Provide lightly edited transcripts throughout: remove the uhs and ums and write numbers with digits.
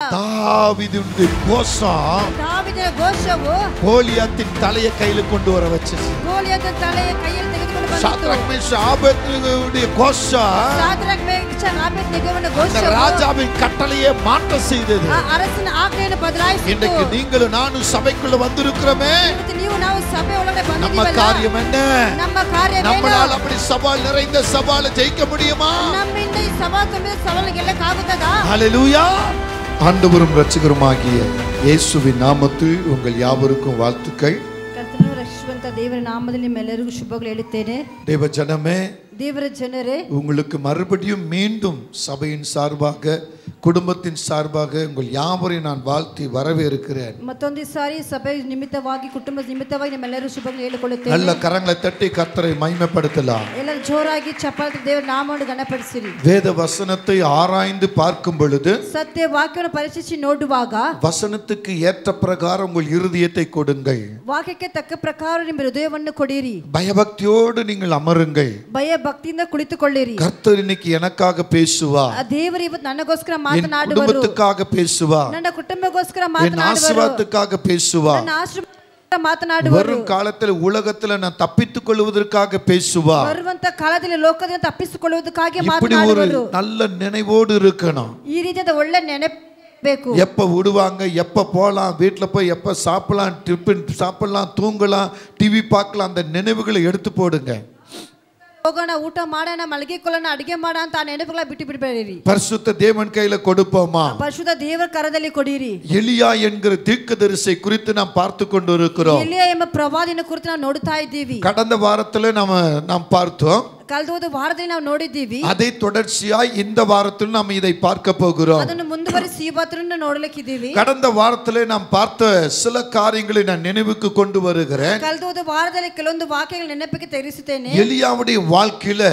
தாவீதுடைய கோஷம் தாவீதுடைய கோஷವು கோலியாத்தின் தலையை கையில கொண்டு வர வச்சது. கோலியாத்தின் தலையை கையில் ತೆಗೆದುಕೊಂಡು ಬಂತು. சாத்ராக் மேஷாக் ஆபேத்நேகோவுடைய கோஷம் சாத்ராக் மேஷாக் ஆபேத்நேகோவுடைய கோஷம் ராஜாவின் கட்டளையை மாற்ற செய்தது. அரசನ ಆಜ್ಞೆಯನ್ನು ಬದಲಾಯಿಸಿತು. இன்னைக்கு நீங்களும் நானும் சபைக்குள்ள வந்திருக்கிறோமே. ನೀವು ನಾವು ಸಭೆ ಒಳಗೆ ಬಂದಿದ್ದೀವಲ್ಲ. நம்ம காரியம் என்ன? ನಮ್ಮ ಕಾರ್ಯ ಏನು? நம்மளால அப்படி சவால் நிறைந்த சவாலை ஜெயிக்க முடியுமா? ನಮ್ಮಿಂದ ಈ ಸವಾಲು ತುಂಬಿದ ಸವಾಲು ಗೆಲ್ಲಕ್ಕಾಗುತ್ತದಾ? ஹல்லேலூயா. ஆண்டவரும் இரட்சகருமாகிய இயேசுவின் நாமத்தில் உங்கள் யாவருக்கும் வாழ்த்துக்கள். ಕರ್ತನು ರಕ್ಷಿಸುವಂತ ದೇವರ ನಾಮದಲ್ಲಿ ನಿಮ್ಮೆಲ್ಲರಿಗೂ ಶುಭಗಳು ಹೇಳುತ್ತೇನೆ. தேவ ஜனமே, ದೇವರ ಜನರೇ, உங்களுக்கு மறுபடியும் மீண்டும் சபையின் சார்பாக குடும்பத்தின் சார்பாக உங்கள் யாவரையும் நான் வாழ்த்தி வரவேற்கிறேன். ಮತ್ತೊಂದು ಸಾರಿ ಸಭೆ ನಿಮಿತ್ತವಾಗಿ ಕುಟುಂಬದ ನಿಮಿತ್ತವಾಗಿ ನಿಮ್ಮೆಲ್ಲರೂ ಶುಭಗಳು ಹೇಳಿಕೊಳ್ಳುತ್ತೇನೆ. நல்ல கரங்களை தட்டி கர்த்தரை மகிமைப்படுத்தலாம். ಎಲ್ಲರೂ ಜೋರಾಗಿ ಚಪ್ಪಾಳೆ ದೇವರ ನಾಮವನ್ನು ಗಣಪಡಿಸಿರಿ. வேத வசனத்தை ஆராய்ந்து பார்க்கும் பொழுது ಸತ್ಯ ವಾಕ್ಯವನ್ನು ಪರೀಕ್ಷಿಸಿ ನೋಡುವಾಗ வசனத்துக்கு ஏற்ற பிரகாரம் உங்கள் இருதயத்தை கொடுங்கள். ವಾಕ್ಯಕ್ಕೆ ತಕ್ಕ ಪ್ರಕಾರ ನಿಮ್ಮ ಹೃದಯವನ್ನು ಕೊಡಿರಿ. பயபக்தியோடு நீங்கள் அமருங்கள். ಭಯ ಭಕ್ತಿಯಿಂದ ಕುಳಿತುಕೊಳ್ಳಿರಿ. கர்த்தர் இன்னைக்கு எனக்காக பேசுவார். ದೇವರು ಇವತ್ತು ನನಗೋಸ್ಕರ என் ಮಾತನಾಡುವರು. குடும்பத்துக்காக பேசுவார். ನನ್ನ ಕುಟುಂಬಕ್ಕೋಸ್ಕರ என் ಮಾತನಾಡುವರು. ஆசீர்வாதத்துக்காக பேசுவார். ನನ್ನ ಆಶೀರ್ವಾದಕ್ಕೋಸ್ಕರ ಮಾತನಾಡುವರು. வரும் காலத்தில் உலகத்துல நான் தப்பித்துக் கொள்வதற்காக பேசுவார். ಬರುವಂತ ಕಾಲದಲ್ಲಿ ಲೋಕದಿಂದ ತಪ್ಪಿಸಿಕೊಳ್ಳುವುದಕ್ಕಾಗಿ இப்படி ஒரு ಮಾತನಾಡುವರು. நல்ல நினைவோடு இருக்கணும். ಈ ರೀತಿಯಾದ ಒಳ್ಳೆ ನೆನಪಬೇಕು. எப்ப விடுவாங்க, எப்ப போலாம், வீட்டுல போய் எப்ப சாப்பிடலாம், டிஃபன் சாப்பிடலாம், தூங்கலாம், டிவி பார்க்கலாம், அந்த நினைவுகளை எடுத்து போடுங்க. ಹೋಗೋಣ, ಊಟ ಮಾಡೋಣ, ಮಲಗಿಕೊಳ್ಳೋಣ, ಅಡಿಗೆ ಮಾಡೋಣ ಅಂತ ಆ ನೆನಪುಗಳ ಬಿಟ್ಟು ಬಿಡಬೇಡಿರಿ. பரிசுத்த தேவன் கையில கொடுப்போமா? ಪರಿಶುದ್ಧ ದೇವರ ಕರದಲ್ಲಿ ಕೊಡಿರಿ. எலியா என்கிற தீர்க்கதரிசியை குறித்து நாம் பார்த்து கொண்டு இருக்கிறோம். ಎಲಿಯ ಎಂಬ ಪ್ರವಾದಿನ ಕುರಿತು ನಾವು ನೋಡುತ್ತಾ ಇದ್ದೀವಿ. கடந்த வாரத்துல நாம் பார்த்தோம். ಕಳೆದ ಹೋದ ವಾರದಲ್ಲಿ ನಾವು ನೋಡಿದ್ದೀವಿ. அதை தொடர்ச்சியாய் இந்த வாரத்தில் நாம் இதை பார்க்க போகிறோம். ಅದನ್ನು ಮುಂದುವರಿಸಿ ಈ ವಾರದಲ್ಲಿ ನೋಡಲಿಕ್ಕಿದ್ದೀವಿ. கடந்த வாரத்திலே நாம் பார்த்த சில காரியங்களை நான் நினைவுக்கு கொண்டு வருகிறேன். ಕಳೆದ ಹೋದ ವಾರದಲ್ಲಿ ಕೆಲವೊಂದು ವಾಕ್ಯಗಳ ನೆನಪಿಗೆ ತೆಗೆಸುತ್ತೇನೆ. எலியாவுடைய வாழ்க்கையில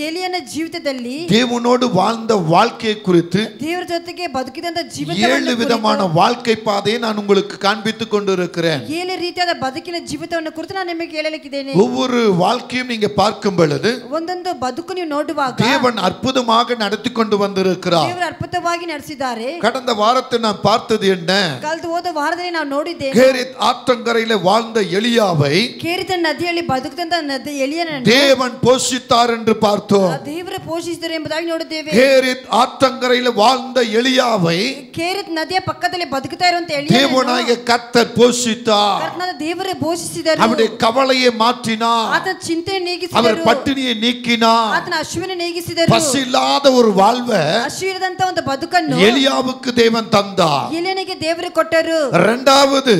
ಎಲಿಯನ ಜೀವಿತದಲ್ಲಿ தேவனோடு வாழ்ந்த வாழ்க்கையை குறித்து ದೇವರ ಜೊತೆಗೆ ಬದುಕಿದಂತ 7 விதமான வாழ்க்கை பாதையை நான் உங்களுக்கு காண்பித்துக் கொண்டிருக்கிறேன். 7 ರೀತಿಯಾದ ಬದುಕಿನ ಜೀವಿತವನ್ನು ಕುರಿತು ನಾನು ನಿಮಗೆ ಹೇಳಲಿಕ್ಕಿದ್ದೇನೆ. ஒவ்வொரு வாழ்க்கையும் நீங்க பார்க்கும் பொழுது ಒಂದೊಂದು ಬದುಕು ನೀವು ನೋಡುವಾಗ தேவன் அற்புதமாக நடத்தி கொண்டு வந்திருக்கிறார். ದೇವರು ಅದ್ಭುತವಾಗಿ ನಡೆಸಿದ್ದಾರೆ. கடந்த வாரத்தில் நான் பார்த்தது என்ன? ಕಳೆದ ಹೋದ ವಾರದಲ್ಲಿ ನಾವು ನೋಡಿದ್ದೇವೆ. கேரித் ஆற்றங்கரையில வாழ்ந்த எலியாவை ಕೇರಿತ ನದಿಯಲ್ಲಿ ಬದುಕಿದಂತ ಎಲಿಯನನ್ನು தேவன் போஷித்தார் என்று பார்த்தோம். ದೇವರು ಪೋಷಿಸಿದರು ಎಂಬುದಾಗಿ ನೋಡಿದ್ದೇವೆ. கேரித் ஆற்றங்கரையில வாழ்ந்த எலியாவை ಕೇರಿತ್ ನದಿಯ ಪಕ್ಕದಲ್ಲಿ ಬದುಕುತ್ತಾ ಇರುವಂತ ಎಲಿಯನನ್ನು தேவனாகிய கர்த்தர் போஷித்தார். ಕರ್ತನಾದ ದೇವರೇ ಪೋಷಿಸಿದರು. அவருடைய கவலையை மாற்றினார். ಆತನ ಚಿಂತೆ அவர் ನೀಗಿಸಿದರು. பட்டினியை நீக்கினார். ಆತನ ಹಸಿವನ್ನು ನೀಗಿಸಿದರು. பசி இல்லாத ஒரு வாழ்வை ಹಸಿವಿಲ್ಲದಂತ ಒಂದು ಬದುಕನ್ನು எலியாவுக்கு தேவன் தந்தார். ಎಲಿಯನಿಗೆ ದೇವರು ಕೊಟ್ಟರು. இரண்டாவது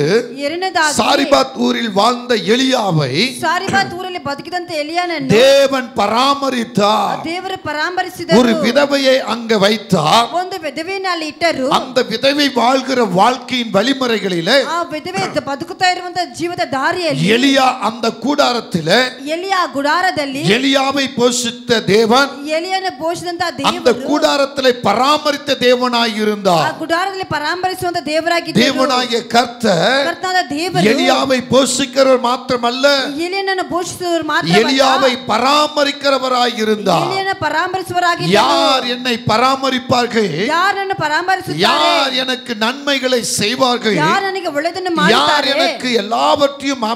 ಎರಡನೇದಾಗಿ சாரிபாத் ஊரில் வாழ்ந்த எலியாவை ಸಾರಿಬಾತ್ ಊರಲ್ಲಿ ಬದುಕಿದಂತ ಎಲಿಯನನ್ನು தேவன் பராமரித்தார். ದೇವರು ಪರಾಮರಿಸಿದರು. ஒரு விதவையை அங்க வைத்தார். ಒಂದು ವಿಧವೆಯನ್ನು ಅಲ್ಲಿ ಇಟ್ಟರು. அந்த விதவை வாழ்கிற வாழ்க்கையின் வழிமுறைகளிலே ಆ ವಿಧವೆ ಬದುಕುತ್ತಾ ಇರುವಂತ ಜೀವದ ದಾರಿಯಲ್ಲಿ எலியா அந்த கூடாரத்திலே ಎಲಿಯ ಗುಡಾರದಲ್ಲಿ எலியாவை போஷித்த தேவன் ಎಲಿಯನ ಪೋಷಿಸಿದಂತ அந்த ದೇವರು கூடாரத்திலே பராமரித்த தேவனாய் ಆ இருந்தார். ಗುಡಾರದಲ್ಲಿ ಪರಾಮರಿಸುವಂತ ದೇವರಾಗಿದ್ದರು. தேவனாகிய கர்த்தர் ಕರ್ತನಾದ ದೇವರು எலியாவை போஷிக்கிறவர் மாத்திரமல்ல, ಎಲಿಯನನ್ನು ಪೋಷಿಸುವವರು ಮಾತ್ರ எலியாவை பராமரிக்கிறவராய் இருந்தார். ಎಲಿಯನ ಪರಾಮರಿಸುವವರಾಗಿದ್ದರು. யார் என்னை பராமரிப்பார்கள்? ಯಾರನ್ನು ಪರಾಮರಿಸುತ್ತಾರೆ? யார் எனக்கு நன்மைகளை செய்வார்கள்? ಯಾರು ನನಗೆ ಒಳ್ಳೆಯದನ್ನು யார் ಮಾಡುತ್ತಾರೆ? எனக்கு எல்லாவற்றையும்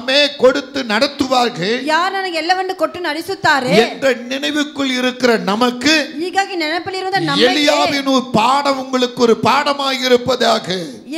கொடுத்து நடத்துவார்கள் ಯಾರು ನನಗೆ ಎಲ್ಲವನ್ನು ಕೊಟ್ಟು ನಡೆಸುತ್ತಾರೆ என்ற நினைவுக்குள் இருக்கிற நமக்கு ಹೀಗಾಗಿ ನೆನಪಲ್ಲಿರುವಂತ ನಮಗೆ எலியாவின் ஒரு பாடம் உங்களுக்கு ஒரு பாடமாக இருப்பதாக.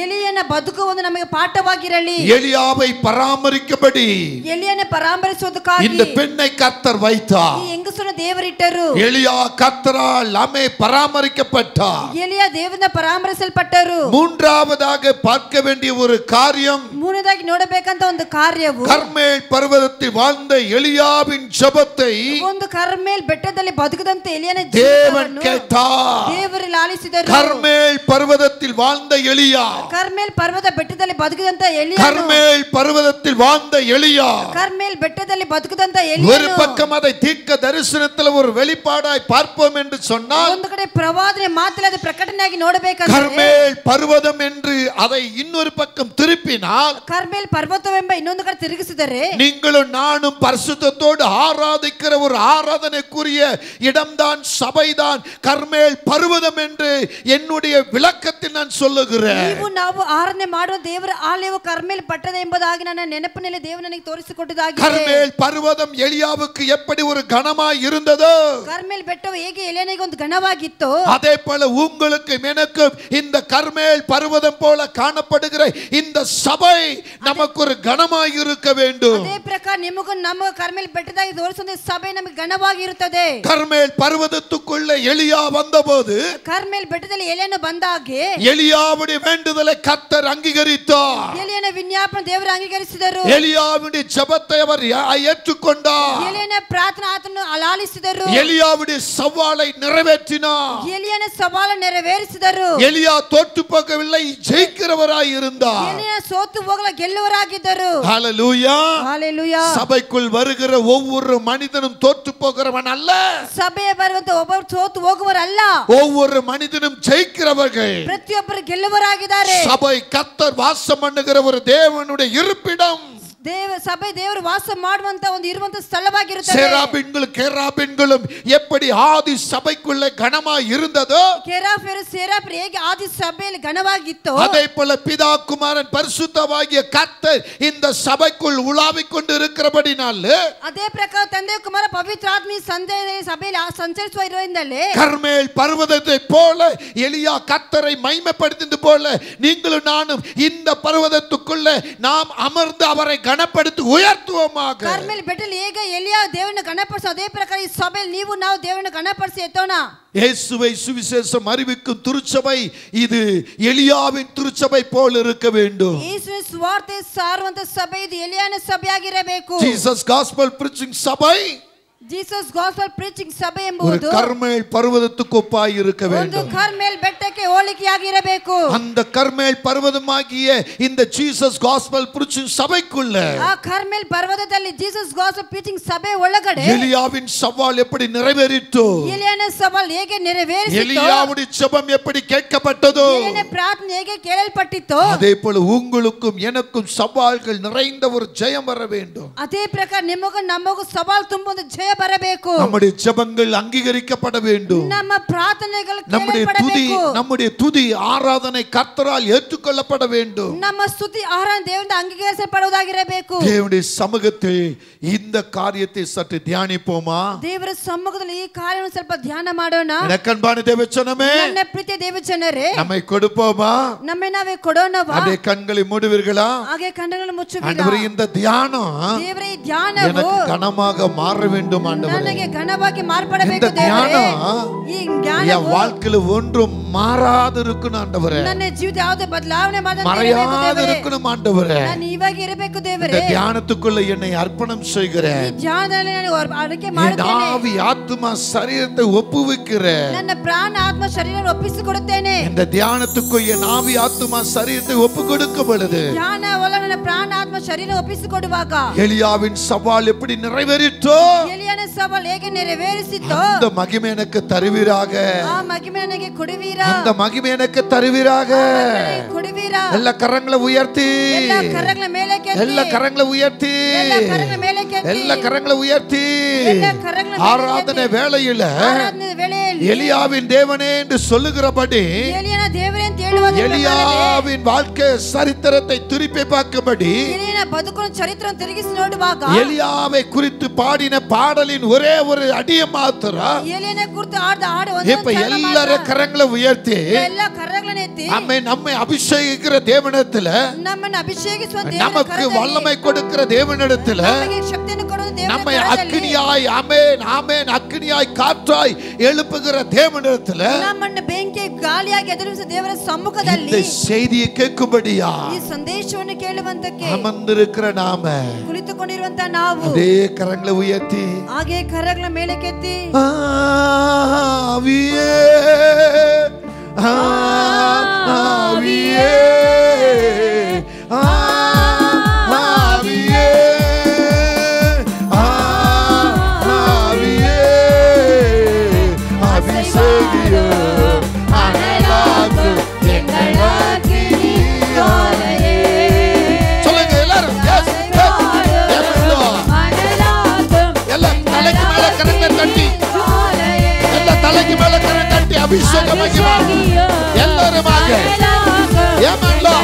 ಎಲಿಯನ ಬದುಕು ಒಂದು ನಮಗೆ ಪಾಠವಾಗಿರಲಿ. எலியாவை பராமரிக்கபடி ಎಲಿಯನ ಪರಾಮರಿಸುವುದಕ್ಕಾಗಿ இந்த பெண்ணை கர்த்தர் வைத்தார். ಈ ಹೆಂಗಸನ್ನು ದೇವರಿಟ್ಟರು. எலியா கர்த்தரால் பராமரிக்கப்பட்டார். ಎಲಿಯ ದೇವರಿಂದ ಪರಾಮರಿಸಲ್ಪಟ್ಟರು. மூன்றாவதாக பார்க்க வேண்டிய ஒரு காரியம், ಮೂರನೇದಾಗಿ ನೋಡಬೇಕಂತ ಒಂದು ಕಾರ್ಯವು கர்மேல் பர்வதத்தில் வாழ்ந்த எலியாவின் ஜெபத்தை ಒಂದು ಕರ್ಮೇಲ್ ಬೆಟ್ಟದಲ್ಲಿ ಬದುಕದಂತೆ ಎಲಿಯನ தேவன் ಜೀವಿತವನ್ನು கேட்டார். ದೇವರು ಲಾಲಿಸಿದರು. கர்மேல் பர்வதத்தில் வாழ்ந்த எலியா, ಕರ್ಮೇಲ್ ಪರ್ವತ ಬೆಟ್ಟದಲ್ಲಿ ಬದುಕದಂತ ಎಲಿಯನು, கர்மேல் பர்வதத்தில் வாழ்ந்த எலியா ಕರ್ಮೇಲ್ ಬೆಟ್ಟದಲ್ಲಿ ಬದುಕದಂತ ஒரு ಎಲಿಯನು பக்கம் அதை தீர்க்க தரிசனத்தில் ஒரு வெளிப்பாடாய் பார்ப்போம் என்று சொன்னால், ಒಂದು ಕಡೆ ಪ್ರವಾದನೆ ಮಾತ್ರ ಅದು ಪ್ರಕಟಣೆಯಾಗಿ ನೋಡಬೇಕಂದ್ರೆ கர்மேல் பர்வதம் என்று அதை இன்னொரு பக்கம் திருப்பினால், ಕರ್ಮೇಲ್ ಪರ್ವತವೆಂಬ ಇನ್ನೊಂದು ಕಡೆ ತಿರುಗಿಸಿದರೆ நீங்களும் நானும் பரிசுத்தத்தோடு ஆராதிக்கிற ஒரு ஆராதனைக்குரிய இடம்தான், சபைதான் கர்மேல் பர்வதம் என்று என்னுடைய விளக்கத்தில் நான் சொல்லுகிறேன். ನೀವು ನಾವು ಆರಾಧನೆ ಮಾಡುವ ದೇವರ ಆಲಯವು ಕರ್ಮೇಲ್ ಪಟ್ಟಣ ಎಂಬುದಾಗಿ ನನ್ನ ನೆನಪಿನಲ್ಲಿ ದೇವರು ನನಗೆ ತೋರಿಸಿಕೊಟ್ಟದಾಗಿದೆ. கர்மேல் பர்வதம் எலியாவுக்கு எப்படி ஒரு கனமாய் இருந்ததோ, ಕರ್ಮೇಲ್ ಬೆಟ್ಟವು ಹೇಗೆ ಎಲಿಯನಿಗೆ ಒಂದು ಘನವಾಗಿತ್ತು, அதே போல உங்களுக்கு எனக்கும் இந்த கர்மேல் பர்வதம் போல காணப்படுகிற இந்த சபை நமக்கு ஒரு கனமாய் இருக்க வேண்டும். ಅದೇ ಪ್ರಕಾರ ನಿಮಗೂ ನಮ್ಮ ಕರ್ಮೇಲ್ ಬೆಟ್ಟದಾಗಿ ತೋರಿಸುವ ಸಭೆ ನಮಗೆ ಘನವಾಗಿ ಇರುತ್ತದೆ. கர்மேல் பர்வதத்துக்குள்ள எலியா வந்தபோது ಕರ್ಮೇಲ್ ಬೆಟ್ಟದಲ್ಲಿ ಎಲಿಯನು ಬಂದಾಗೆ எலியாவுடைய வேண்டுதலை கர்த்தர் அங்கீகரித்தார். ಎಲಿಯನ ವಿಜ್ಞಾಪನೆ ದೇವರು ಅಂಗೀಕರಿಸಿದರು. எலியாவுடைய ஜெபத்தை அவர் ஏற்றுக்கொண்டார். ಎಲಿಯನ ಪ್ರಾರ್ಥನೆ ಆತನು ಆಲಿಸಿದರು. எலியாவுடைய சவாலை நிறைவேற்றினார். ಎಲಿಯನ ಸವಾಲು ನೆರವೇರಿಸಿದರು. எலியா தோற்று போகவில்லை, ஜெயிக்கிறவராய் இருந்தார். ಎಲಿಯ ಸೋತು ಹೋಗಲ ಗೆಲ್ಲುವರಾಗಿದ್ದರು. ஹalleluya. ஹalleluya. சபைக்குள் வருகிற ஒவ்வொரு மனிதனும் தோற்று போகிறவன் அல்ல. ಸಭೆಗೆ ಬರುವಂತ ಒಬ್ಬರು ಸೋತು ಹೋಗುವರಲ್ಲ. ஒவ்வொரு மனிதனும் ஜெயிக்கிறவர்கள். ಪ್ರತಿಯೊಬ್ಬರು ಗೆಲ್ಲುವರಾಗಿದ್ದಾರೆ. சபை கர்த்தர் வாசம் பண்ணுகிற ஒரு தேவனுடைய இருப்பிடம். சபை தேவர் வாசம் ಮಾಡುವಂತ ಒಂದು ಇರುವಂತ ಸ್ಥಳವಾಗಿರುತ್ತದೆ. சேராபீன்களும் கேராபீன்களும் எப்படி ஆதி சபைக்குள்ள கனமாய் இருந்ததோ, கேராபீர் சேராபீர் ಹೇಗೆ ಆದಿ ಸಭೆಯಲ್ಲಿ ಘನವಾಗಿತ್ತು, அதே போல பிதா குமாரன் பரிசுத்தவாகிய கர்த்தர் இந்த சபைக்குள் உலாவிக் கொண்டு இருக்கிறபடினால, ಅದೇ ಪ್ರಕಾರ ತಂದೆ ಕುಮಾರ ಪವಿತ್ರ ಆತ್ಮ ಸಭೆಯಲ್ಲಿ ಸಂಚರಿಸುವ ಇರೋದ್ರಿಂದಲೇ கர்மேல் பர்வதத்தை போல எலியா கர்த்தரை மகிமைப்படுத்தியது போல நீங்களும் நானும் இந்த பர்வதத்துக்குள்ள நாம் அமர்ந்து அவரை கனப்படுத்தி உயர்த்துவோமாக. கர்மேல் ಬೆಟ್ಟದಲ್ಲಿ ಹೇಗೆ ಎಲಿಯಾ ದೇವರನ್ನು ಗಣಪಡಿಸೋ ಅದೇ ಪ್ರಕಾರ ಈ ಸಭೆಯಲ್ಲಿ ನೀವು ನಾವು ದೇವರನ್ನು ಗಣಪಡಿಸಿ ಎತ್ತೋಣ. இயேசுவை சுவிசேஷம் அறிவிக்கும் திருச்சபை இது எலியாவின் திருச்சபை போல இருக்க வேண்டும். ಯೇಸುವಿನ ಸುವಾರ್ತೆ ಸಾರುವಂತ ಸಭೆ ಇದು ಎಲಿಯನ ಸಭೆಯಾಗಿರಬೇಕು. Jesus gospel preaching சபை, ಜೀಸಸ್ ಗಾಸ್ಪಲ್ ಪ್ರೀಚಿಂಗ್ ಸಭೆ ஒரு ಎಂಬುದು கர்மேல் பர்வதத்துக்கு ஒப்பாய் இருக்க ಒಂದು வேண்டும். ಕರ್ಮೇಲ್ ಬೆಟ್ಟಕ್ಕೆ ಹೋಲಿಕೆಯಾಗಿರಬೇಕು. அந்த கர்மேல் பர்வதமாகிய இந்த ஜீசஸ் காஸ்பல் preaching சபைக்குள்ள ಆ ಕರ್ಮೇಲ್ ಪರ್ವತದಲ್ಲಿ ಜೀಸಸ್ ಗಾಸ್ಪಲ್ ಪ್ರೀಚಿಂಗ್ ಸಭೆ ಒಳಗಡೆ எலியாவின் சவால் எப்படி நிறைவேறிட்டோ, ಎಲಿಯನ ಸವಾಲ್ ಹೇಗೆ ನೆರವೇರಿಸಿತೋ, எலியாவுடைய ஜெபம் எப்படி கேட்கப்பட்டதோ, ಎಲಿಯನ ಪ್ರಾರ್ಥನೆ ಹೇಗೆ ಕೇಳಲ್ಪಟ್ಟಿತೋ, அதே போல உங்களுக்கும் எனக்கும் சவால்கள் நிறைந்த ஒரு ஜெயம் வர வேண்டும். ಅದೇ ಪ್ರಕಾರ ನಿಮಗೂ ನಮಗೂ ಸವಾಲ್ ತುಂಬ ಒಂದು ಜಯ ಬರಬೇಕು. நம்முடைய ஜெபங்கள் அங்கீகரிக்கப்பட வேண்டும். ನಮ್ಮ ಪ್ರಾರ್ಥನೆಗಳು நம்முடைய ಕೇಳಲ್ಪಡಬೇಕು. நம்முடைய துதி ஆராதனை கர்த்தரால் ஏற்றுக்கொள்ளப்பட வேண்டும். ನಮ್ಮ ಸ್ತುತಿ ಆರಾಧನೆ ದೇವರಿಂದ ಅಂಗೀಕರಿಸಲ್ಪಡುವುದಾಗಿರಬೇಕು. தேவனுடைய சமூகத்தில் இந்த காரியத்தை சற்று தியானிப்போமா? ದೇವರ ಸಮ್ಮುಖದಲ್ಲಿ ಈ ಕಾರ್ಯವನ್ನು ಸ್ವಲ್ಪ ಧ್ಯಾನ ಮಾಡೋಣ. எனக்கன்பான தேவச்சனமே, ನನ್ನ ಪ್ರೀತಿಯ ದೇವಜನರೇ, நம்மை கொடுப்போமா? ನಮ್ಮೆ ನಾವೇ ಕೊಡೋಣವಾ? அப்படியே கண்களை மூடுவீர்களா? ಹಾಗೆ ಕಣ್ಣುಗಳನ್ನು ಮುಚ್ಚುವಿರಾ? ஆண்டவரே, இந்த தியானம் ದೇವರೇ, ಈ ಧ್ಯಾನವು எனக்கு கனமாக மாற வேண்டும் ஆண்டவரே. ನನಗೆ ಘನವಾಗಿ ಮಾರ್ಪಡಬೇಕು இந்த ದೇವರೇ. தியானம் ಈ என் ಜ್ಞಾನವು வாழ்க்கையில ஒன்றும் மாறாது இருக்கணும் ஆண்டவரே. ನನ್ನ ಜೀವಿತ ಯಾವುದೇ ಬದಲಾವಣೆ மறையாது இருக்கணும் ஆண்டவரே. ನಾನು ಇವಾಗ ಇರಬೇಕು இந்த ದೇವರೇ. தியானத்துக்குள்ள என்னை அர்ப்பணம் செய்கிறேன். ಈ ಧ್ಯಾನದಲ್ಲಿ ನಾನು ಅರಿಕೆ என் ಮಾಡುತ್ತೇನೆ. ஆவி ஆத்துமா சரீரத்தை ஒப்புவிக்கிறேன். ನನ್ನ ಪ್ರಾಣ ಆತ್ಮ ಶರೀರವನ್ನು ಒಪ್ಪಿಸಿಕೊಡುತ್ತೇನೆ. இந்த தியானத்துக்கு என் ஆவி ஆத்துமா சரீரத்தை ஒப்பு கொடுக்கும் பொழுது ಧ್ಯಾನ ಒಳ ನನ್ನ ಪ್ರಾಣ ಆತ್ಮ ಶರೀರ ಒಪ್ಪಿಸಿಕೊಡುವಾಗ எலியாவின் சவால் எப்படி நிறைவேறிட்டோ, ಎಲಿಯನ ಸವಾಲ್ ಹೇಗೆ ನೆರವೇರಿಸಿತೋ, அந்த மகிமை எனக்கு தருவீராக. ಆ ಮಹಿಮೆ ನನಗೆ ಕೊಡುವೀರಾ? அந்த மகிமை எனக்கு தருவீராக. ಕೊಡುವೀರಾ? எல்லா கரங்களை உயர்த்தி, ಎಲ್ಲ ಕರಗಳ ಮೇಲಕ್ಕೆ எல்லா கரங்களை உயர்த்தி, ಎಲ್ಲ ಕರಗಳ ಮೇಲಕ್ಕೆ எல்லா கரங்களை உயர்த்தி, ಎಲ್ಲ ಕರಗಳ ஆராதனை வேளையில ಆರಾಧನೆ ವೇಳೆಯಲ್ಲಿ எலியாவின் தேவனே என்று சொல்லுகிறபடி ಎಲಿಯನ ದೇವರೇ ಅಂತ ಹೇಳುವ எலியாவின் வாழ்க்கை சரித்திரத்தை திருப்பி பார்க்கும்படி ಎಲಿಯನ ಬದುಕಿನ ಚರಿತ್ರೆಯನ್ನು ತಿರುಗಿಸಿ ನೋಡುವಾಗ எலியாவை குறித்து பாடின பாடலின் ஒரே ஒரு அடிய மாத்திர ಎಲಿಯನ ಕುರಿತು ಆಡಿದ ಹಾಡು இப்ப எல்லார கரங்களை உயர்த்தி ಎಲ್ಲ ಕರಗಳನ್ನು ಎತ್ತಿ நம்மை அபிஷேகிக்கிற தேவனிடத்துல, ನಮ್ಮನ್ನು ಅಭಿಷೇಕಿಸುವ நமக்கு வல்லமை கொடுக்கிற தேவனிடத்துல, ನಮಗೆ ಶಕ್ತಿಯನ್ನು ಕೊಡುವ ದೇವರ நம்மை ಕರದಲ್ಲಿ, அக்கினியாய் ஆமென் ஆமென் அக்கினியாய் காற்றாய் எழுப்புகிற தேவனிடத்துல ನಮ್ಮನ್ನು ಬೆಂಕಿ ಗಾಳಿಯಾಗಿ ಎದುರಿಸುವ ದೇವರ ಸಮ್ಮುಖದಲ್ಲಿ இந்த செய்தியை கேட்கும்படியா ಈ ಸಂದೇಶವನ್ನು ಕೇಳುವಂತಕ್ಕೆ அமர்ந்திருக்கிற நாம ಕುಳಿತುಕೊಂಡಿರುವಂತ ನಾವು அதே கரங்களை உயர்த்தி ಹಾಗೆ ಕರಗಳ ಮೇಲಕ್ಕೆತ್ತಿ ஆவியே ஆவியே ஆவியே ஆவியே அபிஷேகியும் அனலாகும் எங்கள் அக்கினியாலே. சொல்லுங்க எல்லாரும். Yes yes yes. எல்லாம் தலைக்கு மேல கரங்களை மகிமை எல்லாருமாக ஏமல்லா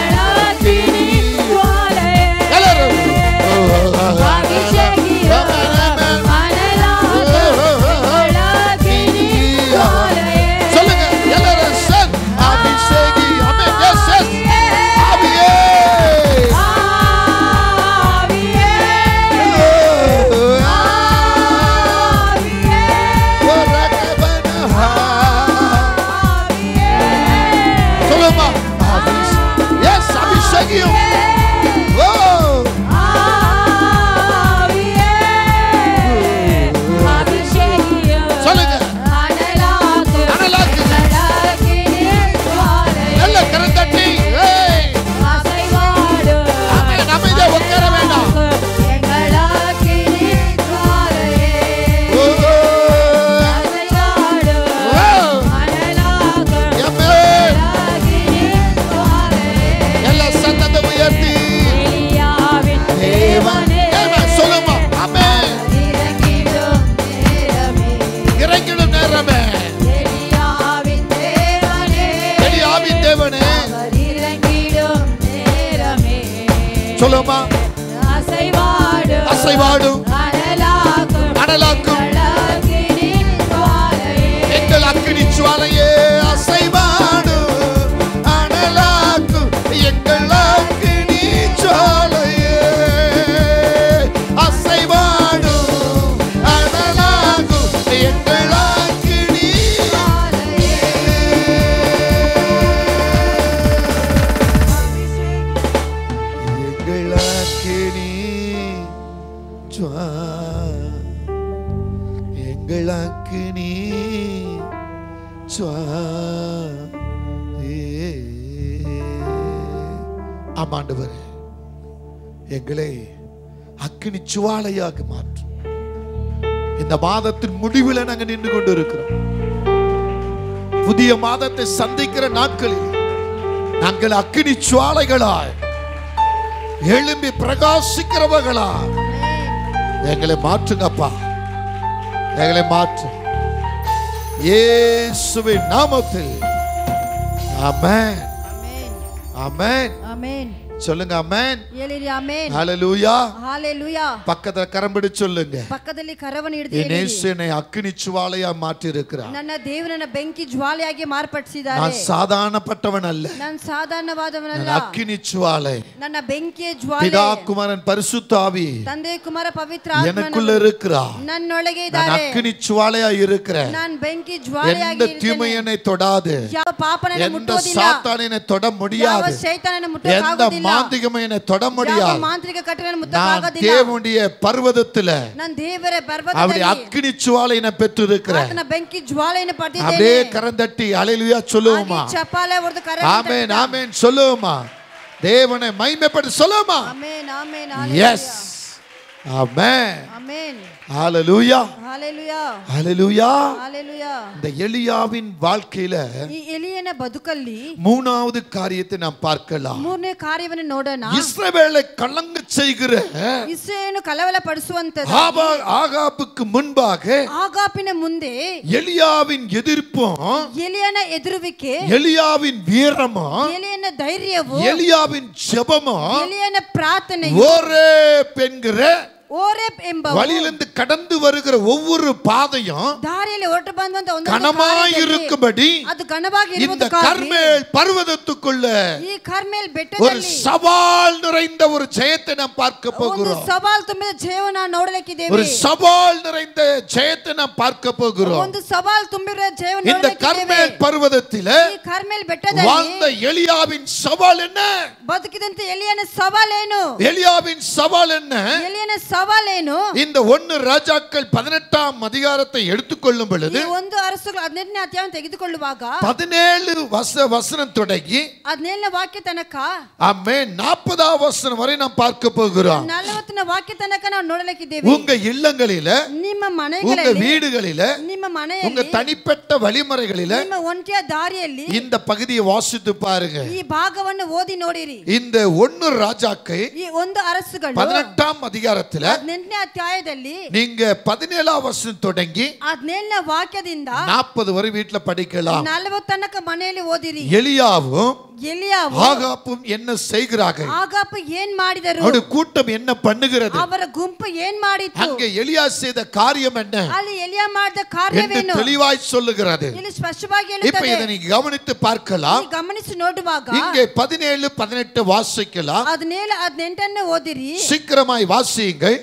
எல்லாரும் சொல்லுங்க எல்லாரும் சன் அபிஷேகி ஆமென் எஸ் எஸ் ஆவியே சொல்லுமா எஸ் அபிஷேகியும் சொல்லுங்க அனலாக்கு நல்ல கரந்தட்டி ஆமென் அமைதியா உட்கார வேண்டாம் எல்லா சத்தத்தை உயர்த்தி சொல்லுமா ஆமென் இறங்கிடும் நேரமே எலியாவின் தேவனே சொல்லுமா அசைவாடும் அனலாக்கும் எங்கள் அக்கினி ஜுவாலையே அசைவாடும் அனலாக்கும் எங்கள் அக்கினி ஜுவாலையே அசைவாடும் அனலாக்கும் எங்கள் அக்கினி எங்கள் அக்கினி எங்கள் அக்கினி ஆமாண்டவரே எங்களை அக்கினி சுவாலையாக மாற்றும். இந்த மாதத்தின் முடிவில் நாங்கள் நின்று கொண்டு இருக்கிறோம். புதிய மாதத்தை சந்திக்கிற நாட்களில் நாங்கள் அக்கினி சுவாலைகளாய் எழும்பி பிரகாசிக்கிறவர்களா எங்களை மாற்றுங்கப்பா, எங்களை மாற்று இயேசுவின் நாமத்தில். ஆமென் ஆமென் ஆமென் சொல்லுங்க ஆமென் ஆமென் ஹalleluya ஹalleluya. பக்கத்துல கரம் பிடிச்சு சொல்லுங்க, ಪಕ್ಕದಲ್ಲಿ ಕರವನ್ನು ಹಿಡಿದು ಯೇಸುವಿನ ಅಗ್ನಿ ಜ್ವಾಲೆಯಾಗಿ ಮಾಡಿರುಕ್கிறார். ನನ್ನ ದೇವರನ್ನ ಬೆಂಕಿ ಜ್ವಾಲೆಯಾಗಿ ಮಾರ್ಪಡಿಸಿದ್ದಾರೆ. ನಾನು ಸಾಧಾರಣಪಟ್ಟವನಲ್ಲ, ನಾನು ಸಾಧಾರಣವಾದವನಲ್ಲ. ಅಗ್ನಿ ಜ್ವಾಲೆ, ನನ್ನ ಬೆಂಕಿಯ ಜ್ವಾಲೆ. பிதா குமாரன் பரிசுத்த ஆவி ತಂದೆ ಕುಮಾರ ಪವಿತ್ರ ಆತ್ಮ எனக்குள்ள இருக்கிறார். ನನ್ನೊಳಗೆ நான் ಇದ್ದಾರೆ. அக்னி ஜுவாலையாய் இருக்கிறேன். நான் ಬೆಂಕಿ ಜ್ವಾಲೆಯಾಗಿ எந்த தீமை என்னை தொடாது, ಯಾವ ಪಾಪನನ್ನು எந்த ಮುಟ್ಟುವುದಿಲ್ಲ, சாத்தான் என்னை தொட முடியாது, ಯಾವ ಶೈತಾನನನ್ನು எந்த ಮುಟ್ಟುವುದಿಲ್ಲ, மாந்திகம் என்னை தொட ಯಾವ முடியாது. ಮಾಂತ್ರಿಕ ಕಟ್ಟಳೆಯನ್ನು நான் ಮುಟ್ಟುವುದಿಲ್ಲ. தேவனுடைய பர்வதத்துல நான் ದೇವರ அப்படி ಪರ್ವತದಲ್ಲಿ அக்னி ஜுவாலையை பெற்று இருக்கிறேன். ಆತನ ಬೆಂಕಿ ಜ್ವಾಲೆಯನ್ನು ಪಡೆದಿದ್ದೇನೆ. அப்படியே கரந்தட்டி ஹalleluya சொல்லுவோமா? ಚಪ್ಪಾಳೆ ಹೊಡೆದು ಕರೆ ஆமென் ஆமென் சொல்லுவோமா? தேவனை மகிமைப்படுத்தி சொல்லுவோமா? Amen amen yes amen amen ஹalleluya ஹalleluya ஹalleluya. ஹalleluya. இந்த எலியாவின் வாழ்க்கையில ಈ ಎಲಿಯನ ಬದುಕಲ್ಲಿ மூணாவது காரியத்தை நாம் பார்க்கலாம். ಮೂರನೇ ಕಾರ್ಯವನ್ನು ನೋಡೋಣ. இஸ்ரவேலை கலங்க செய்கிற ಇಸ್ರಾಯೇಲನ್ನು ಕಲವಲ ಪಡಿಸುವಂತದ್ದು ஆகாபுக்கு முன்பாக ಆಗಾಪಿನ ಮುಂದೆ எலியாவின் எதிர்ப்பும், ಎಲಿಯನ ಎದುರುವಿಕೆ, எலியாவின் வீரமும், ಎಲಿಯನ ಧೈರ್ಯವು, எலியாவின் ஜெபமும் ಎಲಿಯನ ಪ್ರಾರ್ಥನೆ, ஒரே பெண்கிற ಓರೆಬ್ ಎಂಬ வழியிலிருந்து கடந்து வருகிற ஒவ்வொரு பாதையும் ದಾರಿಯಲ್ಲಿ ಹೊರಟು ಬಂದಂತ ಒಂದು கனமாய் இருக்கும்படி ಅದು ಘನವಾಗಿ இந்த ಇರುವುದಕ್ಕಾಗಿ கர்மேல் பர்வதத்துக்குள்ள ಈ ಕರ್ಮೇಲ್ ஒரு ಬೆಟ್ಟದಲ್ಲಿ சவால் நிறைந்த ஒரு ஜெயத்தை நாம் பார்க்க ಒಂದು போகிறோம். ಸವಾಲ್ ತುಂಬಿದ ಜೀವನ ನೋಡಲಿಕ್ಕಿದ್ದೇವೆ. ஒரு சவால் நிறைந்த ஜெயத்தை நாம் பார்க்க போகிறோம். ಒಂದು ಸವಾಲ್ ತುಂಬಿರುವ ಜೀವನ இந்த ನೋಡಲಿಕ್ಕಿದ್ದೇವೆ. கர்மேல் பர்வதத்தில ಈ ಕರ್ಮೇಲ್ ಬೆಟ್ಟದಲ್ಲಿ வாழ்ந்த எலியாவின் சவால் என்ன? ಬದುಕಿದಂತ ಎಲಿಯನ ಸವಾಲ್ ಏನು? எலியாவின் சவால் என்ன? ಎಲಿಯನ ಸವಾಲ್ ಏನು? இந்த 1 ராஜாக்கள் 18ஆம் அதிகாரத்தை எடுத்துக்கொள்ளும் பொழுது ಈ ಒಂದು ಅರಸುಗಳು 18ನೇ ಅಧ್ಯಾಯವನ್ನು ತೆಗೆದುಕೊಳ್ಳುವಾಗ 17 வசனம் தொடங்கி 17ನೇ ವಾಕ್ಯ ತನಕ ஆமென் 40ஆம் வசனம் வரை நாம் பார்க்க போகிறோம். 40ನೇ ವಾಕ್ಯ ತನಕ ನಾವು ನೋಡಲಿಕ್ಕಿದ್ದೇವೆ. உங்க இல்லங்களில, ನಿಮ್ಮ உங்க ಮನೆಗಳಲ್ಲಿ, வீடுகளில, ನಿಮ್ಮ உங்க ಮನೆಯಲ್ಲಿ, தனிப்பட்ட வழிமுறைகளில ನಿಮ್ಮ ಒಂಟಿಯ ದಾರಿಯಲ್ಲಿ இந்த பகுதியை வாசித்து பாருங்க. ಈ ಭಾಗವನ್ನು ಓದಿ ನೋಡಿರಿ. இந்த 1 ராஜாக்கள் ಈ ಒಂದು ಅರಸುಗಳು 18ஆம் அதிகாரத்துல அதிகாரத்துல 18ನೇ ಅಧ್ಯಾಯದಲ್ಲಿ நீங்க 17ஆம் வசனம் தொடங்கி 17ನೇ ವಾಕ್ಯದಿಂದ 40 வரை வீட்ல படிக்கலாம். 40 ತನಕ ಮನೆಯಲ್ಲಿ ಓದಿರಿ. எலியாவும் ಎಲಿಯಾವು ஆகாப்பும் என்ன செய்கிறார்கள்? ஆகாப்பு ಏನ್ ಮಾಡಿದರು? அவருடைய கூட்டம் என்ன பண்ணுகிறது? ಅವರ ಗುಂಪು ಏನ್ ಮಾಡಿತು? அங்கே எலியா செய்த காரியம் என்ன ಅಲ್ಲಿ ಎಲಿಯಾ ಮಾಡಿದ என்று ಕಾರ್ಯವೇನು? தெளிவாய் சொல்லுகிறது. ಇಲ್ಲಿ ಸ್ಪಷ್ಟವಾಗಿ இப்ப ಹೇಳುತ್ತದೆ. இதை நீங்க கவனித்து பார்க்கலாம். ಗಮನಿಸಿ ನೋಡುವಾಗ இங்கே 17 18 வாசிக்கலாம். 17 18 ಓದಿರಿ. சீக்கிரமாய் வாசியுங்கள்.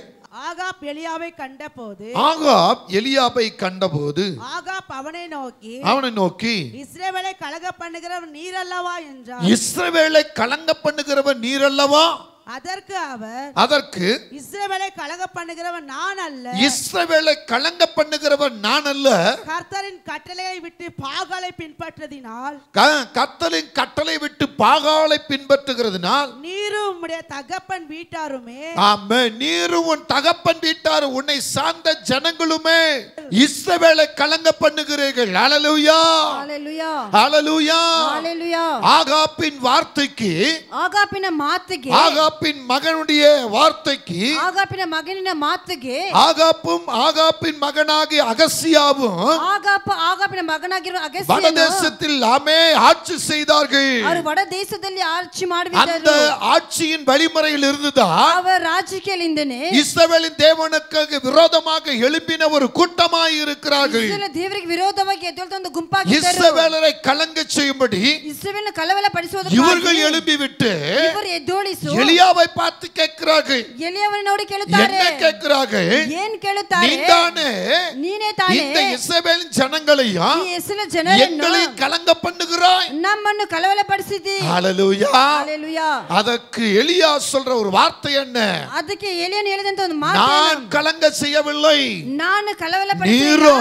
ஆகாப் எலியாவை கண்டபோது ஆகாப் எலியாவை கண்டபோது ஆகாப் அவனை நோக்கி இஸ்ரவேலை கலங்க பண்ணுகிறவன் நீர் அல்லவா என்றார். இஸ்ரவேலை கலங்க பண்ணுகிறவன் நீர் அல்லவா? அதற்கு இஸ்ரவேலை கலங்க பண்ணுகிறவன் நான் அல்ல. இஸ்ரவேலை கலங்க பண்ணுகிறவன் நான் அல்ல. கர்த்தரின் கட்டளையை விட்டு பாகாலை பின்பற்றதினால் கர்த்தரின் கட்டளை விட்டு பாகாலை பின்பற்றுகிறதுனால் நீரும் உம்முடைய தகப்பன் வீட்டாருமே ஆமென் நீரும் உன் தகப்பன் வீட்டாரும் உன்னை சார்ந்த ஜனங்களுமே இஸ்ரவேலை கலங்க பண்ணுகிறீர்கள். ஹல்லேலூயா ஹல்லேலூயா ஹல்லேலூயா ஹல்லேலூயா. ஆகாப்பின் வார்த்தைக்கு ஆகாப்பிನ ಮಾತಿಗೆ ஆகாப்பின் மகனுடைய வார்த்தைக்கு ஆகாப்பின மகனின ಮಾತಿಗೆ ஆகாப்பும் ஆகாப்பின் மகனாகிய அகசியாவும் ஆகாப்பின மகனாகிರುವ ಅಗಸ್ಯನು வடதேசத்தில் ஆட்சி செய்தார்கள். ಅವರು ವಡ ದೇಶದಲ್ಲಿ ಆಳ್ಸಿ ಮಾಡುತ್ತಿದ್ದರು. அந்த ஆட்சியின் வழிமுறையில் இருந்துதான் அவர் ರಾಜಕೀಯದಿಂದನೇ இஸ்ரவேலின் தேவனுக்கு விரோதமாக எழும்பின ஒரு கூட்டமாய் இருக்கிறார்கள். ಇಸ್ರಾಯೇಲ್ ದೇವರಿಗೆ ವಿರೋಧವಾಗಿ ಎದ್ದೇಳುವ ಒಂದು ಗುಂಪಾಗಿದ್ದರು. இஸ்ரவேலரை கலங்க செய்யும்படி ಇಸ್ರಾಯೇಲನ್ನು ಕಳವಳಪಡಿಸುವುದಕ್ಕಾಗಿ இவர்கள் எழும்பி விட்டு ಇವರು ಎದ್ದೇಳಿಸು எலியாவை பார்த்து கேட்கிறார்கள். ಎಲಿಯಾವನ್ನು ನೋಡಿ ಕೇಳುತ್ತಾರೆ. என்ன கேட்கிறார்கள்? ಏನು ಕೇಳುತ್ತಾರೆ? நீனே தானே இந்த இஸ்ரவேலின் ஜனங்களையும் ಈ ಇಸ್ರಾಯೇಲ್ ಜನರನ್ನು எங்களை கலங்க பண்ணுகிறாய். ನಮ್ಮನ್ನು ಕಳವಳಪಡಿಸಿದಿ. ஹல்லேலூயா ஹல்லேலூயா. ಅದಕ್ಕೆ எலியா சொல்ற ஒரு வார்த்தை என்ன? ಅದಕ್ಕೆ ಎಲಿಯನು ಹೇಳಿದಂತ ಒಂದು ಮಾತು, நான் கலங்க செய்யவில்லை. ನಾನು ಕಳವಳಪಡಿಸಿಲ್ಲ. நீரோ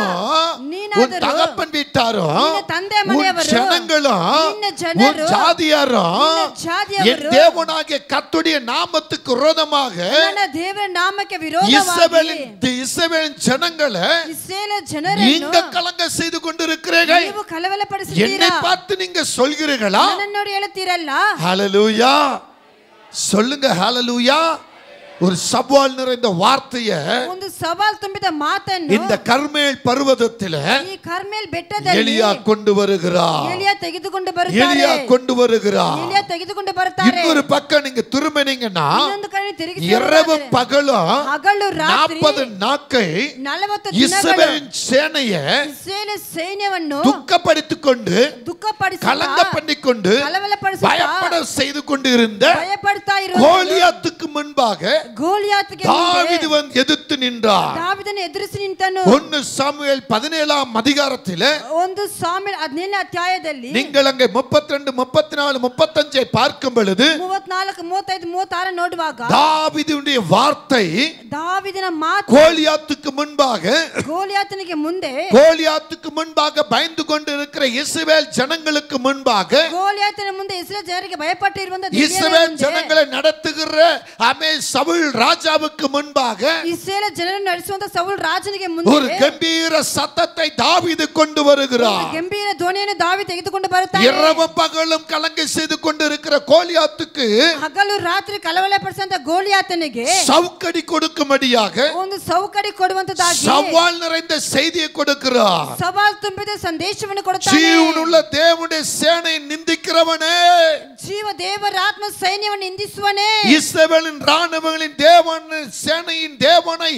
உன் ನೀನಾದರೂ தகப்பன் வீட்டாரும் ನಿನ್ನ ತಂದೆ ಮನೆಯವರು ஜனங்களும் ನಿನ್ನ ಜನರು உன் ஜாதியாரும் ನಿನ್ನ ಜಾತಿಯವರು என் தேவனாகிய கர்த்தருடைய நாமத்துக்கு விரோதமாக ನನ್ನ ದೇವರ ನಾಮಕ್ಕೆ ವಿರೋಧವಾಗಿ இஸ்ரவேலின் ஜனங்களை ಇಸ್ರಾಯೇಲ್ ಜನರನ್ನು நீங்க கலங்க செய்து கொண்டிருக்கிறீர்கள். ನೀವು ಕಳವಳಪಡಿಸುತ್ತೀರಾ. என்னை பார்த்து நீங்க சொல்கிறீர்களா? ನನ್ನನ್ನು ನೋಡಿ ಹೇಳುತ್ತೀರಲ್ಲ. ஹல்லேலூயா சொல்லுங்க. ஹல்லேலூயா. ஒரு சவால் நிறைந்த வார்த்தையை ಒಂದು ಸವಾಲ್ ತುಂಬಿದ ಮಾತನ್ನು இந்த கர்மேல் பர்வதத்திலே ಈ ಕರ್ಮೇಲ್ ಬೆಟ್ಟದಲ್ಲಿ எலியா கொண்டு வருகிறார். ಎಲಿಯಾ ತೆಗೆದುಕೊಂಡು ಬರುತ್ತಾರೆ. எலியா கொண்டு வருகிறார். ಎಲಿಯಾ ತೆಗೆದುಕೊಂಡು ಬರುತ್ತಾರೆ. இன்னொரு பக்கம் நீங்க திரும்பினீங்கன்னா ಇನ್ನೊಂದು ಕಡೆ ತಿರುಗಿ இரவும் பகலும் ಹಗಲು ರಾತ್ರಿ 40 நாட்கள் 40 இஸ்ரவேலின் சேனையை ಇಸ್ರಾಯೇಲ್ ಸೈನ್ಯವನ್ನು துக்கப்படுத்திக் கொண்டு ದುಃಖಪಡಿಸುತ್ತಾ கலங்க பண்ணிக்கொண்டு ಕಳವಳಪಡಿಸುತ್ತಾ பயப்பட செய்து கொண்டிருந்த ಭಯಪಡ್ತಾ ಇರುವ கோலியாத்துக்கு முன்பாக ಗೋಲಿಯಾತಿಗೆ தாவீது வந்து எதிர்த்து நின்றார். ದಾವೀದನು ಎದುರಿಸಿ ನಿಂತನು. 1 சாமுவேல் 17ஆம் அதிகாரத்திலே ಒಂದು ಸಾಮುವೇಲ್ 17ನೇ ಅಧ್ಯಾಯದಲ್ಲಿ நீங்கள் அங்கே 32 34 35 பார்க்கும் பொழுது 34 35 36 ನೋಡುವಾಗ தாவீதுடைய வார்த்தை ದಾವೀದನ ಮಾತು கோலியாத்துக்கு முன்பாக ಗೋಲಿಯಾತನಿಗೆ ಮುಂದೆ கோலியாத்துக்கு முன்பாக பயந்து கொண்டு இருக்கிற இஸ்ரவேல் ஜனங்களுக்கு முன்பாக ಗೋಲಿಯಾತನ ಮುಂದೆ ಇಸ್ರಾಯೇಲ್ ಜನರಿಗೆ ಭಯಪಟ್ಟಿರುವಂತ இஸ்ரவேல் ஜனங்களை நடத்துகிற சவுல் ராஜாவுக்கு முன்பாக இஸ்ராயேல் ಜನರನ್ನು ನಡೆಸುವಂತ ಸೌಲ್ ರಾಜನಿಗೆ ಮುಂದೆ ஒரு கம்பீர சத்தத்தை தாவீது கொண்டு வருகிறார். ಗಂಭೀರ ಧ್ವನಿಯನ್ನು ದಾವೀದ ತೆಗೆದುಕೊಂಡು ಬರುತ್ತಾನೆ. இரவும் பகலும் கலங்க செய்து கொண்டிருக்கிற கோலியாத்துக்கு ಹಗಲು ರಾತ್ರಿ ಕಳವಳಪಡಿಸುವಂತ ಗೋಲಿಯಾತನಿಗೆ சவுக்கடி கொடுக்கும்படியாக ಒಂದು ಸೌಕಡಿ ಕೊಡುವಂತದಾಗಿ சவால் நிறைந்த செய்தியை கொடுக்கிறார். ಸವಾಲ್ ತುಂಬಿದ ಸಂದೇಶವನ್ನು ಕೊಡುತ್ತಾನೆ. ஜீவனுள்ள தேவனுடைய சேனையை நிந்திக்கிறவனே, ಜೀವ ದೇವರ ಆತ್ಮ ಸೈನ್ಯವನ್ನು ನಿಂದಿಸುವನೇ, இஸ்ரவேலின் ராணுவங்களின் தேவன் சேனையின் தேவனை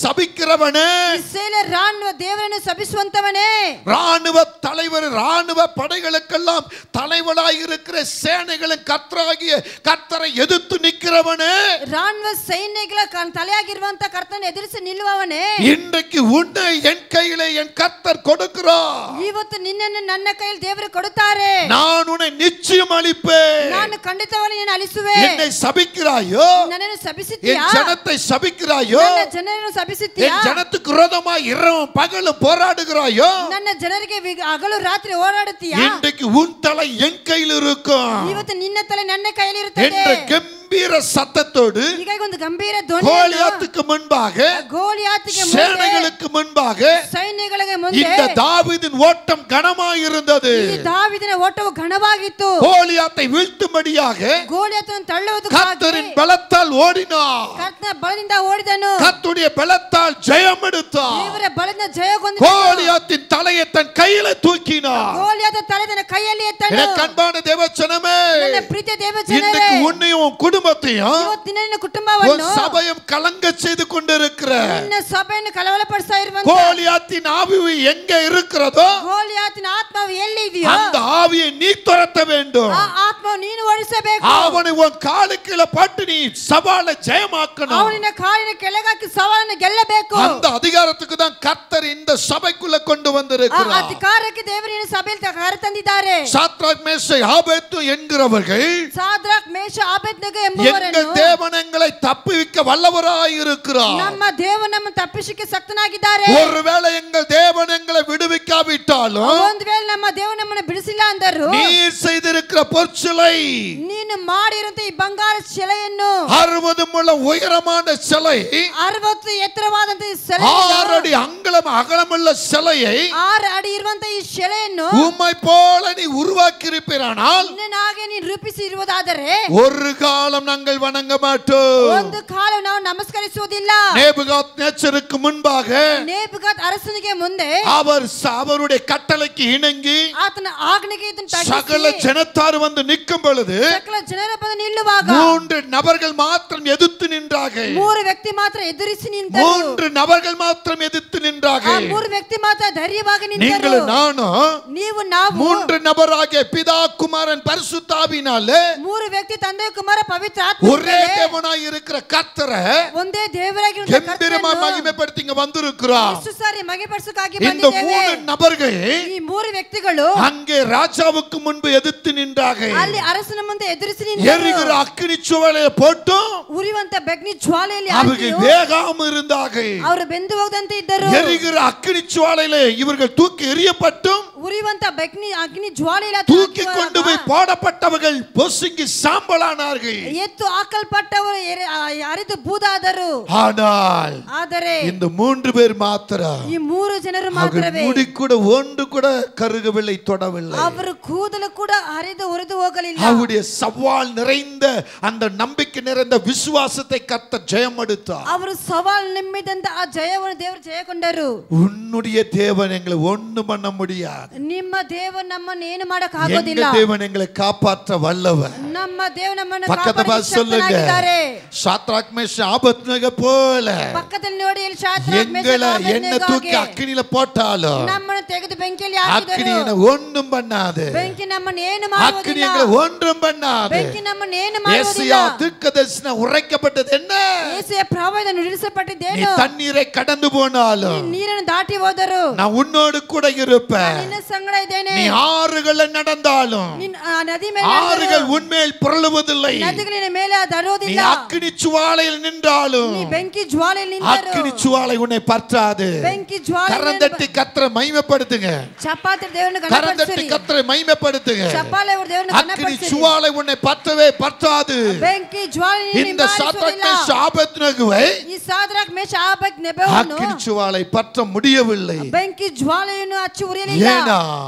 சபிக்கிறவனே, ಇಸ್ರಾಯೇಲ್ ರಾணுವ ದೇವರನ್ನು ಸಭಿಸುವಂತವನೇ, ராணுவ தலைவர் ராணுவ படைகளுக்கெல்லாம் தலைவராய் இருக்கிற சேனைகளின் கர்த்தராகிய கர்த்தரை எதிர்த்து நிற்கிறவனே, ರಾணுವ ಸೈನ್ಯಗಳ ತಲೆಯಾಗಿರುವಂತ ಕರ್ತನ ಎದುರಿಸಿ ನಿಲ್ಲುವವನೇ, இன்றைக்கு உன்னை என் கையிலே என் கர்த்தர் கொடுக்கிறார். ಇವತ್ತು ನಿನ್ನನ್ನು ನನ್ನ ಕೈಯಲ್ಲಿ ದೇವರು ಕೊಡುತ್ತಾರೆ. நான் உன்னை நிச்சயம் அழிப்பேன். ನಾನು ಖಂಡಿತವಾಗಿ ನಿನ್ನನ್ನು ಅಳಿಸುವೆ. என்னை சபிக்கிறாயோ, ನನ್ನನ್ನು ಸಭಿಸುತ್ತೀಯಾ, என் ஜனத்தை சபிக்கிறாயோ, ನನ್ನ ಜನರನ್ನು ಸಭಿಸುತ್ತೀಯಾ, என் ஜனத்துக்கு விரோதமாய் இரவும் பகலும் போராடுகிறாயோ, ನನ್ನ ಜನರಿಗೆ ಹಗಲು ರಾತ್ರಿ ಓಡಾಡುತ್ತೀಯಾ, இன்றைக்கு உன் தலை என் கையில் இருக்கும் ಇವತ್ತು ನಿನ್ನ ತಲೆ ನನ್ನ ಕೈಯಲ್ಲಿ ಇರುತ್ತದೆ என்ற கம்பீர சத்தத்தோடு ಹೀಗಾಗಿ ಒಂದು ಗಂಭೀರ ಧ್ವನಿ கோலியாத்துக்கு முன்பாக ಗೋಲಿಯಾತಿಗೆ ಮುಂದೆ சேனைகளுக்கு முன்பாக ಸೈನ್ಯಗಳಿಗೆ ಮುಂದೆ ಮುಂದೆ இந்த தாவீதின் ஓட்டம் கனமாயிருந்தது. ಈ ದಾವೀದನ ಓಟವು ಘನವಾಗಿತ್ತು. கோலியாத்தை வீழ்த்தும்படியாக ಗೋಲಿಯಾತನನ್ನು ತಳ್ಳುವುದಕ್ಕಾಗಿ கர்த்தரின் பலத்தால் ஓடினார். ಕರ್ತನ ಬಲದಿಂದ ಓಡಿದನು. கர்த்தருடைய பலத்தால் ஜெயம் எடுத்தார். ದೇವರ ಬಲದಿಂದ ಜಯಗೊಂಡು கோலியாத்தின் தலையை தன் கையில தூக்கினார். ಗೋಲಿಯಾತ ತಲೆ ತನ್ನ ಕೈಯಲ್ಲಿ ಎತ್ತನು. எனக்கு அன்பான தேவச்சனமே, ನನ್ನ ಪ್ರೀತಿಯ ದೇವಜನರೇ, இன்னைக்கு உன்னையும் உன் குடும்பத்தையும் ಇವತ್ತಿನ ನಿನ್ನ ಕುಟುಂಬವನ್ನು உன் சபையும் கலங்க செய்து கொண்டிருக்கிற ನಿನ್ನ ಸಭೆಯನ್ನು ಕಲವರಪಡಿಸ್ತಾ ಇರುವಂತ கோலியாத்தின் ஆவி எங்க இருக்கிறதோ ಗೋಲಿಯಾತಿನ ಆತ್ಮವು ಎಲ್ಲಿದೆಯೋ அந்த ஆவியை நீ துரத்த வேண்டும். ಆ ಆತ್ಮವು ನೀನು ಓಡಿಸಬೇಕು. அவனை உன் காலு கீழே போட்டு நீ சவாலை ஜெயமாக்கணும். ಅವನಿನ ಕಾಲಿನ ಕೆಳಗಾಕಿ ಸವಾಲನ್ನು ಗೆಲ್ಲಬೇಕು. அந்த அதிகாரத்துக்கு தான் கர்த்தர் இந்த சபைக்குள்ள கொண்டு ಆ வந்திருக்கிறார். ಅಧಿಕಾರಕ್ಕೆ ದೇವರಿನ ಸಭೆಯಲ್ಲಿ ಕರೆತಂದಿದ್ದಾರೆ. சாத்ராக் மேஷாக் ஆபேத்நேகோ என்கிறவர்கள் ಸಾದ್ರಾಕ್ ಮೇಷ ಆಬೇದ್ನೆಗೋ எங்கள் ಎಂಬುವರನ್ನು தேவன் எங்களை தப்புவிக்க வல்லவராய் இருக்கிறார். ನಮ್ಮ ದೇವರು ನಮ್ಮನ್ನು ತಪ್ಪಿಸಕ್ಕೆ ಶಕ್ತನಾಗಿದ್ದಾರೆ. ஒருவேளை எங்கள் தேவன் எங்களை விடுவிக்காவிட்டாலும் ಒಂದು ವೇಳೆ ನಮ್ಮ ದೇವರು ನಮ್ಮನ್ನು ಬಿಡಿಸಿಲ್ಲ ಅಂದರು நீர் செய்திருக்கிற பொற்சிலை, ನೀನು ಮಾಡಿರುವಂತ ಈ ಬಂಗಾರ ಶಿಲೆಯನ್ನು 60 முழம் உயரமான சிலை, 60 ಎತ್ತರವಾದಂತ ಈ 6 அடி அங்கலம் அகலமுள்ள சிலையை 6 ಅಡಿ ಇರುವಂತ ಈ ಶಿಲೆಯನ್ನು உம்மை போல நீ உருவாக்கியிருப்பீரானால் ನಿನ್ನನಾಗೆ ನೀನು ರೂಪಿಸಿ ಇರುವುದಾದರೆ ஒரு காலம் நாங்கள் வணங்க மாட்டோம். ಒಂದು ಕಾಲ ನಾವು ನಮಸ್ಕರಿಸುವುದಿಲ್ಲ. நேபுகாத்நேச்சருக்கு முன்பாக ನೇಬುಕಾದ್ ಅರಸನಿಗೆ ಮುಂದೆ அவருடைய கட்டளைக்கு இணங்கி ಆತನ ಆಜ್ಞೆಗೆ ಇದನ್ನು சகல ತಗ್ಗಿಸಿ ஜனத்தார் வந்து நிற்கும்பொழுது ಸಕಲ ಜನರ ಬಂದು ನಿಲ್ಲುವಾಗ 3 நபர்கள் மாத்திரம் எதிர்த்து நின்றார்கள். 3 ವ್ಯಕ್ತಿ ಮಾತ್ರ ಎದುರಿಸಿ ನಿಂತರು. 3 நபர்கள் மாத்திரம் எதிர்த்து ಆ நின்றார்கள். 3 ವ್ಯಕ್ತಿ ಮಾತ್ರ ಧೈರ್ಯವಾಗಿ ನಿಂತರು. நீங்களும் நானும் ನೀವು ನಾವು 3 நபராகிய பிதா குமாரன் பரிசுத்தாவினாலே 3 ವ್ಯಕ್ತಿ ತಂದೆ ಕುಮಾರ ಪವಿತ್ರ ஒரே ಆತ್ಮ தேவனாய் இருக்கிற கர்த்தரை ಒಂದೇ ದೇವರಾಗಿರುವ கம்பீரமா மகிமைப்படுத்தி இங்க வந்திருக்கிறார். ಎಷ್ಟು ಸಾರಿ ಮಹಿಮೆಪಡಿಸಕ್ಕಾಗಿ இந்த ಬಂದಿದ್ದೇವೆ. 3 நபர்கள் ಈ 3 ವ್ಯಕ್ತಿಗಳು அங்கே ராஜாவுக்கு முன்பு எதிர்த்து நின்றார்கள். ಅಲ್ಲಿ ಅರಸನ ಮುಂದೆ ಎದುರಿಸಿ ನಿಂತರು. எரிகிற அக்கினி சுவலையை போட்டும் ಉರಿಯುವಂತ ಬೆಗ್ನಿ ಜ್ವಾಲೆಯಲ್ಲಿ அவர்கள் வேகாம இருந்தார்கள். ಅವರು ಬೆಂದು ಹೋಗದಂತೆ ಇದ್ದರು. எரிகிற அக்கினி சுவலையிலே இவர்கள் தூக்கி எறியப்பட்டும் ಉರಿಯುವಂತ ಬೆಗ್ನಿ ಅಗ್ನಿ ಜ್ವಾಲೆಯಲ್ಲಿ தூக்கி கொண்டு போய் போடப்பட்டவர்கள் பொசுங்கி சாம்பலானார்கள். ಎತ್ತು ಹಾಕಲ್ಪಟ್ಟವರು ಅರಿದು ಬೂದಾದರು. ஆனால் ಆದರೆ இந்த 3 பேர் மாத்திரம் ಈ 3 ಜನರು அவர்கள் ಮಾತ್ರವೇ முடி கூட ஒன்று கூட கருகவில்லை, தொடவில்லை. ಅವರು ಕೂದಲು ಕೂಡ ಹರಿದು ಉರಿದು ಹೋಗಲಿಲ್ಲ. அவருடைய சவால் நிறைந்த அந்த நம்பிக்கை நிறைந்த விசுவாசத்தை கர்த்தர் ஜெயம் எடுத்தார். ಅವರು ಸವಾಲ್ ನಿಮ್ಮಿದಂತ ಆ ಜಯವನ್ನು ದೇವರು ಜಯಗೊಂಡರು. உன்னுடைய தேவன் எங்களை ஒண்ணும் பண்ண முடியாது. ನಿಮ್ಮ ದೇವರು ನಮ್ಮನ್ನು ಏನು ಮಾಡಕ್ எங்க ಆಗೋದಿಲ್ಲ. தேவன் எங்களை காப்பாற்ற வல்லவர். ನಮ್ಮ ದೇವರು ನಮ್ಮನ್ನು பக்கத்தை பார்த்து சொல்லுங்க, சாத்ராக் மேஷாக் ஆபேத்நேகோ போல ಪಕ್ಕದಲ್ಲಿ ನೋಡಿ ಇಲ್ಲಿ ಶಾದ್ರಾಕ್ ಮೇಷಕ್ எங்களை என்ன ಆಬೇದ್ನೆಗೋ தூக்கி ಹಾಗೆ அக்கினியில போட்டாலும் ನಮ್ಮನ್ನು ತೆಗೆದು ಬೆಂಕಿಯಲ್ಲಿ அக்கினி ಹಾಕಿದರು. என்ன ஒண்ணும் பண்ணாது. ಬೆಂಕಿ ನಮ್ಮನ್ನು ಏನು அக்கினி ಮಾಡುವುದಿಲ್ಲ. எங்களை ஒன்றும் பண்ணாது. ಬೆಂಕಿ ನಮ್ಮನ್ನು ಏನು ಮಾಡುವುದಿಲ್ಲ. ஏசாயா தீர்க்கதரிசனம் உரைக்கப்பட்டது என்ன? ಯೆಶಾಯ ಪ್ರವಾದನೆ நீ ನುಡಿಸಲ್ಪಟ್ಟಿದ್ದೇನು? தண்ணீரை கடந்து போனாலும் ನೀ ನೀರನ್ನು ದಾಟಿ ಹೋದರು நான் உன்னோடு கூட இருப்பேன். ನಿನ್ನ ಸಂಗಡ ಇದ್ದೇನೆ. நீ ஆறுகளை நடந்தாலும் ನಿನ್ನ ನದಿ ಮೇಲೆ ஆறுகள் உன்மேல் புரளுவதில்லை. ನದಿಗಳಿನ ಮೇಲೆ நீ தರುವುದಿಲ್ಲ. அக்கினி சுவாலையில் நின்றாலும் ನೀ ಬೆಂಕಿ ಜ್ವಾಲೆಯಲ್ಲಿ ನಿಂತರು. அக்கினி சுவாலை உன்னை பற்றாது. ಬೆಂಕಿ ಜ್ವಾಲೆ கரந்தட்டி கர்த்தரை மகிமைப்படுத்துங்க. ಚಪಾತಿ ದೇವರನ್ನು கரந்தட்டி ಗಣಪಡಿಸಿರಿ. கர்த்தரை மகிமைப்படுத்துங்க. ಚಪ್ಪಾಳೆ ಅವರು ದೇವರನ್ನು அக்கினி ಗಣಪಡಿಸಿರಿ. சுவாலை உன்னை பற்றவே பற்றாது. ಬೆಂಕಿ ಜ್ವಾಲೆ இந்த சாத்ராக் மேஷாக் ஆபேத்நேகோவை ಈ ಸಾದ್ರಾಕ್ ಮೇಷಕ್ ಆಬೇದ್ನೆಗೋವನ್ನು அக்கினி சுவாலை பற்ற முடியவில்லை. ಬೆಂಕಿ ಜ್ವಾಲೆಯನ್ನು ಹಚ್ಚಿ ಉರಿಯಲಿಲ್ಲ. ஏனா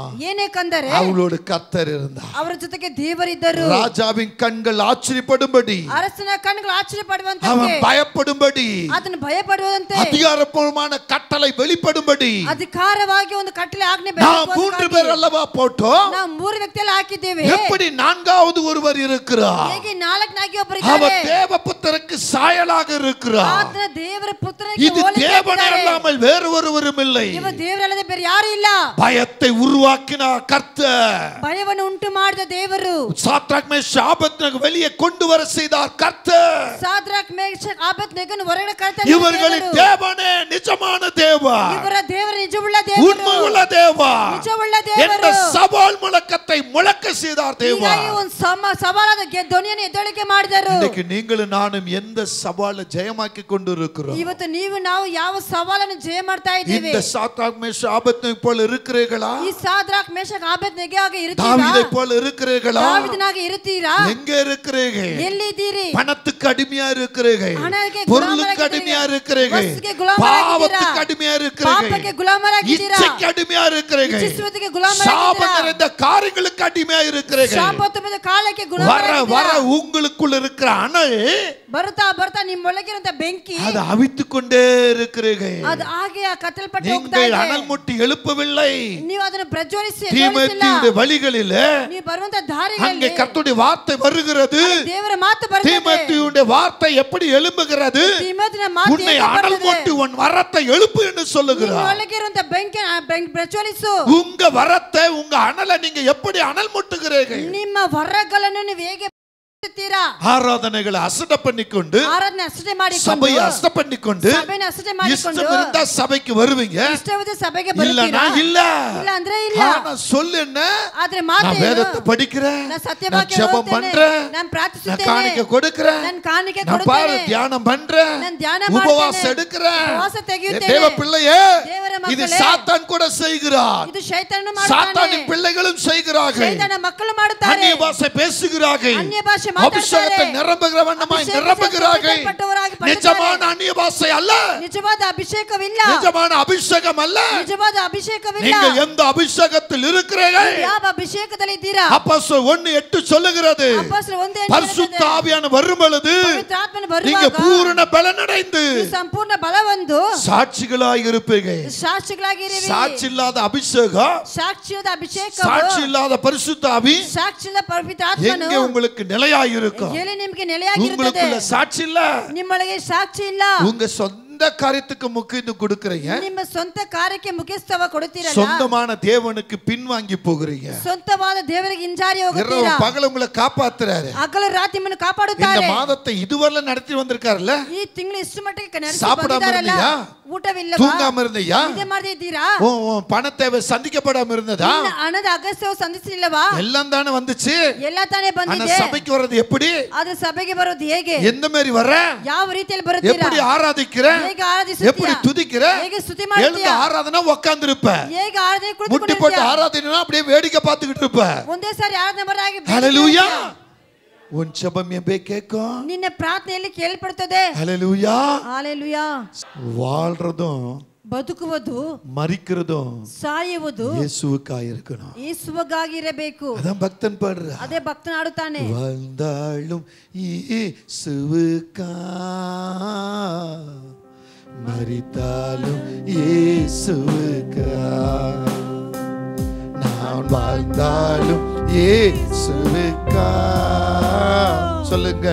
ಏನೆಂದರೆ அவளோடு கர்த்தர் இருந்தார். ಅವರ ಜೊತೆಗೆ ದೇವರಿದ್ದರು. ராஜாவின் கண்கள் ஆச்சரியப்படும்படி, ಅರಸನ ಕಣ್ಣುಗಳು ಆಶ್ಚರ್ಯ ಪಡುವಂತೆ, அவன் பயப்படும்படி, ಅದನ್ನು ಭಯಪಡುವಂತೆ, அதிகாரப்பூர்வமான கட்டளை வெளிப்படும்படி ಅಧಿಕಾರವಾಗಿ ಒಂದು ಕಟ್ಟಳೆ ಆಜ್ಞೆ நாம் 3 பேர் அல்லவா போட்டோம். ನಾವು 3 ವ್ಯಕ್ತಿಯಲ್ಲಿ ಹಾಕಿದ್ದೇವೆ. எப்படி 4வது ஒருவர் இருக்கிறார்? ಹೇಗೆ 4ನಾಗಿ ಒಬ್ಬರು அவர் ಇದ್ದಾರೆ. தேவபுத்திரருக்கு சாயலாக இருக்கிறார். ಆತನ ದೇವರ ಪುತ್ರನಿಗೆ இது தேவனே அல்லாமல் வேறு ஒருவரும் இல்லை. ಇವ ದೇವರಲ್ಲದೆ ಬೇರೆ ಯಾರು ಇಲ್ಲ. பயத்தை உருவாக்கினார் கர்த்தர். ಭಯವನ್ನು ಉಂಟು ಮಾಡಿದ ದೇವರು. சாத்ராக் மேஷாக் ஆபேத்நேகோ வெளியே கொண்டு வர செய்தார் கர்த்தர். ಸಾದ್ರಾಕ್ ಮೇಷಕ್ ಆಬೇದ್ನೆಗೋವನ್ನು ಹೊರಗಡೆ ಕರೆತಂದ இவர்களின் தேவனே நிஜமான தேவன், ಇವರ ದೇವರ ನಿಜವುಳ್ಳ ದೇವರು, உண்மையுள்ள தேவன். ನಿಜವುಳ್ಳ என்ற ದೇವರು சவால் முழக்கத்தை முழக்க செய்தார் தேவா. ಹೀಗಾಗಿ ಒಂದು ಸವಾಲಾದ ಧ್ವನಿಯನ್ನು ಎದ್ದೇಳಿಕೆ ಮಾಡಿದರು. இன்னைக்கு நீங்களும் நானும் எந்த சவாலை ஜெயமாக்கி கொண்டு இருக்கிறோம்? ಇವತ್ತು ನೀವು ನಾವು ಯಾವ ಸವಾಲನ್ನು ಜಯ ಮಾಡ್ತಾ ಇದ್ದೀವಿ? இந்த சாத்ராக் மேஷாக் ஆபேத்நேகோ போல இருக்கிறீர்களா? ಈ ಸಾದ್ರಾಕ್ ಮೇಷಕ್ ಆಬೇದ್ನೆಗೋಗ ಇರುತ್ತೀರಾ? தாவீதை போல இருக்கிறீர்களா? தாவீದனாக ಇರುತ್ತೀರಾ? எங்க இருக்கிறீங்க? ಎಲ್ಲಿದ್ದೀರಿ? பணத்துக்கு அடிமையா இருக்கிறீங்க, ಹಣಕ್ಕೆ பொருளுக்கு அடிமையா இருக்கிறீங்க, ವಸ್ತುಗೆ ಗುಲಾಮರಾಗಿದ್ದೀರಾ, பாவத்துக்கு அடிமையா இருக்கிறீங்க, ಪಾಪಕ್ಕೆ ಗುಲಾಮರಾಗಿದ್ದೀರಾ, இச்சைக்கு அடிமையா இருக்கிறீங்க, ಇಚ್ಛಿಸುವುದಕ್ಕೆ ಗುಲಾಮರಾಗಿದ್ದೀರಾ, சாபம் நிறைந்த காரியங்களுக்கு அடிமையா இருக்கிறீங்க. ಶಾಪದ ಕಾಲಕ್ಕೆ வர ಗುಲಾಮರಾಗಿದ್ದೀರಾ. வர உங்களுக்குள்ள இருக்கிற அனல் ಬರ್ತಾ ಬರ್ತಾ ನಿಮ್ಮೊಳಗಿರುವಂತ ಬೆಂಕಿ அது அவித்துக் கொண்டே இருக்கிறீங்க. ಅದು ಹಾಗೆ ಕತ್ತಲ್ಪಟ್ಟು ಹೋಗ್ತಾ நீங்கள் ಇದೆ. அனல் முட்டி எழுப்பவில்லை. ನೀವು ಅದನ್ನು ಪ್ರಜ್ವಲಿಸಿ தீமோத்தேயுடைய வழிகளிலே ನೀವು ಬರುವಂತ ದಾರಿಗಳಲ್ಲಿ அங்கே கர்த்தருடைய வார்த்தை வருகிறது. ದೇವರ ಮಾತು ಬರುತ್ತದೆ. தீமோத்தேயுடைய வார்த்தை எப்படி எழும்புகிறது? தீமೋಥೆಯನ ಮಾತು உன்னை அனல் மூட்டி உன் வரத்தை எழுப்பு என்று சொல்லுகிறார். ನಿಮ್ಮೊಳಗಿರುವಂತ ಬೆಂಕಿ ಪ್ರಜ್ವಲಿಸು. உங்க வரத்தை உங்க அனலை நீங்க எப்படி அனல் மூட்டுகிறீர்கள்? ನಿಮ್ಮ ವರಗಳನ್ನು ನೀವು ಹೇಗೆ ஆராதனைகளை அசட்டை பண்ணிக்கொண்டு, ಆರಾಧನೆ ಅಷ್ಟೇ ಮಾಡಿಕೊಂಡು, சபையை அசட்டை பண்ணிக்கொண்டு, ಸಭೆನ ಅಷ್ಟೇ ಮಾಡಿಕೊಂಡು, இஷ்டம் இருந்தா சபைக்கு வருவீங்க, ಇಷ್ಟವಾದ ಸಭೆಗೆ இல்லனா ಬರ್ತೀರಾ? இல்ல. ಇಲ್ಲ ಅಂದ್ರೆ ಇಲ್ಲ. ஆனா சொல்லு என்ன? ಆದ್ರೆ ಮಾತು நான் வேதத்தை படிக்கிறேன், ನಾನು நான் ಸತ್ಯವಾಕ್ಯ ஜெபம் ಓದ್ತೇನೆ, பண்றேன், ನಾನು நான் ಪ್ರಾರ್ಥಿಸುತ್ತೇನೆ, காணிக்கை கொடுக்கிறேன், ನಾನು ಕಾಣಿಕೆ நான் பாரு ಕೊಡುತ್ತೇನೆ, தியானம் பண்றேன், நான் ಧ್ಯಾನ உபவாசம் ಮಾಡ್ತೇನೆ, எடுக்கிறேன். ಉಪವಾಸ ತೆಗೆಯುತ್ತೇನೆ. தேவ பிள்ளையே, ದೇವರ இது ಮಕ್ಕಳೇ, சாத்தான் கூட செய்கிறார். ಇದು ಶೈತಾನನು ಮಾಡುತ್ತಾನೆ. சாத்தானின் பிள்ளைகளும் செய்கிறார்கள். ಶೈತಾನ ಮಕ್ಕಳು ಮಾಡುತ್ತಾರೆ. அந்நிய பாஷை பேசுகிறார்கள். ಅನ್ಯ ಭಾಷೆ ಮಾತಾಡ್ತಾರೆ. அபிஷேகத்தை நிரம்புகிறவண்ணமாய் நிரம்புகிறார்கள். நிஜமான அந்நிய பாஷை அல்ல, ನಿಜವಾದ ಅಭಿಷೇಕವಿಲ್ಲ, நிஜமான அபிஷேகம் அல்ல. ನಿಜವಾದ ಅಭಿಷೇಕವಿಲ್ಲ. நீங்க எந்த அபிஷேகத்தில் இருக்கிறீர்கள்? ಯಾವ ಅಭಿಷೇಕದಲ್ಲಿ ಇದ್ದೀರಾ? அப்போஸ்தலர் 1:8 சொல்லுகிறது, ಅಪೊಸ್ತಲರು 1:8 பரிசுத்த ஆவியானவர் வரும் பொழுது ಪವಿತ್ರಾತ್ಮನು நீங்க ಬರುವಾಗ பூரண பலனடைந்து ನೀವು ಸಂಪೂರ್ಣ ಬಲ ಹೊಂದು சாட்சிகளாய் இருப்பீர்கள். ಸಾಕ್ಷಿಗಳಾಗಿರುವಿರಿ. சாட்சி இல்லாத அபிஷேகம், ಸಾಕ್ಷಿಯಾದ ಅಭಿಷೇಕ, சாட்சி இல்லாத பரிசுத்த ஆவி ಸಾಕ್ಷಿಯಾದ ಪವಿತ್ರಾತ್ಮನು எங்க உங்களுக்கு நிலையாய் இருக்கும்? ಎಲ್ಲಿ ನಿಮಗೆ ನೆಲೆಯಾಗಿರುತ್ತದೆ? உங்களுக்குள்ள சாட்சி இல்ல, ನಿಮ್ಮೊಳಗೆ ಸಾಕ್ಷಿ ಇಲ್ಲ. உங்க சொந்த காரியத்துக்கு முக்கியத்துவம் கொடுக்கறீங்க, ನಿಮ್ಮ ಸ್ವಂತ ಕಾರ್ಯಕ್ಕೆ ಮುಖ್ಯಸ್ಥವ ಕೊಡುತ್ತೀರಲ್ಲ, சொந்தமான தேவனுக்கு பின்வாங்கி போகிறீங்க. ಸ್ವಂತವಾದ ದೇವರಿಗೆ ಹಿಂಜಾರಿ இரவு ಹೋಗುತ್ತೀರಾ. பகல் உங்களை காப்பாத்துறாரு. ಹಗಲು ರಾತ್ರಿ ನಿಮ್ಮನ್ನು இந்த ಕಾಪಾಡುತ್ತಾರೆ. மாதத்தை இதுவரை நடத்தி வந்திருக்காருல்ல, ಈ ತಿಂಗಳು ಇಷ್ಟು ಮಟ್ಟಿಗೆ ನಡೆಸಿ சாப்பிடாம ಬಂದಿದ್ದಾರಲ್ಲ, இருந்தியா? ಊಟವಿಲ್ಲವಾ? தூங்காம இருந்தியா? ನಿದ್ದೆ ಮಾಡದೇ ಇದ್ದೀರಾ? உன் பண தேவை சந்திக்கப்படாம இருந்ததா? ನಿನ್ನ ಹಣದ ಅಗತ್ಯವು ಸಂಧಿಸಲಿಲ್ಲವಾ? எல்லாம் தானே வந்துச்சு. ಎಲ್ಲ ತಾನೇ ஆனா ಬಂದಿದೆ. சபைக்கு வர்றது எப்படி? ಆದ್ರೆ ಸಭೆಗೆ ಬರೋದು ಹೇಗೆ? எந்த மாதிரி வர? ಯಾವ ರೀತಿಯಲ್ಲಿ ಬರುತ್ತೀರಾ? எப்படி ஆராதிக்கிற? ಹೇಗೆ ಆರಾಧಿಸುತ್ತೀರಾ? எப்படி துதிக்கிற? ಹೇಗೆ ಸ್ತುತಿ எழுந்து ಮಾಡ್ತೀರಾ? ஆராதனை உட்கார்ந்து இருப்ப, ಹೇಗೆ ಆರಾಧನೆ முட்டி போட்டு ಕುಳಿತುಕೊಂಡಿರ್ತೀರಾ? ஆராதனைனா அப்படியே வேடிக்கை பார்த்துக்கிட்டு இருப்ப. ಒಂದೇ ಸಾರಿ ಆರಾಧನೆ ಬರಾಗಿ ஹalleluya. உன் ஜெபம் எப்பே கேட்கும்? ನಿನ್ನ ಪ್ರಾರ್ಥನೆಯಲ್ಲಿ ಕೇಳಲ್ಪಡುತ್ತದೆ. ஹalleluya. ஹalleluya. வாழ்றதும் ಬದುಕುವುದು மரிக்கிறதும் ಸಾಯುವುದು இயேசுவுக்காக இருக்கணும். ಯೇಸುವಿಗಾಗಿ ಇರಬೇಕು. அதான் பக்தன் பாடுறா. ಅದೇ ಭಕ್ತನ ಆಡುತ್ತಾನೆ. வாழ்ந்தாலும் இயேசுவுக்கா, மரித்தாலும் இயேசுவுக்கா, நான் வாழ்ந்தாலும் இயேசுவுக்கா. சொல்லுங்க,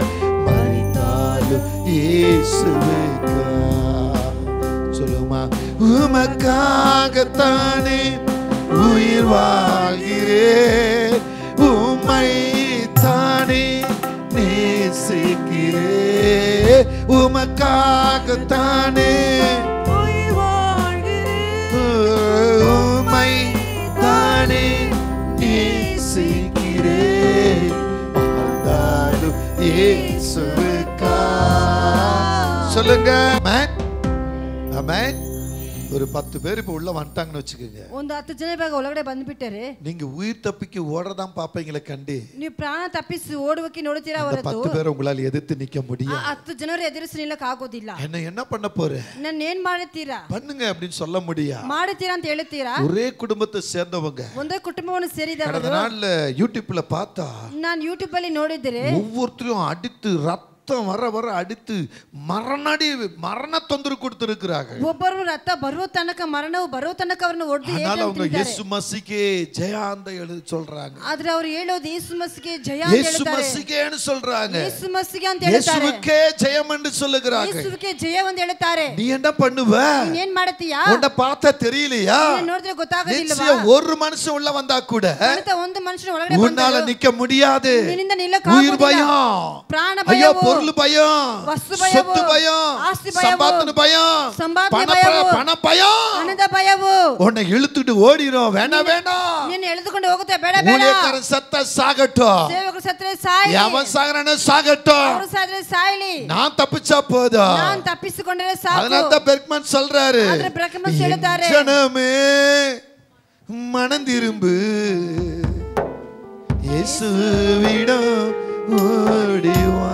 மரித்தாலும் இயேசுவுக்கா. சொல்லுமா, உமக்காகத்தானே உயிர் வாழ்கிறேன், உம்மை தானே நேசிக்கிறேன், உமக்காகத்தானே உயிர் வாழ்கிறேன், உம்மை தானே நேசிக்கிறேன், வாழ்ந்தாலும் இயேசுவுக்கா. சொல்லுங்க ஆமென். ஆமென். ஒரு 10 பேர் இப்ப உள்ள வந்துட்டாங்கன்னு வச்சுக்கோங்க. ಒಂದು 10 ಜನ ಇವಾಗ ಒಳಗಡೆ ಬಂದ್ಬಿಟ್ಟರೆ, நீங்க உயிர் தப்பிக்க ஓடதான் பாப்பீங்களே கண்டு, ನೀವು ಪ್ರಾಣ ತಪ್ಪಿಸಿ ಓಡುವಕ್ಕೆ ನೋಡುತ್ತೀರಾ அந்த ಹೊರತು 10 பேரை உங்களால எதிர்த்து நிக்க ಆ முடியும். 10 ಜನರು ಎದುರಿಸಿ ನಿಲ್ಲಕ್ಕೆ ಆಗೋದಿಲ್ಲ. என்ன பண்ண போற? ನನ್ನ ಏನ್ ಮಾಡುತ್ತೀರಾ? பண்ணுங்க அப்படின்னு சொல்ல முடியும். ಮಾಡುತ್ತೀರಾ ಅಂತ ಹೇಳುತ್ತೀರಾ? ஒரே குடும்பத்தை சேர்ந்தவங்க ಒಂದೇ ಕುಟುಂಬವನ್ನು கடந்த ಸೇರಿದವರು நாள்ல யூடியூப்ல பார்த்தா ನಾನು ಯೂಟ್ಯೂಬ್ ಅಲ್ಲಿ ನೋಡಿದ್ರೆ ஒவ்வொருத்தரும் அடித்து ரத்தம் வர வர அடித்து மரண தொந்தரவு கொடுத்திருக்கிறாங்க. ಒಬ್ಬರು ರಕ್ತ ಬರುವ ತನಕ ಮರಣವು ಬರುವ ತನಕ ಅವರನ್ನು ಹೊಡೆದು அதனால அவங்க இயேசு மசிகே ஜெயாந்த எழுதி சொல்றாங்க. ಆದ್ರೆ ಅವರು ಹೇಳೋದು ಯೇಸು ಮಸಿಗೆ ಜಯ ಅಂತ இயேசு ಹೇಳ್ತಾರೆ. மசிகேன்னு சொல்றாங்க. ಯೇಸು ಮಸಿಗೆ ಅಂತ ಹೇಳ್ತಾರೆ. இயேசுவுக்கே ஜெயம் என்று சொல்லுகிறாங்க. ಯೇಸುವಿಗೆ ಜಯ ಅಂತ ಹೇಳ್ತಾರೆ. நீ என்ன பண்ணுவ? ನೀನು ಏನು ಮಾಡ್ತೀಯಾ? உன்னை பார்த்தா தெரியலையா? ನೀನು ನೋಡಿದ್ರೆ ಗೊತ್ತಾಗೋದಿಲ್ಲವಾ? நிச்சயம் ஒரு மனுஷன் உள்ள வந்தா கூட ಅಂತ ಒಂದು ಮನುಷ್ಯನ ಒಳಗಡೆ உன்னால நிக்க முடியாது. ನಿನ್ನಿಂದ ನಿಲ್ಲಕ್ಕೆ உயிர் ಆಗೋದಿಲ್ಲ. பயம், ಪ್ರಾಣ ஐயோ ಭಯವು, பொருள் பயம், ವಸ್ತು ಭಯವು, சொத்து பயம், ಆಸ್ತಿ ಭಯವು, சம்பாத்தன பயம், ಸಂಪಾದನೆ ಭಯವು, பண பயம் ಹಣದ ಭಯವು உன்னை இழுத்துட்டு ஓடிரும். வேணாம் வேணாம், ನಿನ್ನ ಎಳೆದುಕೊಂಡು ಹೋಗುತ್ತೆ. ಬೇಡ ಬೇಡ. ஊழியக்காரன் சத்த சாகட்டும், ಸೇವಕರು ಸತ್ತರೆ ಸಾಯಲಿ, எவன் சாகறானோ சாகட்டும், ಅವರು ಸಾದ್ರೆ ಸಾಯಲಿ, நான் தப்பிச்சா போதும். ನಾನು ತಪ್ಪಿಸಿಕೊಂಡರೆ ಸಾಕು. அதனால தான் பெர்க்மன் சொல்றாரு, ಆದ್ರೆ ಬ್ರಹ್ಮನ್ ಹೇಳುತ್ತಾರೆ, ஜனமே மனம் திரும்பு, இயேசுவிடம் ஓடி வா.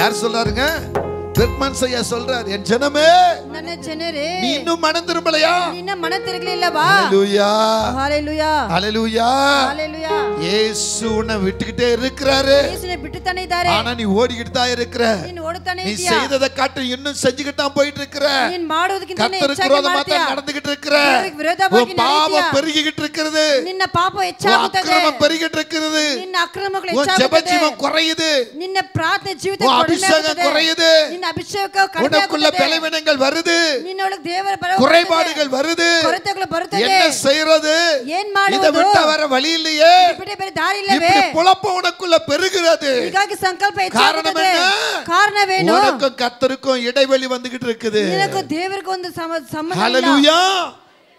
யார் சொல்றாருங்க? பெர்க்மன் ஐயா சொல்றார், என் ஜனமே ನನ್ನ ಜನರೇ நீ இன்னும் மனம் திரும்பலையா? ನಿನ್ನ ಮನ ತಿರುಗಲಿಲ್ಲವಾ? ஹalleluya ஹalleluya ஹalleluya. ஹalleluya. இயேசு உன்னை விட்டுக்கிட்டே இருக்கிறாரு, ಯೇಸುನೇ ಬಿಟ್ಟುತ್ತಾನೆ ಇದ್ದಾರೆ. ஆனா நீ ஓடிக்கிட்டு தான் இருக்கிற. ನೀನು ಓಡುತ್ತಾನೆ நீ ಇದೆಯಾ? செய்ததை காட்டி இன்னும் செஞ்சுக்கிட்டு தான் போயிட்டு இருக்கிற. ನೀನು ಮಾಡುವುದಕ್ಕಿಂತ கர்த்தருக்கு ಹೆಚ್ಚಾಗಿ விரோதமா ಮಾಡ್ತೀಯಾ? தான் நடந்துகிட்டு இருக்கிற. ದೇವರಿಗೆ ವಿರೋಧವಾಗಿ உன் பாவம் ನಡೆಯುತ್ತೀಯಾ? பெருகிக்கிட்டு இருக்கிறது, ನಿನ್ನ ಪಾಪ உன் ಹೆಚ್ಚಾಗುತ್ತದೆ, அக்கிரமம் பெருகிட்டு இருக்கிறது, ನಿನ್ನ ಅಕ್ರಮಗಳು உன் ஜெப ಹೆಚ್ಚಾಗುತ್ತದೆ, ஜீவம் குறையுது, ನಿನ್ನ ಪ್ರಾರ್ಥನೆ ಜೀವಿತ உன் ಕಡಿಮೆ அபிஷேகம் ಆಗುತ್ತದೆ, குறையுது, ನಿನ್ನ ಅಭಿಷೇಕ ಕಡಿಮೆ உனக்குள்ள ಆಗುತ್ತದೆ, பலவீனங்கள் வருது, ನಿನ್ನೊಳಗೆ ದೇವರ ಬರವು குறைபாடுகள் வருது. ಕೊರತೆಗಳು ಬರುತ್ತದೆ. என்ன செய்யறது? ಏನ್ இதை ಮಾಡುವುದು? விட்ட வர வழி இல்லையே. ಬಿಟ್ಟರೆ ಬೇರೆ ದಾರಿ ಇಲ್ಲವೇ? இப்படி புலப்பம் உனக்குள்ள பெருகிறது. ಹೀಗಾಗಿ ಸಂಕಲ್ಪ காரணம் ಹೆಚ್ಚಾಗುತ್ತದೆ. என்ன? ಕಾರಣವೇನು? உனக்கும் கர்த்தருக்கும் இடைவெளி வந்துகிட்டு இருக்குது. ನಿನಗೂ ದೇವರಿಗೂ ಒಂದು ಸಂಬಂಧ ಇಲ್ಲ. ஹalleluya.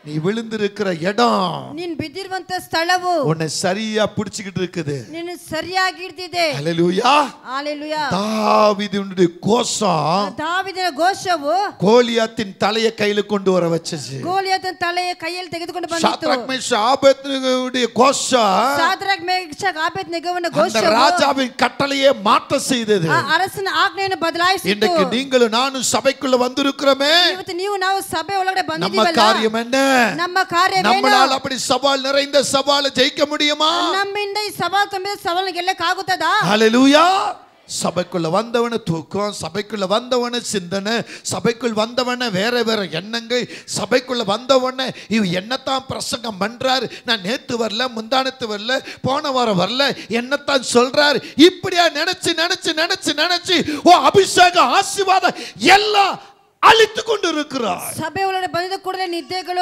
நீ விழுந்திருக்கிற இடம் ನೀನು ಬಿದ್ದಿರುವಂತ ಸ್ಥಳವು உன்னை சரியா பிடிச்சிக்கிட்டு இருக்குது. ನಿನ್ನ ಸರಿಯಾಗಿ ಹಿಡಿದಿದೆ. ஹalleluya. ஹalleluya. தாவீதுனுடைய கோஷம் ದಾವೀದನ ಘೋಷವು கோலியாத்தின் தலையை கையில கொண்டு வர வச்சது. ಗೋಲಿಯಾತನ ತಲೆಯ ಕೈಯಲ್ಲಿ ತೆಗೆದುಕೊಂಡು ಬಂದಿತು. சாத்ராக் மேஷாக் ஆபேத்நேகோவுடைய கோஷம் ಸಾದ್ರಾಕ್ ಮೇಷಕ್ ಆಬೇದ್ನೆಗೋವನ அந்த ಘೋಷವು ராஜாவின் கட்டளையை மாற்ற செய்தது. ಆ ಅರಸನ ಆಜ್ಞೆಯನ್ನು ಬದಲಾಯಿಸಿತು. இன்னைக்கு நீங்களும் நானும் சபைக்குள்ள வந்திருக்கிறோமே, ಇವತ್ತು ನೀವು ನಾವು ಸಭೆ ಒಳಗಡೆ நம்ம ಬಂದಿದ್ದೀವಲ್ಲ, காரியம் என்ன? ನಮ್ಮ ಕಾರ್ಯವೇನು? நம்மளால அப்படி சவால் நிறைந்த சவாலை ஜெயிக்க முடியுமா? ನಮ್ಮಿಂದ ಈ ಸವಾಲು ತುಂಬಿದ ಸವಾಲನ್ನು ಗೆಲ್ಲಕ್ಕಾಗುತ್ತದಾ? ஹalleluya. சபைக்குள்ள வந்தவன தூக்கம், சபைக்குள்ள வந்தவன சிந்தனை, சபைக்குள் வந்தவன வேற வேற எண்ணங்கள், சபைக்குள்ள வந்தவன இவ என்னத்தான் பிரசங்கம் பண்றாரு, நான் நேத்து வரல, முந்தானத்து வரல, போன வாரம் வரல, என்னத்தான் சொல்றாரு, இப்படியா நினைச்சு நினைச்சு நினைச்சு நினைச்சு ஓ அபிஷேகம் ஆசீர்வாதம் எல்லாம் அழித்து கொண்டு இருக்கிறார். ಸಭೆ ಒಳಗಡೆ ಬಂದಿದ್ದ ಕೂಡಲೇ ನಿದ್ದೆಗಳು,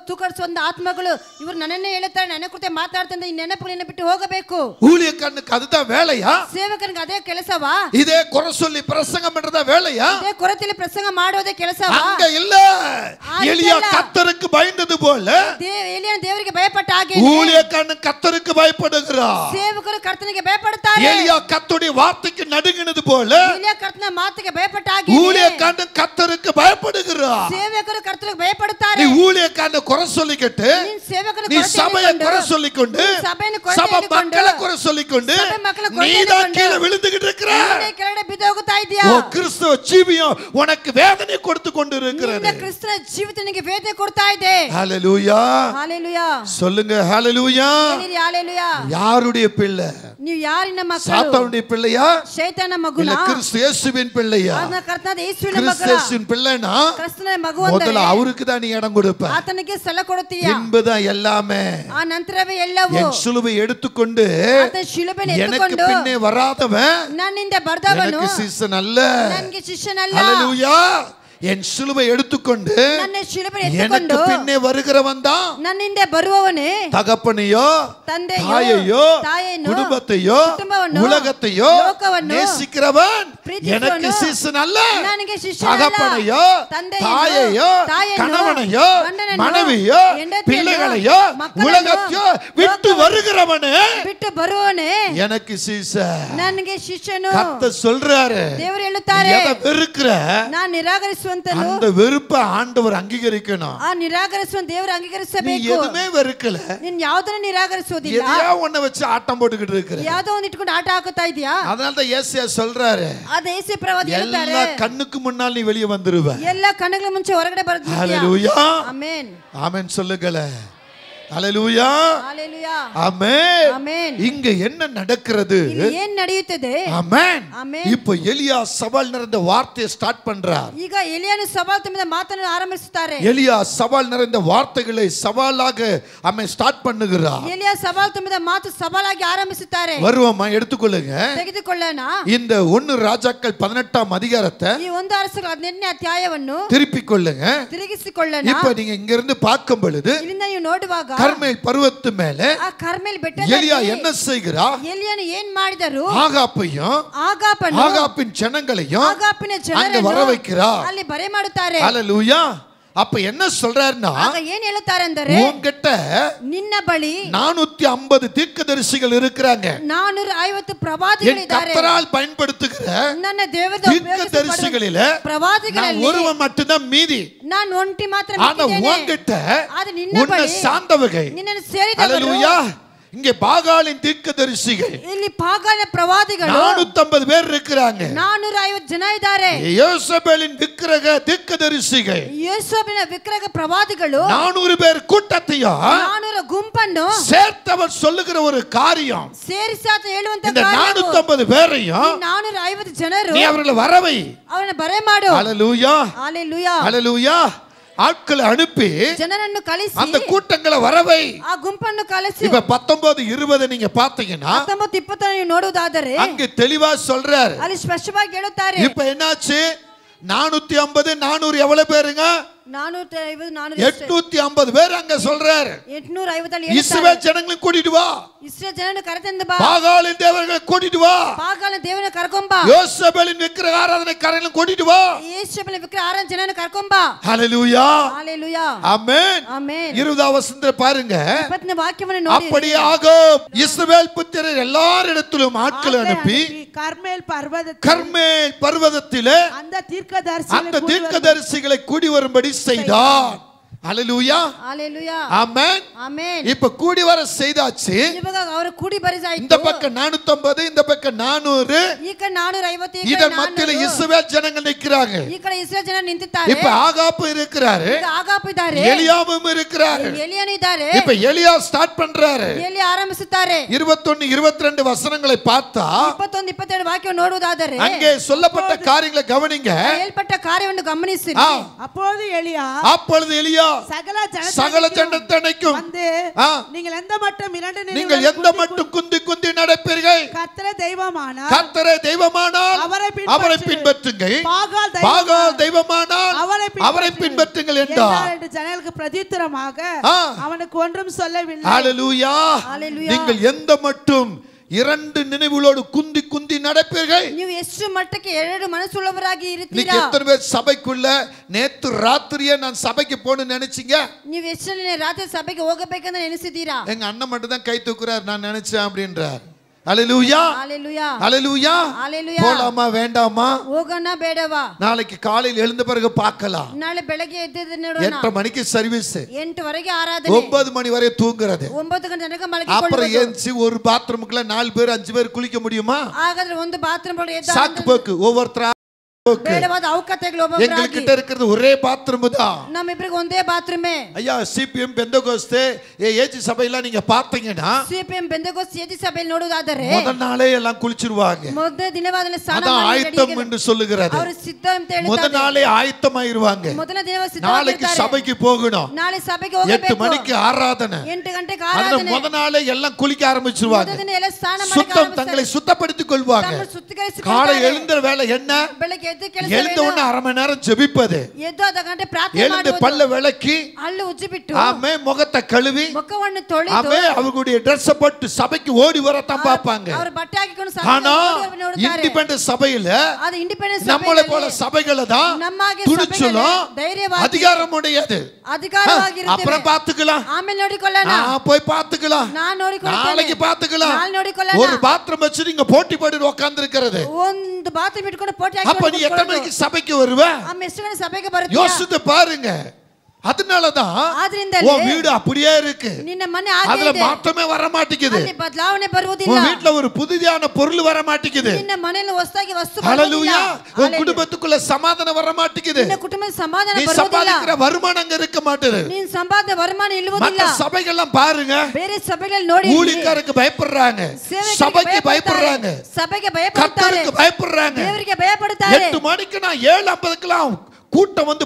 ತೂಕಡಿಸುವಂತ ಆತ್ಮಗಳು ಇವರು ನನ್ನನ್ನೇ ಹೇಳುತ್ತಾರೆ, ನನ್ನ ಕುರಿತು ಮಾತಾಡ್ತಾರೆ, ಈ ನೆನಪುಗಳನ್ನ ಬಿಟ್ಟು ಹೋಗಬೇಕು. ஊழியக்காரனுக்கு அதுதான் வேலையா? ಸೇವಕನಿಗೆ ಅದೇ ಕೆಲಸವಾ? இதே குறை சொல்லி பிரசங்கம் பண்றதா வேலையா? ಇದೇ ಕೊರತೆಯಲ್ಲಿ ಪ್ರಸಂಗ ಮಾಡೋದೇ ಕೆಲಸವಾ? அங்க இல்ல. எலியா கர்த்தருக்கு பயந்தது போல ಎಲಿಯನ ದೇವರಿಗೆ ಭಯಪಟ್ಟ ಹಾಗೆ ஊழியக்காரன் கர்த்தருக்கு பயப்படுகிறார். ಸೇವಕರು ಕರ್ತನಿಗೆ ಭಯಪಡುತ್ತಾರೆ. எலியா கர்த்தருடைய வார்த்தைக்கு நடுங்கினது போல ಎಲಿಯ ಕರ್ತನ ಮಾತಿಗೆ ಭಯಪಟ್ಟ ಹಾಗೆ ஊழியக்காரன் கர்த்தருக்கு பயப்படுகிறார். ಸೇವಕರು ಕರ್ತನಿಗೆ ಭಯಪಡುತ್ತಾರೆ. நீ ஊழியக்காரன் குறை சொல்லிக்கிட்டு, ನೀನು ಸೇವಕರು நீ சபையை குறை சொல்லிக்கொண்டு, ಸಭೆಯನ್ನು சபை மக்களை குறை சொல்லிக்கொண்டு நீதான் கீழே விழுந்துகிட்டு இருக்கிற. ಕೆಳಗಡೆ ಬಿದ್ದು ಹೋಗುತ್ತಾ ಇದೆಯಾ? ஓ கிறிஸ்துவ ஜீவியம் உனக்கு வேதனை கொடுத்து கொண்டு இருக்கிறது. ನಿನ್ನ ಕ್ರಿಸ್ತನ ಜೀವಿತ ನಿನಗೆ ವೇದನೆ ಕೊಡ್ತಾ ಇದೆ. ஹalleluya. ஹalleluya. சொல்லுங்க ஹalleluya. ಹೇಳಿರಿ ஹalleluya. யாருடைய பிள்ளை? ನೀವು ಯಾರಿನ ಮಕ್ಕಳು? சாத்தானுடைய பிள்ளையா? ಶೈತಾನ இல்ல ಮಗುನಾ? கிறிஸ்து இயேசுவின் பிள்ளையா? ಅದನ್ನ ಕರ್ತನಾದ ಯೇಸುವಿನ கிறிஸ்து ಮಗನ? இயேசுவின் பிள்ளைனா ಕ್ರಿಸ್ತನ ಮಗು முதல்ல ಅಂದರೆ அவருக்கு தான் நீ இடம் கொடுப்ப. ಆತನಿಗೆ ಸ್ಥಳ ಕೊಡುತ್ತೀಯಾ? பின்புதான் எல்லாமே. ಆ ನಂತರವೇ ಎಲ್ಲವೂ. என் சிலுவை எடுத்துக்கொண்டு ಆತನ ಶಿಲುಬೆಯನ್ನು எனக்கு ಎತ್ತುಕೊಂಡು பின்னே வராதவன் ನನ್ನಿಂದ ಬರ್ದವನು எனக்கு சீசன் அல்ல. ನನಗೆ ಶಿಷ್ಯನಲ್ಲ. ஹalleluya. என் சிலுவை எடுத்துக்கொண்டு ನನ್ನ ಶಿಲುಬೆಯನ್ನು எனக்கு ಎತ್ತುಕೊಂಡು பின்னே வருகிறவன் தான் ನನ್ನಿಂದ ಬರುವವನೇ தகப்பனையோ ತಂದೆಯೋ தாயையோ ತಾಯಿಯನ್ನು குடும்பத்தையோ ಕುಟುಂಬವನ್ನು உலகத்தையோ ಲೋಕವನ್ನು நேசிக்கிறவன் ಪ್ರೀತಿಸುವವನು எனக்கு சீசன் அல்ல. ನನಗೆ ಶಿಷ್ಯನಲ್ಲ. தகப்பனையோ ತಂದೆಯನ್ನು, தாயையோ ತಾಯಿಯನ್ನು, கணவனையோ ಗಂಡನನ್ನು, மனைவியோ ಹೆಂಡತಿಯನ್ನು, பிள்ளைகளையோ ಮಕ್ಕಳನ್ನು, உலகத்தையோ விட்டு வருகிறவனே ಬಿಟ್ಟು ಬರುವವನೇ எனக்கு சீசன். ನನಗೆ ಶಿಷ್ಯನು. கர்த்தர் சொல்றாரு, ದೇವರು ಹೇಳುತ್ತಾರೆ, எதை வெறுக்கிற ನಾನು ನಿರಾಕರಿಸುವಂತನು அந்த வெறுப்பை ஆண்டவர் அங்கீகரிக்கணும். ಆ ನಿರಾಕರಿಸುವ ದೇವರು நீ ಅಂಗೀಕರಿಸಬೇಕು. எதுவுமே வெறுக்கல, ನೀನ್ ಯಾವ್ದನ್ನ ನಿರಾಕರಿಸುವುದಿಲ್ಲ. எதையா ஒண்ண வச்சு ஆட்டம் போட்டுக்கிட்டு இருக்கிற. ಯಾವ್ದೋ ಒಂದ್ ಇಟ್ಕೊಂಡು ಆಟ ಹಾಕುತ್ತಾ ಇದೀಯಾ? அதனால தான் ஏசாயா சொல்றாரு, ಅದ ಯೇಸು ಪ್ರವಾದಿ ಹೇಳ್ತಾರೆ, எல்லா கண்ணுக்கு முன்னால் நீ வெளியே வந்துருவ. ಎಲ್ಲ ಕಣ್ಣುಗಳ ಮುಂಚೆ ಹೊರಗಡೆ ಬರ್ತೀಯಾ? ஹalleluya. ಆಮೆನ್. ஆமென் சொல்லுங்களே. ஹalleluya. ஹalleluya. ஆமென். ஆமென். இங்க என்ன நடக்கிறது? ಇಲ್ಲಿ ಏನ್ ನಡೆಯುತ್ತದೆ? ஆமென். ஆமென். இப்போ எலியா சவால் நிறைந்த வார்த்தையை ஸ்டார்ட் பண்றார். ಈಗ ಎಲಿಯನು ಸವಾಲ್ ತುಂಬಿದ ಮಾತನ್ನು ಆರಂಭಿಸುತ್ತಾರೆ. எலியா சவால் நிறைந்த வார்த்தைகளை சவாலாக அவன் ஸ்டார்ட் பண்ணுகிறார். ಎಲಿಯ ಸವಾಲ್ ತುಂಬಿದ ಮಾತು ಸವಾಲಾಗಿ ಆರಂಭಿಸುತ್ತಾರೆ. வருவோமா, எடுத்துக்கொள்ளுங்க. ತೆಗೆದುಕೊಳ್ಳೋಣ. இந்த 1 ராஜாக்கள் 18ஆம் அதிகாரத்தை ಈ ಒಂದು ಅರಸರ 18ನೇ ಅಧ್ಯಾಯವನ್ನು திருப்பிக் கொள்ளுங்க. ತಿರುಗಿಸಿಕೊಳ್ಳೋಣ. இப்ப நீங்க இங்க இருந்து பார்க்கும் பொழுது ಇಲ್ಲಿಂದ ನೀವು ನೋಡುವಾಗ கர்மேல் பர்வத்து மேலே ಆ ಕರ್ಮೆಲ್ ಬೆಟ್ಟದಲ್ಲಿ எலியா என்ன செய்கிறார்? ಎಲಿಯನು ಏನ್ ಮಾಡಿದರು? ஆகாப்பையும் ஆகாப்பின் ஜனங்களையும் ಆಗಾಪಿನ அங்க ಜನರನ್ನು வர வைக்கிறார். ಅಲ್ಲಿ ಬರೆ ಮಾಡುತ್ತಾರೆ. ஹல்லேலூயா. அப்ப என்ன சொல்றாருன்னா, ಆಗ ಏನ್ ಹೇಳುತ್ತಾರೆ ಅಂದರೆ, உன்கிட்ட ನಿನ್ನ ಬಳಿ 450 தீர்க்கதரிசிகள் இருக்கிறாங்க. 450 ಪ್ರವಾದಿಗಳಿದ್ದಾರೆ. கர்த்தரால் பயன்படுத்துகிற ನನ್ನ ದೇವರ தீர்க்கதரிசிகளிலே ಪ್ರವಾದಿಗಳಲ್ಲಿ ஒருவன் மட்டும்தான் மீதி. ನಾನು ಒಂಟಿ ಮಾತ್ರ ஆனா ಮಿಕ್ಕಿದ್ದೇನೆ. உன்கிட்ட ಆದರೆ ನಿನ್ನ உன்னை ಬಳಿ சார்ந்தவர்கள், ನಿನ್ನನ್ನು ಸೇರಿದವರು, ஹல்லேலூயா, இங்கே பாகாலின் தீர்க்கதரிசிகள் ಇಲ್ಲಿ ಪಾಗಾಲನ ಪ್ರವಾದಿಗಳು 450 பேர் இருக்கிறாங்க. 450 ಜನ ಇದ್ದಾರೆ. யோசேபேலின் விக்கிரக தீர்க்கதரிசிகள் ಯೇಸುವಿನ ವಿಗ್ರಹ ಪ್ರವಾದಿಗಳು 400 பேர் கூட்டத்தையும் 400 ಗುಂಪನ್ನು சேர்த்தவர் சொல்லுகிற ஒரு காரியம். ಸೇರಿಸಿ ಆತ ಹೇಳುವಂತ இந்த 450 பேரையும் 450 ಜನರು நீ அவர்களை வரவை. ಅವರನ್ನು ಬರೆ ಮಾಡು. ஹல்லேலூயா, ஹalleluya. ஹல்லேலூயா. ஆட்களை அனுப்பி ಜನರನ್ನು ಕಳಿಸಿ அந்த கூட்டங்களை வரவை. ಆ ಗುಂಪನ್ನು ಕಳಿಸಿ. இப்ப 19-20 நீங்க பாத்தீங்கன்னா 19-20 ನೀವು ನೋಡುವುದಾದರೆ அங்க தெளிவா சொல்றாரு. ಅಲ್ಲಿ ಸ್ಪಷ್ಟವಾಗಿ ಹೇಳುತ್ತಾರೆ. இப்ப என்னாச்சு? 450 400 எவ்வளவு பேருங்க? 850 பேர் அங்க சொல்றாரு. 850 இஸ்ரவேல் ஜனங்களை கூட்டிட்டு வா. இஸ்ரவேல் ஜனங்களை ಕರೆತಂದು ಬಾ. பாகாலின் தேவர்களை கூட்டிட்டு வா. ಪಾಗಾಲನ ದೇವರನ್ನ ಕರ್ಕೊಂಡ್ ಬಾ. யோசேபேலின் விக்கிரக ஆராதனை காரங்களை கூட்டிட்டு வா. ಯೇಸುವಿನ ವಿಗ್ರಹ ಆರಾಧನೆ ಜನರನ್ನ ಕರ್ಕೊಂಡ್ ಬಾ. ஹல்லேலூயா, ஹalleluya, ஆமென். ஆமென். 20வது வசனத்தை பாருங்க. 20ನೇ ವಾಕ್ಯವನ್ನು ನೋಡಿ. அப்படியே ஆகாப் இஸ்ரவேல் புத்திரர் எல்லாரிடத்திலும் ஆட்களை அனுப்பி கர்மேல் பர்வதத்திலே அந்த தீர்க்கதரிசிகளை கூடி வரும்படி செய்தார். ஹல்லேலூயா, ஹalleluya, ஆமென், ஆமென். இப்ப கூடி வர செய்தாச்சு. ಇವಾಗ ಅವರು ಕೂಡಿ ಬರಿಸಾಯಿತು. இந்த பக்கம் 450, இந்த பக்கம் 400. ಈ ಕಡೆ 450, ಈ ಕಡೆ இதன் மத்தியில 400. இஸ்ரவேல் ஜனங்கள் நிற்கிறாங்க. ಈ ಕಡೆ ಇಸ್ರಾಯೇಲ್ ಜನ ನಿಂತಿದ್ದಾರೆ. இப்ப ஆகாப் இருக்கிறாரு, ಈಗ ಆಗಾಪ್ ಇದ್ದಾರೆ, எலியாவும் இருக்கிறாரு. ಎಲಿಯನು ಇದ್ದಾರೆ. இப்ப எலியா ஸ்டார்ட் பண்றாரு. ಎಲಿ ಆರಂಭಿಸುತ್ತಾರೆ. 21-22 வசனங்களை பார்த்தா 21-22 ವಾಕ್ಯ ನೋಡುವುದಾದರೆ அங்கே சொல்லப்பட்ட காரியங்களை கவனிங்க. ಹೇಳ್ಪಟ್ಟ ಕಾರ್ಯವನ್ನು ಗಮನಿಸಿ. அப்பொழுது எலியா சகல ஜனத்தனைக்கும் வந்து நீங்கள் எந்த மட்டும் குந்தி குந்தி நடப்பீர்கள். கர்த்தரே தெய்வமானால் அவரை பின்பற்றுங்கள். பாகால் தெய்வமானால் அவரை பின்பற்றுங்கள் என்றார். ஜனங்களுக்கு பிரதியுத்தரமாக அவனுக்கு ஒன்றும் சொல்லவில்லை. ஹல்லேலூயா. நீங்கள் எந்த மட்டும் 2 நினைவுகளோடு குந்தி குந்தி நடப்பீர்கள். ನೀವು ಎಷ್ಟು ಮಟ್ಟಕ್ಕೆ 2 ಮನಸ್ಸುಳ್ಳವರಾಗಿ ಇರುತ್ತೀರಾ? நீங்க எத்தனை பேர் சபைக்குள்ள நேத்து ராத்திரியே நான் சபைக்கு போகணும்னு நினைச்சீங்க? ನೀವು ಎಷ್ಟು ರಾತ್ರಿ ಸಭೆಗೆ ಹೋಗಬೇಕಂತ ನೆನೆಸಿದ್ದೀರಾ? எங்க அண்ணன் மட்டும் தான் கை தூக்குறார், நான் நினைச்சேன் அப்படின்றார். ஹல்லேலூயா, ஹalleluya, ஹல்லேலூயா. ஹalleluya. போலாமா வேண்டாமா? ಹೋಗೋಣ ಬೇಡವಾ? நாளைக்கு காலையில் எழுந்த பிறகு பார்க்கலாம். ನಾಳೆ ಬೆಳಗ್ಗೆ ಎದ್ದು ನೋಡೋಣ. 8 மணிக்கு சர்வீஸ், 8 ವರೆಗೆ ಆರಾಧನೆ, 9 மணி வரை தூங்குறது, 9 ಗಂಟೆ ತನಕ அப்புறம் ಮಲಗಿಕೊಳ್ಳುವುದು. ஏஞ்சி ஒரு பாத்ரூமுக்குள்ள 4 பேர் 5 பேர் குளிக்க முடியுமா? ಹಾಗಾದ್ರೆ ಒಂದು ಬಾತ್ರೂಮ್ ಒಳಗೆ ಎದ್ದು சாக்கு போக்கு ஒவ்வொருத்தரா ಬೇಡವಾದ ಅವಕಾಶಗಳು எங்களுக்கு கிட்ட இருக்கிறது ஒரே பாத்ரூம் தான். ನಮ್ಮಿಬ್ಬರಿಗೆ ಒಂದೇ ಬಾತ್ರೂಮೇ. ஐயா சிபிஎம் பெந்தகோஸ்தே ஏஜி சபையெல்லாம் நீங்க பாத்தீங்கன்னா ಸಿಪಿಎಂ ಬೆಂದಗೋಸ್ ಏಜಿ ಸಭೆಯಲ್ಲಿ ನೋಡುವುದಾದರೆ முதல் நாளே எல்லாம் குளிச்சிருவாங்க. ಮೊದಲ ದಿನವಾದಲೇ ಸ್ನಾನ அதான் ಮಾಡಿ ஆயத்தம் என்று சொல்லுகிறது. ಅವರು ಸಿದ್ಧ ಅಂತ முதல் ಹೇಳ್ತಾರೆ. நாளே ஆயத்தமாயிருவாங்க. ಮೊದಲ ದಿನ நாளைக்கு ಸಿದ್ಧವಾಗಿರ್ತಾರೆ. சபைக்கு போகணும். ನಾಳೆ ಸಭೆಗೆ 8 ಹೋಗಬೇಕು. மணிக்கு ஆராதனை. 8 ಗಂಟೆಗೆ அதனால ಆರಾಧನೆ. முதல் நாளே எல்லாம் குளிக்க ஆரம்பிச்சிருவாங்க. ಮೊದಲ ದಿನ ಎಲ್ಲ ಸ್ನಾನ ಮಾಡಿ சுத்தம் தங்களை சுத்தப்படுத்திக் கொள்வாங்க. ತಮ್ಮನ್ನು ಶುದ್ಧೀಕರಿಸಿಕೊಳ್ಳುತ್ತಾರೆ. காலை எழுந்த வேலை என்ன? ಬೆಳಗ್ಗೆ ಎದ್ದು ಕೆಲಸ எழுந்த உடனே அரை மணி நேரம் ஜெபிப்பது. ಎದ್ದು ಅರ್ಧ ಗಂಟೆ ಪ್ರಾರ್ಥನೆ எழுந்து ಮಾಡುವುದು. பல்ல விளக்கி ಹಲ್ಲು ಉಜ್ಜಿ ಬಿಟ್ಟು ஆமே முகத்தை கழுவி ಮುಖವನ್ನು ತೊಳೆದು ஆமே அவங்களுடைய Dress போட்டு சபைக்கு ஓடி வரத்தான் பாப்பாங்க. ಅವರು ಬಟ್ಟೆ ಹಾಕಿಕೊಂಡು ஆனா ಸಭೆಗೆ ನೋಡುತ್ತಾರೆ. இண்டிபெண்டன்ட் சபையில ಅದು ಇಂಡಿಪೆಂಡೆನ್ಸ್ நம்மளை போல சபைகளை தான் ನಮ್ಮಾಗೆ துணிச்சலும் ಧೈರ್ಯವಾಗಿ அதிகாரம் உடையது. ಅಧಿಕಾರವಾಗಿರುತ್ತದೆ. அப்புறம் பாத்துக்கலாம், ಆಮೇಲೆ ನೋಡಿಕೊಳ್ಳೋಣ, போய் பாத்துக்கலாம், ನಾನು ನೋಡಿಕೊಳ್ಳುತ್ತೇನೆ, நாளைக்கு பாத்துக்கலாம். ನಾಳೆ ನೋಡಿಕೊಳ್ಳೋಣ. ஒரு பாத்ரூம் வச்சு நீங்க போட்டி போட்டு உட்கார்ந்து இருக்கிறது. ಒಂದು ಬಾತ್ರೂಮ್ ಇಟ್ಕೊಂಡು ಪೋಟಿ அப்ப நீ எத்தனை மணிக்கு சபைக்கு வருவ? ಆಮೇಲೆ ಎಷ್ಟು ಗಂಟೆ ಸಭೆಗೆ ಬರುತ್ತೀಯಾ? யோசித்து பாருங்க. அதனாலதான் ಆದ್ರಿಂದಲೇ உன் வீடு அப்படியே இருக்கு. ನಿನ್ನ ಮನೆ ಹಾಗೆ அதுல ಇದೆ. மாற்றமே வர மாட்டேங்குது. ಅಲ್ಲಿ ಬದಲಾವಣೆ ಬರುವುದಿಲ್ಲ. உன் வீட்ல ஒரு புதிதான பொருள் வர மாட்டேங்குது. ನಿನ್ನ ಮನೆಯಲ್ಲಿ ಹೊಸದಾಗಿ ವಸ್ತು ஹல்லேலூயா. ಬರುವುದಿಲ್ಲ. உன் குடும்பத்துக்குள்ள சமாதானம் வர மாட்டேங்குது. ನಿನ್ನ ಕುಟುಂಬದ ಸಮಾಧಾನ நீ ಬರುವುದಿಲ್ಲ. சம்பாதிக்கிற வருமானம் அங்க இருக்க மாட்டேது. ನೀನು ಸಂಪಾದನೆ ವರಮಾನ ಇಲ್ಲುವುದಿಲ್ಲ. மற்ற சபைகள்லாம் பாருங்க, ಬೇರೆ ಸಭೆಗಳಲ್ಲಿ ನೋಡಿ ஊழியக்காரருக்கு பயப்படுறாங்க, சபைக்கு பயப்படுறாங்க, ಸಭೆಗೆ ಭಯಪಡುತ್ತಾರೆ, கர்த்தருக்கு பயப்படுறாங்க. ದೇವರಿಗೆ ಭಯಪಡುತ್ತಾರೆ. 8 மணிக்கு நான் 7:50க்குலாம் கூட்டம் வந்து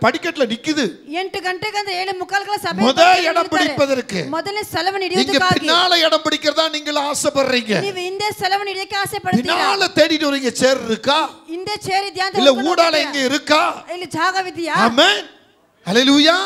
படிக்கட்டுல நிக்குது. 8 ಗಂಟೆಗಂತ 7:45 ಸಭೆ முதல் இடம் பிடிப்பதற்கு ಮೊದಲನೇ ಸ್ಥಳವನ್ನು இங்க ಹಿಡಿಯುವುದಕ್ಕಾಗಿ பின்னால இடம் பிடிக்கிறதா நீங்க ஆசைப்படுறீங்க. ನೀವು ಹಿಂದೆ ಸ್ಥಳವನ್ನು ಹಿಡಿಯಕ್ಕೆ ಆಸೆ ಪಡ್ತೀರಾ? பின்னால தேடிட்டு வரீங்க. சேர் இருக்கா? ಹಿಂದೆ ಚೇರ್ ಇದೆಯಾ ಅಂತ இல்ல ஊடால எங்க இருக்கா? ಇಲ್ಲಿ ಜಾಗವಿದೆಯಾ? ஆமென், ஹல்லேலூயா.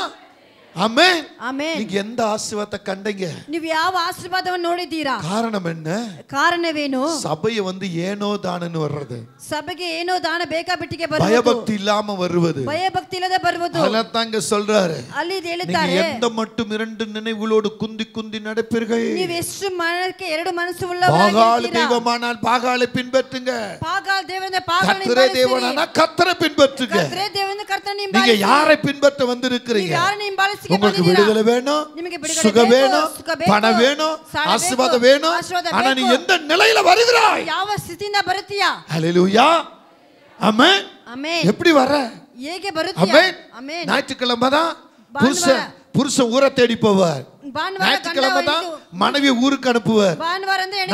ಆಮೆನ್. ಆಮೆನ್. ಈಗ ಎಂದ ಆಶೀರ್ವಾದ ಕಂಡಂಗೆ ನೀವು ಯಾವ ಆಶೀರ್ವಾದವನ್ನು ನೋಡಿದ್ದೀರಾ? ಕಾರಣ என்ன? ಕಾರಣವೇನು? சபையை ஏனோ தானன்னு வர்றது, ಸಭೆಗೆ ಏನೋ ದಾನ ಬೇಕಾಬಿಟ್ಟಿಗೆ ಬರುವುದು, பயபக்தி இல்லாம வருவது, ಭಯಭಕ್ತಿ ಇಲ್ಲದೆ ಬರುವುದು. அதெல்லாம் தாங்க சொல்றாரு. ಅಲ್ಲಿ நீங்க எந்த மட்டும் இரண்டு நினைவுகளோடு குந்தி குந்தி நடப்பீர்கள். ನೀವು ಎಷ್ಟು ಮನಕ್ಕೆ ಎರಡು ಮನಸ್ಸು பாகால் தெய்வமானால் பாகாலை பின்பற்றுங்க, பாகால் தேவனை பாகாலை கர்த்தரே தேவனானா கர்த்தரை பின்பற்றுங்க. கர்த்தரே தேவனை கர்த்தனை ಹಿಂಬಾಲಿಸಿ. நீங்க யாரை பின்பற்ற வந்திருக்கிறீங்க? ನೀವು ಯಾರನ್ನು ಹಿಂಬಾಲಿಸಿ உங்களுக்கு விடுதலை வேணும், சுகம் வேணும், பணம் வேணும், ஆசீர்வாதம் வேணும். ஆனா நீ எந்த நிலையில வருகிறாய்? ಯಾವ ಸ್ಥಿತಿಯಿಂದ ಬರುತ್ತೀಯಾ? ஹல்லேலூயா. ஆமென். ஆமென். எப்படி வர? ಹೇಗೆ ಬರುತ್ತೀಯಾ? ஆமென். ஆமென். ஞாயிற்றுக்கிழமை தான் புருஷன் ஊரை தேடி போவார். ஞாயிற்றுக்கிழமை தான் மனைவி ஊருக்கு அனுப்புவார்.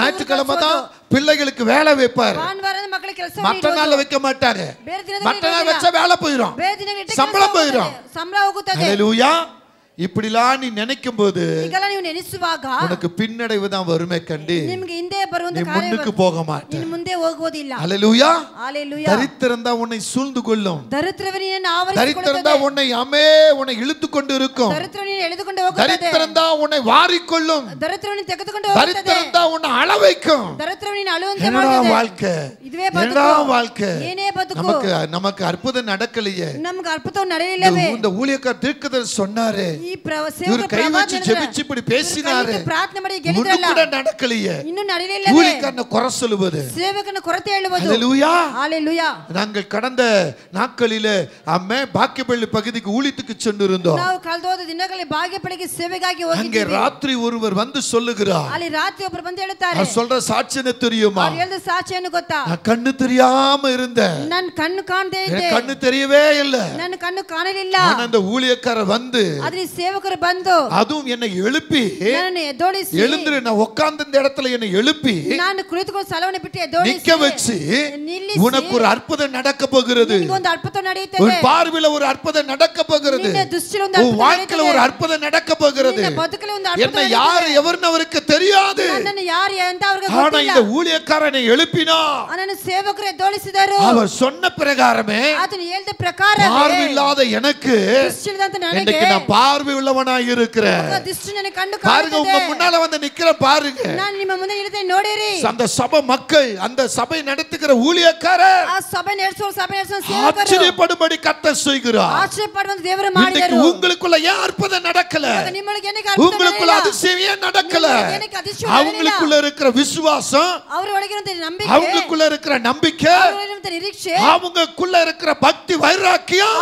ஞாயிற்றுக்கிழமை தான் பிள்ளைகளுக்கு வேலை வைப்பார். மற்ற நாள்ல வைக்க மாட்டாங்க. மற்ற நாள் வச்சா வேலை போயிடும், சம்பளம் போயிடும். ஹல்லேலூயா. இப்படிலாம் நீ நினைக்கும் போது உனக்கு பின்னடைவு தான் வருமே கண்டி, நீ முன்னுக்கு போக மாட்டே. ஹல்லேலூயா. தரித்திரம் தான் உன்னை சூழ்ந்து கொள்ளும், தரித்திரம் தான் உன்னை உன்னை இழுத்து கொண்டு இருக்கும், தரித்திரம் தான் உன்னை வாரிக்கொள்ளும், தரித்திரம் தான் உன்னை அள வைக்கும். என்னடா வாழ்க்கை, என்னடா வாழ்க்கை, நமக்கு அற்புதம் நடக்கலையே. இந்த ஊழியக்காரர் தீர்க்கதரிசி சொன்னாரு, இவர் கை வச்சு ஜெபிச்சு இப்படி பேசினாரு, ஒண்ணு கூட நடக்கலையே. ஊழியக்காரனை குறை சொல்லுவது. ஹல்லேலூயா. நாங்கள் கடந்த நாட்களிலே பாக்கியப்பள்ளி பகுதிக்கு ஊழியத்துக்கு சென்றிருந்தோம். அங்கே ராத்திரி ஒருவர் வந்து சொல்லுகிறார், அவர் சொல்ற சாட்சி என்ன தெரியுமா? நான் கண்ணு தெரியாம இருந்தேன், கண்ணு தெரியவே இல்லை. அந்த ஊழியக்காரர் வந்து ಸೇವಕರು ಬಂದು அதுவும் என்னை எழுப்பி எழுந்திரு, நான் உட்கார்ந்த இடத்துல என்னை எழுப்பி ನಾನು ಕುಳಿತುಕೊಂಡು ಸ್ಥಳವನ್ನು ಬಿಟ್ಟು ಎದ್ದೇಳಿಸಿ நிக்க வச்சு, உனக்கு ஒரு அற்புதம் நடக்க போகிறது, ಒಂದು ಅದ್ಭುತ ನಡೆಯುತ್ತದೆ, உன் பார்வையில ஒரு அற்புதம் நடக்க போகிறது, உன் வாழ்க்கையில ஒரு அற்புதம் நடக்க போகிறது. என்ன யார் எவர்னு அவருக்கு தெரியாது, ஆனா இந்த ஊழியக்காரனை எழுப்பினா ಸೇವಕರು ಎದ್ದೇಳಿಸಿದರು. அவர் சொன்ன பிரகாரமே ಅದನ್ನು ಹೇಳಿದ ಪ್ರಕಾರ பார்வை இல்லாத எனக்கு இன்னைக்கு நான் பார்வை உள்ளவனாய் இருக்கிறேன். பாருங்க, உங்க முன்னால வந்து நிக்கிற பாருங்க, நான் ನಿಮ್ಮ ಮುಂದೆ ನಿಲ್ಲುತ್ತೇನೆ ನೋಡಿರಿ. அந்த சபை மக்கள், அந்த சபை நடத்துகிற ஊழியக்காரர் ಆ ಸಭೆ ನಡೆಸುವ ಸೇವಕರು ஆச்சரியப்படும்படி கர்த்தர் செய்கிறார். ಆಶ್ಚರ್ಯಪಡುವಂತೆ ದೇವರು ಮಾಡಿದರು. உங்களுக்குள்ள ஏன் அற்புதம் நடக்கல? உங்களுக்குள்ள அதிசயம் ஏன் நடக்கல? அவங்களுக்குள்ள இருக்கிற விசுவாசம், அவங்களுக்குள்ள இருக்கிற நம்பிக்கை, அவங்களுக்குள்ள இருக்கிற பக்தி வைராக்கியம்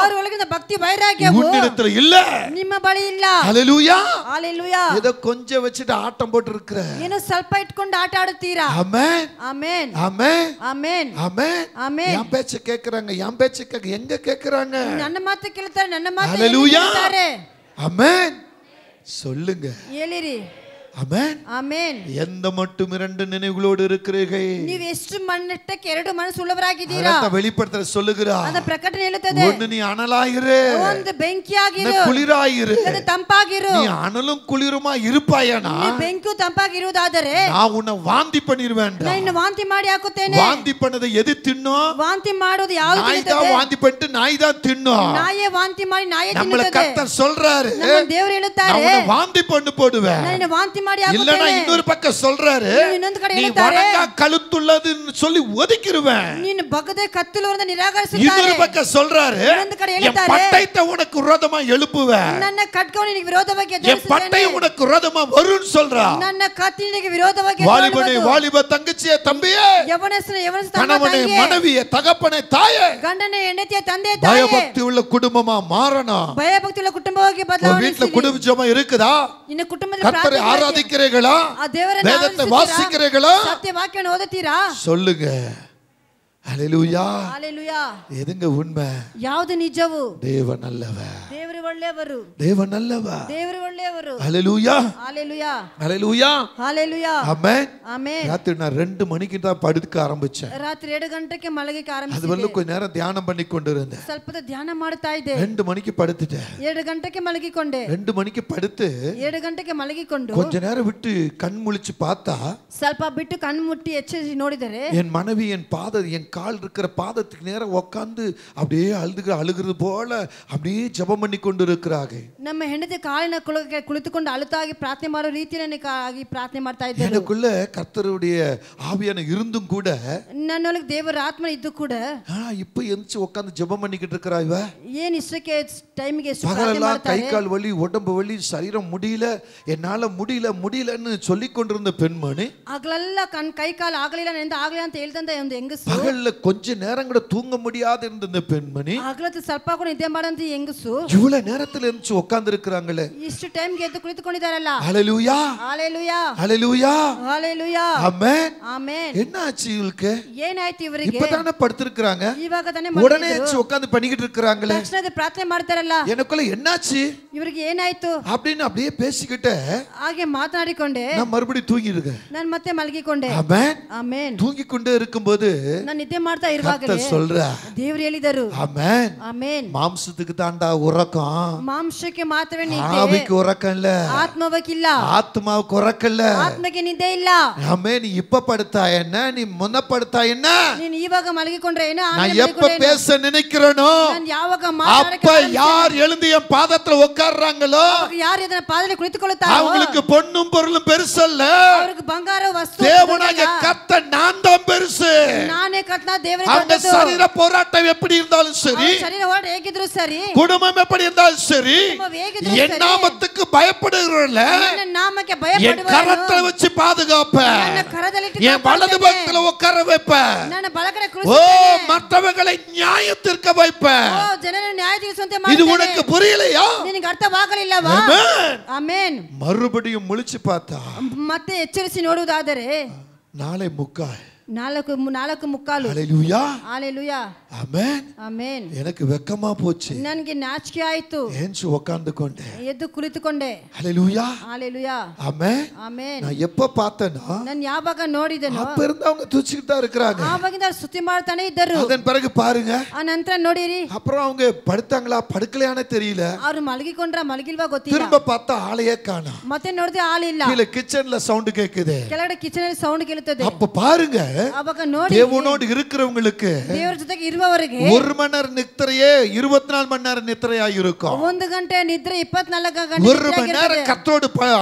உன்னிடத்துல இல்ல, ನಿಮ್ಮ ಬಳಿ ಇಲ್ಲ. ஹல்லேலூயா. ஹல்லேலூயா. ஏதோ கொஞ்சம் வச்சிட்டு ஆட்டம் போட்டு இருக்கற, ಏನೋ ಸ್ವಲ್ಪ ಇಟ್ಕೊಂಡು ಆಟ ಆಡುತ್ತೀರಾ. ஆமென். ஆமென். ஆமென். ஆமென். ஆமென். ஆமென். என் பேச்ச கேக்குறாங்க, என் பேச்ச கேக்க எங்க கேக்குறாங்க? ನನ್ನ ಮಾತು ಕೇಳ್ತಾರೆ, ನನ್ನ ಮಾತು கேட்கிறாங்க. ஆமென். சொல்லுங்க. ಹೇಳಿರಿ. ஆமென். ஆமென். எந்த மட்டும் இரண்டு நினைவுகளோடு இருக்கிறீர்கள்? ನೀವು ಎಷ್ಟು ಮನಕ್ಕೆ ಎರಡು ಮನಸ್ಸು ಉಳ್ಳವರಾಗಿದ್ದೀರಾ? ಅದನ್ನ வெளிப்படுத்த சொல்லுகிறார். ಅದ ಪ್ರಕಟಣೆ ಹೇಳುತ್ತದೆ, ಒಂದು ನೀ ಅನಲಾಗಿರು, ಒಂದು ಬೆಂಕಿಯಾಗಿರು, ನೀ ಕುಳಿರಾಗಿರು, ಅದು ತಂಪಾಗಿರು. ನೀ ಅನலும் ಕುಳಿರುமா இருப்பாயனா, ನೀ ಬೆಂಕಿಯು ತಂಪಾಗಿರುವುದಾದರೆ நான் ಉನ್ನ ವಾಂತಿ பண்ணிடுவேன். ನಾನು ವಾಂತಿ ಮಾಡಿ ಹಾಕುತ್ತೇನೆ. ವಾಂತಿ பண்ணதை எது தின்னும்? ವಾಂತಿ ಮಾಡೋದು ಯಾವುದು ತಿನ್ನುತ್ತದೆ? ನಾಯಿ ವಾಂತಿ பண்ணிட்டு ನಾಯಿ தான் ತಿನ್னும். ನಾಯಿಯೇ ವಾಂತಿ ಮಾಡಿ ನಾಯಿಯೇ நம்மள ತಿನ್ನುತ್ತದೆ. கர்த்தர் சொல்றாரு, ನಮ್ಮ ದೇವರು ಹೇಳುತ್ತಾರೆ, நான் வாந்தி பண்ணு போடுவேன். ನಾನು ವಾಂತಿ ಮಾಡಿ இல்லனா ಹಾಕುತ್ತೇನೆ. இன்னொரு பக்கம் சொல்றாரு, நீ வணங்கா கழுத்துள்ளதுன்னு சொல்லி ஒதுக்கிடுவேன். ನೀನು ಬಗದೆ ಕತ್ತಲವರನ್ನ ನಿರಾಕರಿಸುತ್ತಾರೆ. இன்னொரு பக்கம் சொல்றாரு, என் பட்டயத்தை உனக்கு விரோதமா எழுப்புவேன், ನನ್ನ ಖಡ್ಗವನ್ನು ನಿನಗೆ ವಿರೋಧವಾಗಿ என் பட்டயம் உனக்கு விரோதமா வரும்னு சொல்றா. ನನ್ನ ಕತ್ತಿ ನಿನಗೆ ವಿರೋಧವಾಗಿ வாலிபனே, வாலிப தங்கச்சியே, தம்பியே, ಯವನಸ್ಥನೇ, ಯವನಸ್ಥ கணவனே, மனைவியே, தகப்பனே, தாயே, ಗಂಡನೇ, ಹೆಂಡತಿಯ ತಂದೆ, ತಾಯಿ, பயபக்தி உள்ள குடும்பமா மாறணும். பயபக்தி உள்ள குடும்பವಾಗಿ ಬದಲಾವಣೆ. வீட்ல குடும்ப ஜெபம் இருக்குதா? ನಿನ್ನ ಕುಟುಂಬದಲ್ಲಿ கர்த்தரை ஆராதிக்கிறீர்களா? வேதத்தை வாசிக்கிறீர்களா? சத்திய வாக்கியம் ஓதுತ್ತೀರಾ? சொல்லுங்க. ஹல்லேலூயா. ஹல்லேலூயா. எதுங்க உண்மை? ಯಾವುದು ನಿಜವು? தேவன் நல்லவர், ದೇವರು ಒಳ್ಳೆಯವರು, தேவன் நல்லவர், ದೇವರು ಒಳ್ಳೆಯವರು. ஹல்லேலூயா. ஹல்லேலூயா. ஹல்லேலூயா. ஹல்லேலூயா. ஆமென். ஆமென். ராத்திரி நான் 2 மணிக்கு தான் படுக்க ஆரம்பிச்சேன். ರಾತ್ರಿ 2 ಗಂಟೆಗೆ ಮಲಗಕ್ಕೆ ಆರಂಭಿಸಿದೆ. அதுவரை கொஞ்ச நேரம் தியானம் பண்ணி கொண்டிருந்தேன். ಸ್ವಲ್ಪ ಧ್ಯಾನ ಮಾಡ್ತಾ ಇದ್ದೆ. 2 மணிக்கு படுத்துட்டேன். 2 ಗಂಟೆಗೆ ಮಲಗಿಕೊಂಡೆ. 2 மணிக்கு படுத்து 2 ಗಂಟೆಗೆ ಮಲಗಿಕೊಂಡು கொஞ்ச நேரம் விட்டு கண் முழிச்சு பார்த்தா, ಸ್ವಲ್ಪ ಬಿಟ್ಟು ಕಣ್ಣು ಮುಟ್ಟಿ ಎಚ್ಚರಿಸಿ ನೋಡಿದರೆ, என் மனைவி என் கால் இருக்கிற பாதத்துக்கு நேரம் உட்கார்ந்து அப்படியே அழுகிறது போல அப்படியே ஜெபம் பண்ணி கொண்டு இருக்கிறாங்க. ನಮ್ಮ ಹೆಂಡತಿ ಕಾಲಿನ ಕುಳಿತುಕೊಂಡು ಅಳುತ್ತಾಗಿ ಪ್ರಾರ್ಥನೆ ಮಾಡೋ ರೀತಿಯಲ್ಲಿ ಪ್ರಾರ್ಥನೆ ಮಾಡ್ತಾ ಇದ್ದಾರೆ. எனக்குள்ள கர்த்தருடைய ஆவியான இருந்தும் கூட ನನ್ನೊಳಗೆ ದೇವರ ಆತ್ಮ ಇದ್ದು ಕೂಡ இப்போ எந்திச்சு உட்கார்ந்து ஜெபம் பண்ணிக்கிட்டு இருக்கறா இவ. ಏನ್ ಇಷ್ಟಕ್ಕೆ ಟೈಮಿಗೆ ಪ್ರಾರ್ಥನೆ ಮಾಡ್ತಾರೆ. ಕೈ ಕಾಲು வலி உடம்பு வலி சரீரம் முடியல என்னால முடியலன்னு சொல்லிக் கொண்டிருந்த பெண்மணி ಹಗಲೆಲ್ಲ ಕೈ ಕಾಲು ಆಗಲಿಲ್ಲ ನನ್ನಿಂದ ಆಗಲಿಲ್ಲ ಅಂತ ಹೇಳ್ದಂತ ಒಂದು ಹೆಂಗಸು, பகல்ல கொஞ்ச நேரம் கூட தூங்க முடியாத இருந்த பெண்மணி ಹಗಲತ್ತು ಸ್ವಲ್ಪ ಕೂಡ ನಿದ್ದೆ ಮಾಡಂತ ಹೆಂಗಸು இவ்வளவு நேரத்துல எந்திச்சு உட்கார்ந்து இருக்காங்களே, ಇಷ್ಟು ಟೈಮ್ಗೆ ಎದ್ದು ಕುಳಿತುಕೊಂಡಿದ್ದಾರಲ್ಲ. ஹalleluya ஹalleluya ஹalleluya ஹalleluya ஆமென் ஆமென். என்ன ஆச்சு இவளுக்கு? ಏನಾಯ್ತು ಇವರಿಗೆ? இப்பதானே படுத்திருக்காங்க, ಇವಾಗ ತಾನೇ உடனே எந்திச்சு உட்கார்ந்து பண்ணிக்கிட்டு இருக்காங்களே, ತಕ್ಷಣ ಪ್ರಾರ್ಥನೆ ಮಾಡ್ತಾರಲ್ಲ. எனக்குள்ள என்னாச்சு ಇವರಿಗೆ ಏನಾಯ್ತು அப்படின்னு அப்படியே பேசிக்கிட்டே ಹಾಗೆ ಮಾತನಾಡಿಕೊಂಡೆ நான் மறுபடியும் தூங்கி இருக்கேன். ನಾನು ಮತ್ತೆ ಮಲಗಿಕೊಂಡೆ. ஆமென் ಆಮೆನ್. தூங்கி கொண்டே இருக்கும்போது ನಾನು ನಿದ್ದೆ ಮಾಡ್ತಾ ಇರುವಾಗಲೇ கர்த்தர் சொல்றா, ದೇವರು ಹೇಳಿದರು. ஆமென் ಆಮೆನ್. மாம்சத்துக்கு தாண்டா உறக்கம், ಮಾಂಸಕ್ಕೆ ಮಾತ್ರವೇ ನಿದ್ದೆ, ஆவிக்கு உறக்கம் இல்ல, ಆತ್ಮವಕ್ಕಿಲ್ಲ. ஆத்மாவுக்கு உறக்கம் இல்ல. ಆತ್ಮಕ್ಕೆ ನಿದ್ದೆ ಇಲ್ಲ. ஆமென். நீ இப்ப படுத்தா என்ன, நீ முன்ன படுத்தா என்ன, ನೀನು ಇವಾಗ ಮಲಗಿಕೊಂಡ್ರೆ ಏನು, நான் எப்ப பேச நினைக்கிறேனோ ನಾನು ಯಾವಾಗ அப்ப யார் எழுந்து என் பாதத்துல உட்கார்றாங்களோ ಯಾರು ಇದನ್ನ ಪಾದದಲ್ಲಿ ಕುಳಿತುಕೊಳ್ಳುತ್ತಾರೋ அவங்களுக்கு பொன்னும் பொருளும் பெருசல்ல, ಅವರಿಗೆ ಬಂಗಾರ ವಸ್ತು தேவனாகிய கர்த்தர் நான் தான் பெருசு. ನಾನೇ ಕರ್ತನ ದೇವರೇ அவங்க ದೊಡ್ಡದು. சரீர போராட்டம் எப்படி இருந்தாலும் சரி, ಶರೀರ ಹೋರಾಟ ಹೇಗಿದ್ರು ಸರಿ, குடும்பம் எப்படி இருந்தாலும் சரி, என் நாமத்துக்கு பயப்படுகிறவர்கள ನನ್ನ ನಾಮಕ್ಕೆ என் ಭಯಪಡುವವನು கரத்துல வச்சு பாதுகாப்பேன், ನನ್ನ ಕರದಲ್ಲಿ என் வலது பக்கத்துல உட்கார வைப்பேன், ನನ್ನ ಬಲಗಡೆ ஓ ಕುಳಿತುಕೊಳ್ಳುತ್ತೇನೆ. மற்றவர்களை நியாயத்திற்கு வைப்பேன். ಓ ಜನರನ್ನು ನ್ಯಾಯ ತೀರಿಸುವಂತೆ இது ಮಾಡುತ್ತೇನೆ. உனக்கு புரியலையா? ನಿನಗೆ ಅರ್ಥವಾಗಲಿಲ್ಲವಾ? ஆமென். ಆಮೆನ್. மறுபடியும் முழிச்சு பார்த்தா ಮತ್ತೆ ಎಚ್ಚರಿಸಿ ನೋಡುವುದಾದರೆ 4:45. 4:45. ஹalleluya ஹalleluya. ஆமென். ಆಮೆನ್. எனக்கு வெக்கமா போச்சு, ನನಗೆ ನಾಚಿಕೆ ಆಯಿತು. ஏஞ்சு உட்கார்ந்து கொண்டேன். ಎದ್ದು ಕುಳಿತುಕೊಂಡೆ. ஹalleluya ஹalleluya. ஆமென். ಆಮೆನ್. நான் எப்ப பார்த்தேனோ ನಾನು ಯಾವಾಗ ನೋಡಿದೆನೋ அப்ப இருந்து அவங்க துச்சிட்டு தான் இருக்காங்க. ಆವಾಗಿಂದ ಅವ್ರು ಸ್ತುತಿ ಮಾಡ್ತಾನೆ ಇದ್ದರು. அதன் பிறகு பாருங்க, ಆ ನಂತರ ನೋಡಿರಿ, அப்புறம் அவங்க படுத்தாங்களா படுக்கலையானே தெரியல, ಅವ್ರು ಮಲಗಿಕೊಂಡ್ರ ಮಲಗಿಲ್ವಾ ಗೊತ್ತಿಲ್ಲ. திரும்ப பார்த்தா ஆளையே காணோம். ಮತ್ತೆ ನೋಡಿದ್ರೆ ಆಳಿಲ್ಲ. கீழ கிச்சன்ல சவுண்ட் கேக்குது. ಕೆಳಗಡೆ ಕಿಚನ್ ಅಲ್ಲಿ ಸೌಂಡ್ ಕೇಳುತ್ತದೆ. அப்ப பாருங்க, ಅವಾಗ ನೋಡಿ தேவனோடு இருக்கிறவங்களுக்கு ದೇವರ ಜೊತೆಗೆ ಇರುವವರಿಗೆ 1 மணி நேரம் நித்திரையே 24 மணி நேரம் நித்திரையா இருக்கும். 1 ಗಂಟೆ ನಿದ್ರೆ 24 ಗಂಟೆ 1 மணி நேரம் கர்த்தரோடு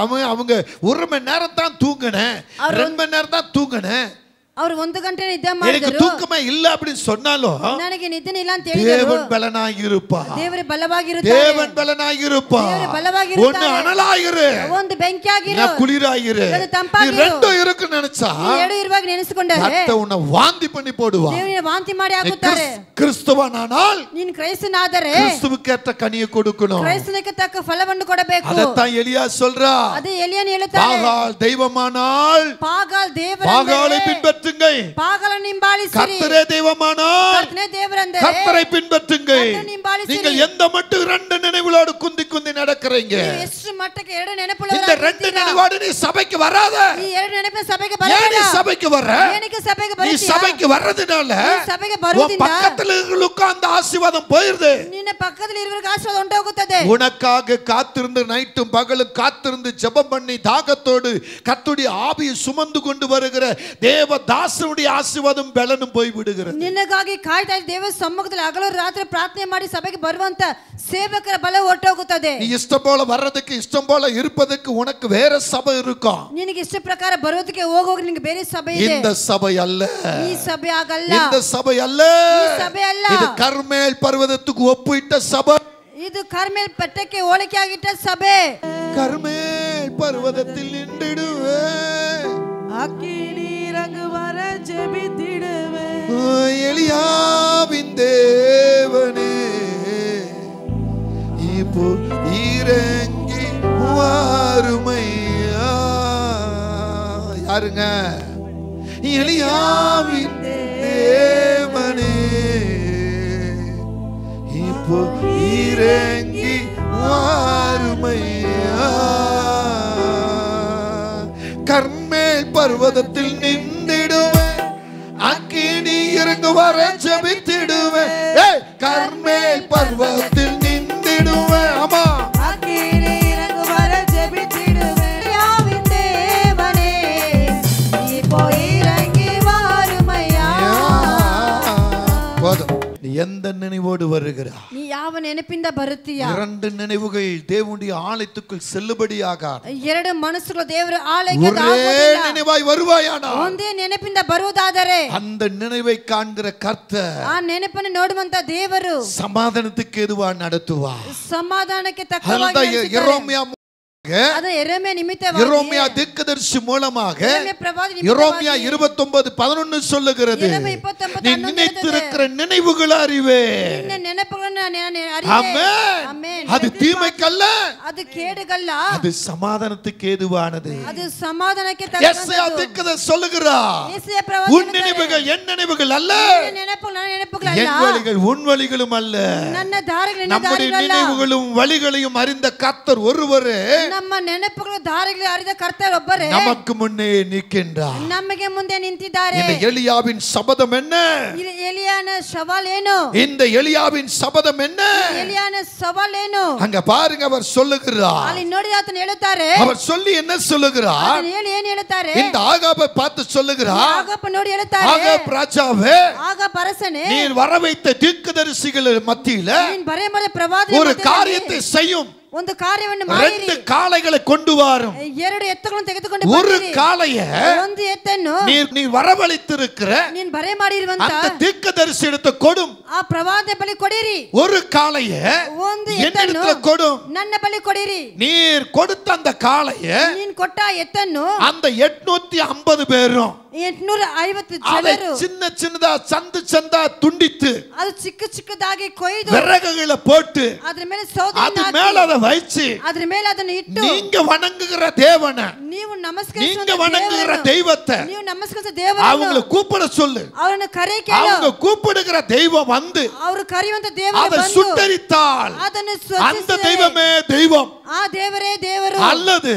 அவங்க 1 மணி நேரம் தான் தூங்குனேன், 2 மணி நேரம் தான் தூங்குனேன், ಅವರು 1 ಗಂಟೆ ನಿದ್ದೆ எனக்கு ಮಾಡಿದರು. தூக்கமே இல்ல அப்படின்னு சொன்னாலும் ನನಗೆ ನಿದ್ದೆ ಇಲ್ಲ ಅಂತ ಹೇಳಿದರು. தேவன் பலனாய் இருப்பார், ದೇವರು ಬಲವಾಗಿರುತ್ತಾರೆ. தேவன் பலனாய் இருப்பார். ದೇವರು ಬಲವಾಗಿರುತ್ತಾರೆ. ஒன்னு அனலாயிரு, ಒಂದು ಬೆಂಕಿಯಾಗಿರು, நான் குளிராயிரு, ಅದು ತಂಪಾಗಿರು. நீ ரெண்டும் இருக்குன்னு நினைச்சா ಎರಡು ಇರುವಾಗ ನೆನೆಸಿಕೊಂಡರೆ கர்த்தர் உன்னை வாந்தி பண்ணி போடுவார். ದೇವರು ವಾಂತಿ ಮಾಡಿ ಹಾಕುತ್ತಾರೆ. கிறிஸ்தவனானால் ನೀನು ಕ್ರೈಸ್ತನಾದರೆ கிறிஸ்துவுக்கேற்ற கனியை கொடுக்கணும். ಕ್ರೈಸ್ತನಿಗೆ ತಕ್ಕ ಫಲವನ್ನು ಕೊಡಬೇಕು. அதத்தான் எலியா சொல்றா. ಅದೇ ಎಲಿಯನು ಹೇಳುತ್ತಾನೆ, பாகால் தெய்வமானால் ಪಾಗಾಲ್ ದೇವರೇ, பாகாலை பின்பற்றுங்கள், ಪಾಗಾಲನ್ನು ಹಿಂಬಾಲಿಸಿರಿ. கர்த்தரே தெய்வமானால் ಕರ್ತನೇ ದೇವರೆಂದರೆ கர்த்தரை பின்பற்றுங்கள். ಕರ್ತனை ಹಿಂಬಾಲಿಸಿರಿ. நீங்கள் எந்த மட்டும் 2 நினைவுகளோடு குந்தி குந்தி நடக்கறீங்க, ನೀವು ಎಷ್ಟು ಮಟ್ಟಕ್ಕೆ ಎರಡು இந்த ನೆನಪುಳ್ಳವರಾಗಿದ್ದೀರಾ? 2 நினைவோடு நீ சபைக்கு வராத. ಈ ಎರಡು ನೆನಪಿನ ಸಭೆಗೆ ஏன் ಬರಬೇಡ. நீ சபைக்கு வர்ற? ಏನಕ್ಕೆ ಸಭೆಗೆ நீ ಬರ್ತೀಯಾ? சபைக்கு வர்றதுனால ನೀ ಸಭೆಗೆ உன் ಬರುವುದಿಲ್ಲ பக்கத்துல இருக்கிறவங்களுக்கு அந்த ஆசீர்வாதம் போயிருது. ನಿನ್ನ ಪಕ್ಕದಲ್ಲಿ ಇರುವವರಿಗೆ ಆಶೀರ್ವಾದ ಉಂಟಾಗುತ್ತದೆ. உனக்காக காத்திருந்து நைட்டும் பகலும் காத்திருந்து ஜெபம் பண்ணி தாகத்தோடு கர்த்தருடைய ஆவியை சுமந்து கொண்டு வருகிற தேவதாசனுடைய ஆசீர்வாதம் பலனும் போய் விடுகிறது. ನಿನಗಾಗಿ ಕಾಯ್ತಾ ಇದ್ದ ದೇವರ ಸಮ್ಮುಖದಲ್ಲಿ ಹಗಲು ರಾತ್ರಿ ಪ್ರಾರ್ಥನೆ ಮಾಡಿ ಸಭೆಗೆ ಬರುವಂತ ಸೇವಕರ ಬಲ ಹೊರಟೋಗುತ್ತದೆ. நீ இஷ்டம் போல வர்றதுக்கு இஷ்டம் போல இருப்பதுக்கு உனக்கு வேற சபை இருக்கும். ನಿನಗೆ ಇಷ್ಟ ಪ್ರಕಾರ ಬರೋದಕ್ಕೆ ಹೋಗೋಕೆ ನಿನಗೆ ಬೇರೆ ಸಭೆ ಇದೆ. இந்த சபை அல்ல, ಈ ಸಭೆ ಆಗಲ್ಲ. இந்த சபை அல்ல, ಈ ಸಭೆ ಅಲ್ಲ. இது கர்மேல் பர்வதத்துக்கு ஒப்பிட்ட சபை. ಇದು ಕರ್ಮೇಲ್ ಬೆಟ್ಟಕ್ಕೆ ಹೋಲಿಕೆ ಆಗಿಟ್ಟ ಸಭೆ. கர்மேல் பர்வதத்தில் நின்றிடுவே, அக்கினி இறங்குவர ஜெபித்திடுவே. எலியாவின் தேவனே இப்போ இறங்கி வாருமையா. யாருங்க? எலியாவின் தேவனே இப்போ இறங்கி வாருமையா. கர்மேல் பர்வதத்தில் நின்றிடுவேன், அக்கினி இறங்கு வர ஜெபித்திடுவேன். கர்மேல் பர்வதத்தில் நின்றிடுவேன். ஆமா, அக்கினி இறங்குவர ஜெபித்திடுவே. யாவின் தேவனே இப்போ இறங்கி வாருமையா. போதும். நீ எந்த நினைவோடு வருகிறாய்? ನೀ ಯಾವ ನೆನಪಿಂದ ಬರುತ್ತೀಯ? இரண்டு நினைவுகள் தேவனுடைய ஆலயத்துக்குள் செல்லுபடியாக ಎರಡು ಮನಸ್ಸುಗಳು ದೇವರ ಆಲಯಕ್ಕೆ ஒரே நினைவாய் வருவாயானால் ಒಂದೇ ನೆನಪಿಂದ ಬರುವುದಾದರೆ அந்த நினைவை காண்கிற கர்த்தர் ಆ ನೆನಪನ್ನು ನೋಡುವಂತ ದೇವರು சமாதானத்துக்கு எதுவா நடத்துவார். ಸಮಾಧಾನಕ್ಕೆ அதுதான் ತಕ್ಕವಾಗಿ எரேமியா ಅದು ಯೆರೆಮೀಯ ನಿಮಿತ್ತವಾಗಿ எரேமியா தீர்க்கதரிசி மூலமாக ಯೆರೆಮೀಯ ಪ್ರವಾದಿ எரேமியா ನಿಮಿತ್ತವಾಗಿ 29:11 சொல்லுகிறது, ಯೆರೆಮೀಯ 29:11 நீ நினைத்திருக்கிற நினைவுகள் அறிவே. ನಿನ್ನ ನೆನಪುಗಳನ್ನು ನಾನು ஆமென். அறிவேன். ಆಮೆನ್. அது தீமைக்கல்ல, ಅದು ಕೇಡುಗಲ್ಲ, அது சமாதானத்துக்கு ஏதுவானது. ಅದು ಸಮಾಧಾನಕ್ಕೆ எஸ்ஐயா ತಕ್ಕದ್ದು. தீர்க்கதரிசி சொல்லுகிறார், ಯೆಶಾಯ ಪ್ರವಾದಿ உன் நினைவுகள் என் நினைவுகள் அல்ல, ನಿನ್ನ ನೆನಪುಗಳು ನನ್ನ ನೆನಪುಗಳಲ್ಲ, என் வழிகள் உன் வழிகளும் அல்ல. ನನ್ನ ದಾರಿಗಳು ನಿನ್ನ நம்முடைய ದಾರಿಗಳಲ್ಲ. நினைவுகளும் வழிகளையும் அறிந்த கர்த்தர் ஒருவரே ನಮ್ಮ ನೆನಪುಗಳು ದಾರಿಗಳು ಅರಿದ ಕರ್ತರ್ ಒಬ್ಬರೇ நமக்கு முன்னே நிற்கின்றார். ನಮಗೆ ಮುಂದೆ ನಿಂತಿದ್ದಾರೆ. இந்த எலியாவின் சபதம் என்ன? ಎಲಿಯಾನ ಸವಾಲ್ ಏನು? இந்த எலியாவின் சபதம் என்ன? ಎಲಿಯಾನ ಸವಾಲ್ ಏನು? அங்க பாருங்க, அவர் சொல்லுகிறார். ಅಲ್ಲಿ ನೋಡಿ ಆತನು ಹೇಳುತ್ತಾರೆ. அவர் சொல்லி என்ன சொல்லுகிறார்? ಆತನು ಹೇಳಿ ಏನು ಹೇಳುತ್ತಾರೆ? இந்த ஆகாபை பார்த்து சொல்லுகிறார், ಆಗಾಪ ನೋಡಿ ಹೇಳುತ್ತಾರೆ, ஆகாப் ராஜாவே, ಆಗಾಪ ಅರಸನೇ, நீர் வரவைத்த தீர்க்கதரிசிகள் மத்தியில ನೀನು ಬರೆ ಮಾಡಿದ ಪ್ರವಾದಿ ஒரு காரியத்தை செய்யும். ಒಂದು ಕಾರ್ಯವನ್ನು ಮಾಡಿರಿ. 2 காளைகளை கொண்டு வாரும். 2 ಎತ್ತುಗಳನ್ನು ತೆಗೆದುಕೊಂಡು ஒரு ಬನ್ನಿರಿ. காளைய ಒಂದು ಎತ್ತನ್ನು நீ வரவழைத்திருக்கிற ನೀನು ಬರೆ ಮಾಡಿರುವಂತ அந்த தீர்க்கதரிசி எடுத்து கொடும். ಆ ಪ್ರವಾದಿ ಬಳಿ ಕೊಡಿರಿ. ஒரு காளைய ಒಂದು என்னிடத்துல ಎತ್ತನ್ನು கொடும். ನನ್ನ ಬಳಿ ಕೊಡಿರಿ. நீர் கொடுத்த அந்த காளைய ನೀನು ಕೊಟ್ಟ ಎತ್ತನ್ನು அந்த 850 பேரும் 850 அதை ಜನರು சின்ன சின்னதா சந்து சந்தா துண்டித்து ಅದು ಚಿಕ್ಕ ಚಿಕ್ಕದಾಗಿ ಕೊಯ್ದು விறகுகளை போட்டு ಅದರ ಮೇಲೆ அது ಸೌದೆಯನ್ನು மேல ಹಾಕಿ அதை வச்சு ಅದರ ಮೇಲೆ ಅದನ್ನು ಇಟ್ಟು நீங்க வணங்குகிற தேவனை, ನೀವು நீங்க ನಮಸ್ಕರಿಸುವ வணங்குகிற தெய்வத்தை ನೀವು ನಮಸ್ಕರಿಸುವ ದೇವರನ್ನು அவங்களை கூப்பிட சொல்லு. ಅವರನ್ನು ಕರೆ ಕೇಳು. அவங்க கூப்பிடுகிற தெய்வம் வந்து ಅವರು ಕರೆಯುವಂತ ದೇವರು அதை ಬಂದು சுட்டரித்தால் ಅದನ್ನು அந்த ಸ್ವಚ್ಛಿಸಿದರೆ தெய்வமே தெய்வம். ಆ ದೇವರೇ ದೇವರು. அல்லது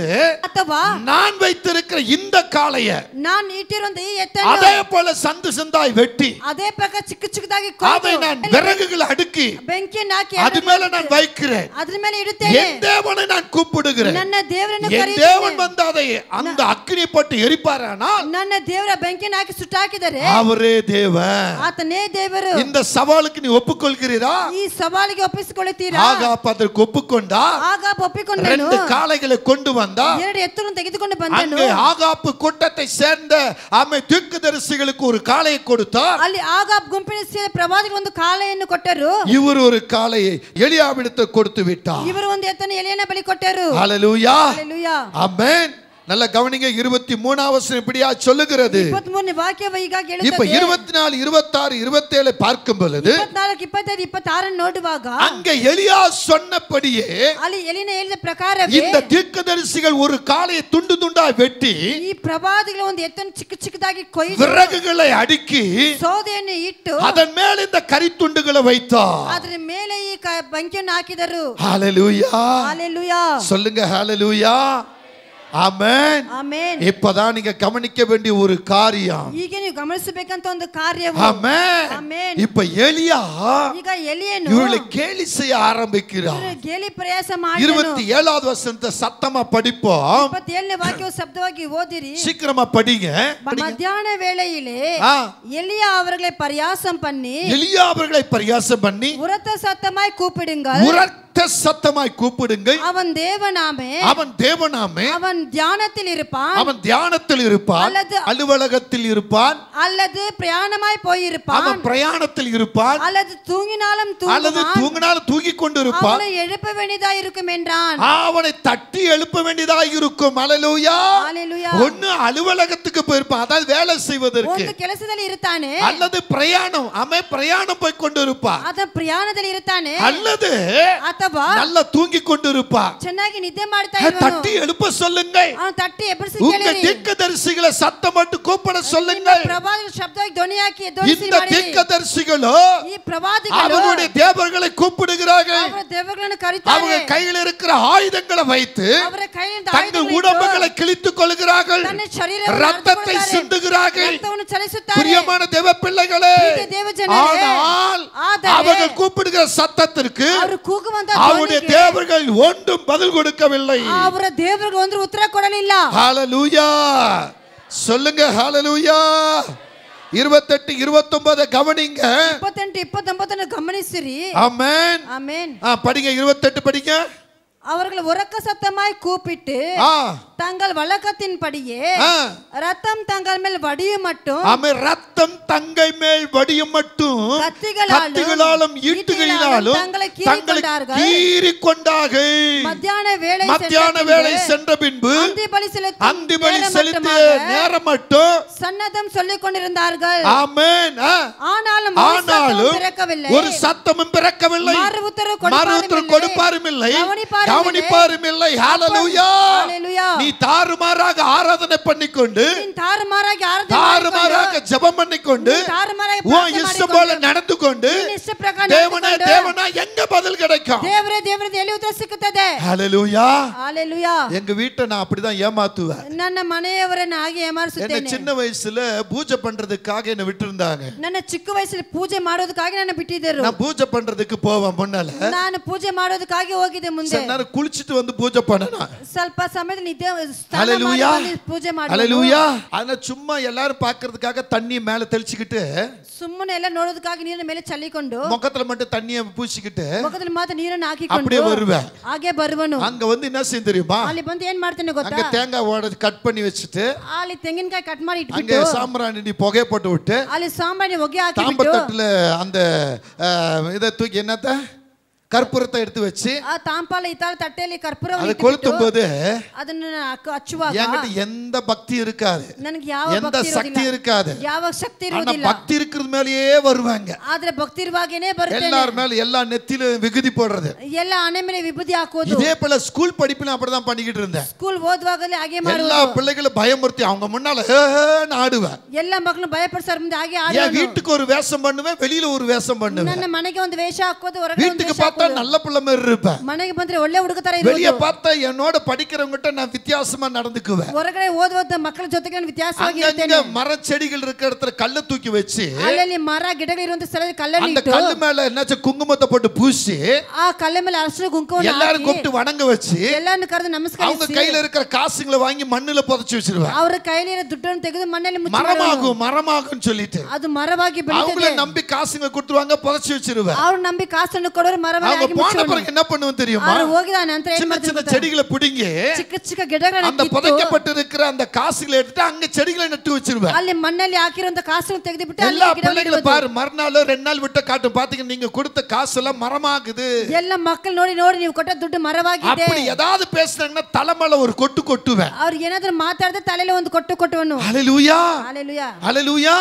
ಅಥವಾ நான் வைத்திருக்கிற இந்த காளைய ನಾನು ಇಟ್ಟಿರುವಂತ ಈ ಎತ್ತನ್ನು அதே போல சந்து சந்தாய் வெட்டி ಅದೇ ಪ್ರಕಾರ ಚಿಕ್ಕ ಚಿಕ್ಕದಾಗಿ அதை ಕೊಯ್ದು நான் விறகுகளை அடுக்கி ಬೆಂಕಿಯನ್ನು ಹಾಕಿ அது மேல நான் வைக்கிறேன். ಅದ್ರ ಮೇಲೆ ಇಡುತ್ತೇನೆ. என் தேவனை நான் கூப்பிடுகிறேன். ನನ್ನ ದೇವರನ್ನು என் ಕರೆಯುತ್ತೇನೆ. தேவன் வந்து அதை அந்த அக்கினி போட்டு எரிப்பாரானால் ನನ್ನ ದೇವರ ಬೆಂಕಿಯನ್ನು ಹಾಕಿ ಸುಟ್ಟಾಕಿದರೆ அவரே தேவன். ಆತನೇ ದೇವರು. இந்த சவாலுக்கு நீ ஒப்புக்கொள்கிறீரா? ಈ ಸವಾಲಿಗೆ ಒಪ್ಪಿಸಿಕೊಳ್ಳುತ್ತೀರಾ? ஆகாப் அதற்கு ஒப்புக்கொண்டா. ಆಗ ಒಪ್ಪಿಕೊಂಡನು. 2 காளைகளை கொண்டு வந்தா. 2 ಎತ್ತುಗಳನ್ನು ತೆಗೆದುಕೊಂಡು ಬಂದನು. அங்கே ஆகாப் கூட்டத்தை சேர்ந்த ஆமை தீர்க்கதரிசிகளுக்கு ஒரு காளையை கொடுத்தார். ಅಲ್ಲಿ ಆಗಾಬ್ ಗುಂಪಿನ ಸೇರಿ ಪ್ರವಾದಿಗಳು ಒಂದು ಕಾಳೆಯನ್ನು ಕೊಟ್ಟರು. இவர் ஒரு காளையை எலியாவிடத்து கொடுத்து விட்டார். ಇವರು ಒಂದು ಎತ್ತನ್ನು ಎಲಿಯನ ಬಳಿ ಕೊಟ್ಟರು. ஹல்லேலூயா. ಹಲ್ಲೆಲೂಯಾ. ஆமென். நல்ல கவனிங்க, 23 வசனம் இப்படியா சொல்லுகிறது. 23ನೇ ವಾಕ್ಯವು ಹೀಗಾಗಿ இப்ப ಹೇಳುತ್ತದೆ. 24, 26, 27 பார்க்கும் பொழுது 24, 25, 26 ನೋಡುವಾಗ அங்க எலியா சொன்னபடியே ಅಲ್ಲಿ ಎಲಿನ ಹೇಳಿದ ಪ್ರಕಾರವೇ இந்த தீர்க்கதரிசிகள் ஒரு காளையை துண்டு துண்டா வெட்டி ಈ ಪ್ರವಾದಿಗಳು ಒಂದು ಎತ್ತನ್ನು ಚಿಕ್ಕ ಚಿಕ್ಕದಾಗಿ ಕೊಯ್ದು விறகுகளை அடுக்கி ಸೌದೆಯನ್ನು ಇಟ್ಟು அதன் மேல் இந்த கரித்துண்டுகளை வைத்தார். ಅದರ ಮೇಲೆ ಈ ಬೆಂಕಿಯನ್ನು ಹಾಕಿದರು. ஹல்லேலூயா. ಹಲ್ಲೆಲೂಯಾ. சொல்லுங்க ஹல்லேலூயா. ஆமென். ಆಮೆನ್. இப்பதான் நீங்க கவனிக்க வேண்டிய ஒரு காரியம். ಈಗ ನೀವು ಗಮನಿಸಬೇಕಂತ ಒಂದು ಕಾರ್ಯವು. ஆமென். ಆಮೆನ್. இப்ப எலியா ಈಗ ಎಲಿಯನು இவர்களை கேலி செய்ய ஆரம்பிக்கிறார். ಗೇಲಿ ಪ್ರಯಾಸ ಮಾಡಿದನು. 27வது வசனத்தை சத்தமா படிப்போம். 27ನೇ ವಾಕ್ಯವು ಶಬ್ದವಾಗಿ ಓದಿರಿ. சீக்கிரமா படிங்க. மத்தியான வேளையிலே எலியா அவர்களை பரியாசம் பண்ணி எலியா அவர்களை பரியாசம் பண்ணி உரத்த சத்தமாய் கூப்பிடுங்கள். உரத்த சத்தமாய் கூப்பிடுங்கள். அவன் தேவனாமே அவன் தேவனாமே அவன் தியானத்தில் இருப்பான். அவன் தியானத்தில் இருப்பான். அல்லது அலுவலகத்தில் இருப்பான். அல்லது பிரயாணமாய் போயிருப்பான். அவன் பிரயாணத்தில் இருப்பான். அல்லது தூங்கினாலும் அல்லது தூங்குவான். தூங்கினாலும் தூங்கிக் கொண்டிருப்பான். அவனை எழுப்ப வேண்டியதா இருக்கும் என்றான். அவனை தட்டி எழுப்ப வேண்டியதாக இருக்கும். ஹல்லேலூயா. ஹல்லேலூயா. ஒன்னு அலுவலகத்துக்கு போயிருப்பான், அதாவது வேலை செய்வதற்கு. ಒಂದು ಕೆಲಸದಲ್ಲಿ ಇರ್ತಾನೆ. அல்லது பிரயாணம், அவன் பிரயாணம் போய் கொண்டிருப்பான். ಅದ ಪ್ರಯಾಣದಲ್ಲಿ ಇರ್ತಾನೆ. அல்லது ಅಥವಾ நல்லா தூங்கிக் கொண்டிருப்பான். ಚೆನ್ನಾಗಿ ನಿದ್ದೆ ಮಾಡ್ತಾ ಇರುವನು. தட்டி எழுப்ப சொல்லுங்க. ಅವನು ತಟ್ಟಿ ಎಬ್ಬರಿಸಿ உங்க ಕೇಳಿರಿ. தீர்க்கதரிசிகளை சத்தம் போட்டு கூப்பிட சொல்லுங்க. ಪ್ರವಾದಿಗಳ ಶಬ್ದವಾಗಿ ಧ್ವನಿ ಹಾಕಿ ಎದುರಿಸಿ இந்த ಮಾಡಿರಿ. தீர்க்கதரிசிகளோ ಈ ಪ್ರವಾದಿಗಳು அவர்களுடைய தேவர்களை கூப்பிடுகிறார்கள். ಅವರ ದೇವರುಗಳನ್ನು ಕರೀತಾರೆ. அவங்க கையில் இருக்கிற ஆயுதங்களை வைத்து ಅವರ ಕೈಯಿಂದ தங்கள் உடம்புகளை கிழித்துக் கொள்கிறார்கள். ತನ್ನ ಶರೀರವನ್ನು ரத்தத்தை ಅರ್ಪಿಸುತ್ತಾರೆ. சிந்துகிறார்கள். ರಕ್ತವನ್ನು ಚಲಿಸುತ್ತಾರೆ. பிரியமான தேவ பிள்ளைகளே, ಪ್ರೀತಿಯ ದೇವಜನರೇ, ஆனால் ಆದರೆ அவர்கள் கூப்பிடுகிற சத்தத்திற்கு ಅವರು ಕೂಗುವಂತ அவருடைய ಧ್ವನಿಗೆ தேவர்கள் ஒன்றும் பதில் கொடுக்கவில்லை. ಅವರ ದೇವರಿಗೆ ಒಂದು ಉತ್ತರ ಕೊಡಲಿಲ್ಲ. ஹல்லேலூயா. சொல்லுங்க ஹல்லேலூயா. 28 29 கவனிங்க. 28 29 கவனிசிரி. ஆமென். ஆமென். படிங்க 28 படிங்க. அவர்கள் உரக்க சத்தமாய் கூப்பிட்டு தங்கள் வழக்கத்தின்படியே ரத்தம் தங்கள் மேல் வடியும் மட்டும், ஆமென், ரத்தம் தங்கள் மேல் வடியும் மட்டும் கத்திகளாலும் ஈட்டுகளினாலும் தங்களை கீறிக் கொண்டார்கள். மத்தியான வேளை சென்ற பின்பு அந்தி பலி செலுத்திய நேரம் மட்டும் சன்னதம் சொல்லிக் கொண்டிருந்தார்கள். ஆமென். ஆனாலும் ஒரு சத்தமும் பிறக்கவில்லை, மறு உத்தரவு கொடுப்பாரும் இல்லை, கவனிப்பாரும் இல்லை. ஹalleluya. நீ தாறுமாறாக ஆராதனை பண்ணிக்கொண்டு, தாறுமாறாக ஜெபம் பண்ணிக்கொண்டு, உன் இஷ்டம் போல நடந்து கொண்டு தேவனே தேவனா எங்க பதில் கிடைக்கும்? ஹalleluya. எங்க வீட்டை நான் அப்படிதான் ஏமாத்துவேன். ನನ್ನ ಮನೆಯವರನ್ನ ಹಾಗೆ ಏಮಾರಿಸುತ್ತೇನೆ. என்ன சின்ன வயசுல பூஜை பண்றதுக்காக என்ன விட்டுருந்தாங்க. ನನ್ನ ಚಿಕ್ಕ ವಯಸ್ಸಲ್ಲಿ ಪೂಜೆ ಮಾಡೋದಕ್ಕಾಗಿ ನನ್ನ ಬಿಟ್ಟಿದ್ದರು. நான் பூஜை பண்றதுக்கு போவேன் முன்னால. ನಾನು ಪೂಜೆ ಮಾಡೋದಕ್ಕಾಗಿ ಹೋಗಿದ್ದೆ ಮುಂದೆ. ನಾನು ಕುಳಿಚಿட்டு வந்து பூஜை பண்ணனா. ಸ್ವಲ್ಪ ಸಮಯದಲ್ಲಿ ನಿದ್ದೆ ಸ್ನಾನ ಮಾಡಿ ಪೂಜೆ ಮಾಡಿ. ஹalleluya. ಅನ சும்மா எல்லாரும் பார்க்கிறதுக்காக தண்ணி மேல தெளிச்சிக்கிட்டு, ಸುಮ್ಮನೆ ಎಲ್ಲ ನೋಡೋದಕ್ಕಾಗಿ ನೀರನ್ನ ಮೇಲೆ ಚಲ್ಲಿಕೊಂಡು, முகத்துல மட்டும் தண்ணியை பூசிக்கிட்டு, ಮುಖದಲ್ಲಿ ಮಾತ್ರ ನೀರನ್ನ ಹಾಕಿಕೊಂಡು அப்படியே வருவேன். ಹಾಗೆ ಬರುವನು. அங்க வந்து என்ன செய்ய தெரியுமா? ಅಲ್ಲಿ ಬಂದು ಏನ್ ಮಾಡ್ತಾನೆ ಗೊತ್ತಾ? அங்க தேங்காய் ஓட கட் பண்ணி வச்சிட்டு, ಅಲ್ಲಿ ತೆಂಗಿನಕಾಯಿ ಕಟ್ ಮಾಡಿ ಇಟ್ಬಿಟ್ಟು, அங்க சாம்பிராணி புகை போட்டு விட்டு, ಅಲ್ಲಿ ಸಾಂಬ್ರಾಣಿ ಹೊಗೆ ಹಾಕಿ ಬಿಟ್ಟು, தாம்பத்தட்டுல அந்த இத தூக்கி என்னத்த கற்பூரத்தை எடுத்து வச்சு, ಆ ತಾಂಪಾಲ ಇತಾಳ ತಟ್ಟೆಯಲ್ಲಿ ಕರ್ಪೂರವನ್ನು ಅದು ಕೊಳುತ್ತುம்போது ಅದನ್ನ ಹಚ್ಚುವಾಗ என்கிட்ட எந்த பக்தி இருக்காது, ನನಗೆ ಯಾವ எந்த சக்தி இருக்காது, ಯಾವ ಶಕ್ತಿ ஆனா ಇರುವುದಿಲ್ಲ. பக்தி இருக்கிறது மேலயே வருவாங்க. ಆದ್ರೆ ಭಕ್ತಿ ಇರುವಾಗೇನೇ ಬರ್ತೇನೆ. எல்லார் மேல எல்லா நெத்தில விகுதி போடுறது, ಎಲ್ಲ ಹಣೆ ಮೇಲೆ ವಿಭೂತಿ ಹಾಕೋದು. இதே போல ஸ்கூல் படிப்புல அப்படிதான் பண்ணிக்கிட்டு இருந்தேன். ಸ್ಕೂಲ್ ಓದುವಾಗಲೇ ಹಾಗೆ ಮಾಡೋದು. எல்லா பிள்ளைகளும் பயமுறுத்தி அவங்க முன்னால ஆடுவேன். ಎಲ್ಲ ಮಕ್ಕಳು ಭಯಪಡಿಸೋರ ಮುಂದೆ ಹಾಗೆ என் ಆಡೋದು. வீட்டுக்கு ஒரு வேஷம் பண்ணுவேன், வெளியில ஒரு வேஷம் பண்ணுவேன். ನನ್ನ ಮನೆಗೆ ಒಂದು ವೇಷ ಹಾಕೋದು, ಹೊರಗಡೆ ಒಂದು வீட்டுக்கு ವೇಷ பார்த்தா நல்ல பிள்ளை மாதிரி இருப்பேன், ಮನೆಗೆ ಬಂದ್ರೆ ಒಳ್ಳೆ ಹುಡುಗ ತರ ಇರೋದು. வெளிய பார்த்தா என்னோட படிக்கிறவங்கட்ட நான் வித்தியாசமா நடந்துக்குவேன். ಹೊರಗಡೆ ಓದುವ ಮಕ್ಕಳ ಜೊತೆಗೆ ನಾನು ವ್ಯತ್ಯಾಸವಾಗಿ ಇರ್ತೇನೆ. அங்க மர செடிகள் இருக்கிற இடத்துல கல்ல தூக்கி வச்சு, ಅಲ್ಲಲ್ಲಿ ಮರ ಗಿಡಗಳು ಇರುವಂತ ಸ್ಥಳದಲ್ಲಿ ಕಲ್ಲನ್ನು அந்த ಇಟ್ಟು, கல்லு மேல என்னாச்சு குங்குமத்தை போட்டு பூசி, ಆ ಕಲ್ಲ ಮೇಲೆ ಅರಶಿನ ಕುಂಕುಮವನ್ನು எல்லாரும் கூப்பிட்டு வணங்க வச்சு, ಎಲ್ಲಾನು ಕರೆದು அவங்க ನಮಸ್ಕರಿಸಿ, கையில இருக்கிற காசுங்களை வாங்கி மண்ணுல புதைச்சு வச்சிருவேன். ಅವರ ಕೈಲಿರೋ ದುಡ್ಡನ್ನು ತೆಗೆದು ಮಣ್ಣಲ್ಲಿ ಮುಚ್ಚಿ மரமாகும் சொல்லிட்டு ಅದು ಮರವಾಗಿ ಬೆಳೆಯುತ್ತದೆ. அவங்கள நம்பி காசுங்க கொடுத்துவாங்க, புதைச்சு வச்சிருவேன். ಅವರು ನಂಬಿ ಕಾಸನ್ನು ಕೊಡೋರು ಮರವಾಗಿ அவங்க போன பிறகு என்ன பண்ணுவேன் தெரியுமா? ಅವರು ಹೋಗಿದ ನಂತರ ಏನು சின்ன சின்ன செடிகளை பிடிங்கி, ಚಿಕ್ಕ ಚಿಕ್ಕ ಗಿಡಗಳನ್ನು அந்த புதைக்கப்பட்டு இருக்கிற அந்த காசுகளை எடுத்து அங்க செடிகளை நட்டு வச்சிருவேன். ಅಲ್ಲಿ ಮಣ್ಣಲ್ಲಿ ಹಾಕಿರುವಂತ ಕಾಸನ್ನು ತೆಗೆದು ಬಿಟ್ಟು எல்லா பிள்ளைகளும் பாரு, மறுநாள் 2 நாள் விட்டு காட்டும், பாத்தீங்க நீங்க கொடுத்த காசு எல்லாம் மரமாகுது. ಎಲ್ಲ ಮಕ್ಕಳು ನೋಡಿ ನೋಡಿ ನೀವು ಕೊಟ್ಟ ದುಡ್ಡು ಮರವಾಗಿದೆ. அப்படி ஏதாவது பேசுனாங்கன்னா தலைமையில ஒரு கொட்டு கொட்டுவேன். ಅವರು ಏನಾದರೂ ಮಾತಾಡಿದ್ರೆ ತಲೆಯಲ್ಲಿ ಒಂದು ಕೊಟ್ಟುವನು. ஹalleluya, ஹalleluya, ஹalleluya.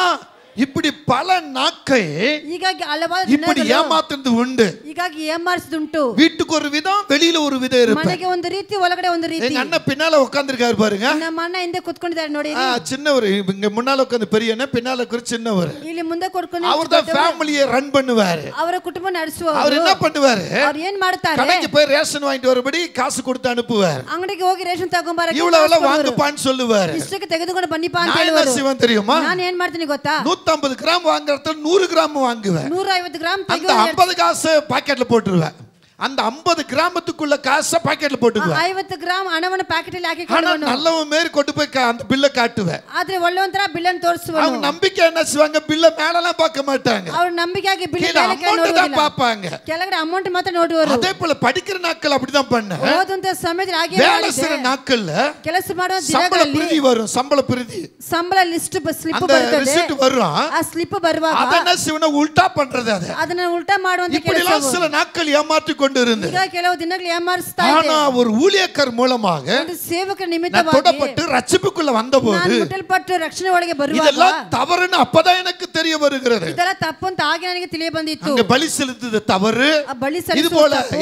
இப்படி பல நாட்கள் ಹೀಗಾಗಿ ಹಲವಾರು இப்படி ஏமாத்துறது உண்டு. ಹೀಗಾಗಿ ಏಮಾರಿಸುದುಂಟು. வீட்டுக்கு ஒரு விதம், வெளியில ஒரு விதம் இருக்கு. ಮನೆಗೆ ಒಂದು ರೀತಿ, ಒಳಗಡೆ ಒಂದು ರೀತಿ. எங்க அண்ணன் பின்னால உட்கார்ந்திருக்காரு பாருங்க. ನಮ್ಮ ಅಣ್ಣ ಹಿಂದೆ ಕೂತ್ಕೊಂಡಿದ್ದಾರೆ ನೋಡಿ. சின்னவர் இங்க முன்னால உட்கார்ந்து பெரியண்ண, பின்னால இருக்கிற சின்னவர். ಇಲ್ಲಿ ಮುಂದೆ ಕೂತ್ಕೊಂಡು அவர் தான் ஃபேமிலியை ரன் பண்ணுவாரு. ಅವರ ಕುಟುಂಬ ನಡೆಸುವವರು. அவர் என்ன பண்ணுவாரு? ಅವರು ಏನು ಮಾಡ್ತಾರೆ? கடைக்கு போய் ரேஷன் வாங்கிட்டு வரபடி காசு கொடுத்து அனுப்புவார். ಅಂಗಡಿಗೆ ಹೋಗಿ ರೇಷನ್ ತಗೊಂಬರಕ್ಕೆ இவ்வளவு வாங்குப்பான்னு சொல்லுவாரு. ಇಷ್ಟಕ್ಕೆ ತೆಗೆದುಕೊಂಡು ಬನ್ನಿಪಾ ಅಂತ ಹೇಳುವರು. நான் என்ன செய்வேன் தெரியுமா? ನಾನು ಏನು ಮಾಡ್ತೀನಿ ಗೊತ್ತಾ? 150 கிராம் வாங்குறதுல 100 கிராம் வாங்குவேன். 150 கிராம் அந்த 50 காசு பாக்கெட்ல போட்டுருவேன். அந்த 50 கிராமத்துக்குள்ள காசை பாக்கெட்ல போட்டுக்குவேன். 50 கிராம் ಹಣವನ್ನು ಪ್ಯಾಕೆಟ್ ಅಲ್ಲಿ ಹಾಕಿಕೊಂಡು நல்லவன் மேரி கொண்டு போய் அந்த பில்ல காட்டுவேன். ಆದ್ರೆ ಒಳ್ಳೆವಂತರ ಬಿಲ್ ಅನ್ನು ತೋರಿಸುವನು. அவங்க நம்பிக்கை என்ன செய்வாங்க? பில்ல மேலலாம் பார்க்க மாட்டாங்க. ಅವರು ನಂಬಿಕೆಯಾಗಿ ಬಿಲ್ ಕೆಳಗೆ ನೋಡೋದಿಲ್ಲ, ಪಾಪಾಂಗ ಕೆಳಗಡೆ ಅಮೌಂಟ್ ಮಾತ್ರ ನೋಡುವರು. அதே போல படிக்கிற நாட்கள் அப்படிதான் பண்ண. ಓದುವಂತ ಸಮಯದಲ್ಲಿ ಹಾಗೆ வேலை செய்ற நாட்கள்ல ಕೆಲಸ ಮಾಡುವ சம்பள ದಿನಗಳಲ್ಲಿ பிரதி வரும், சம்பள பிரதி, ಸಂಬಳ ಲಿಸ್ಟ್ ಸ್ಲಿಪ್ அந்த ಬರ್ತದೆ. ரிசிப்ட் வரும். ಆ ಸ್ಲಿಪ್ ಬರುವಾಗ ಅದನ್ನ ಸಿವನ ಉಲ್ಟಾ பண்றது. ಅದನ್ನ ಉಲ್ಟಾ ಮಾಡುವಂತ ಕೆಲಸ. இப்படி எல்லாம் சில நாட்கள் ஏமாற்றி கொண்டு இருந்தது. ಈಗ ಕೆಲವು ದಿನಗಳು ಏಮಾರಿಸ್ತಾ ಇದೆ. ஆனா ஒரு ஊழியக்காரர் மூலமாக ಒಂದು ಸೇವಕರ நான் ನಿಮಿತ್ತವಾಗಿ தொடப்பட்டு ரட்சிப்புக்குள்ள வந்தபோது ನಾನು ಮುಟ್ಟಲ್ಪಟ್ಟು ರಕ್ಷಣೆ ಒಳಗೆ ಬರುವಾಗ இதெல்லாம் தவறுன்னு அப்பதான் எனக்கு தெரிய வருகிறது. ಇದೆಲ್ಲ ತಪ್ಪು ಅಂತ ಆಗ ನನಗೆ ತಿಳಿಯ ಬಂದಿತ್ತು. அங்க பலி செலுத்துது தவறு, ಬಲಿ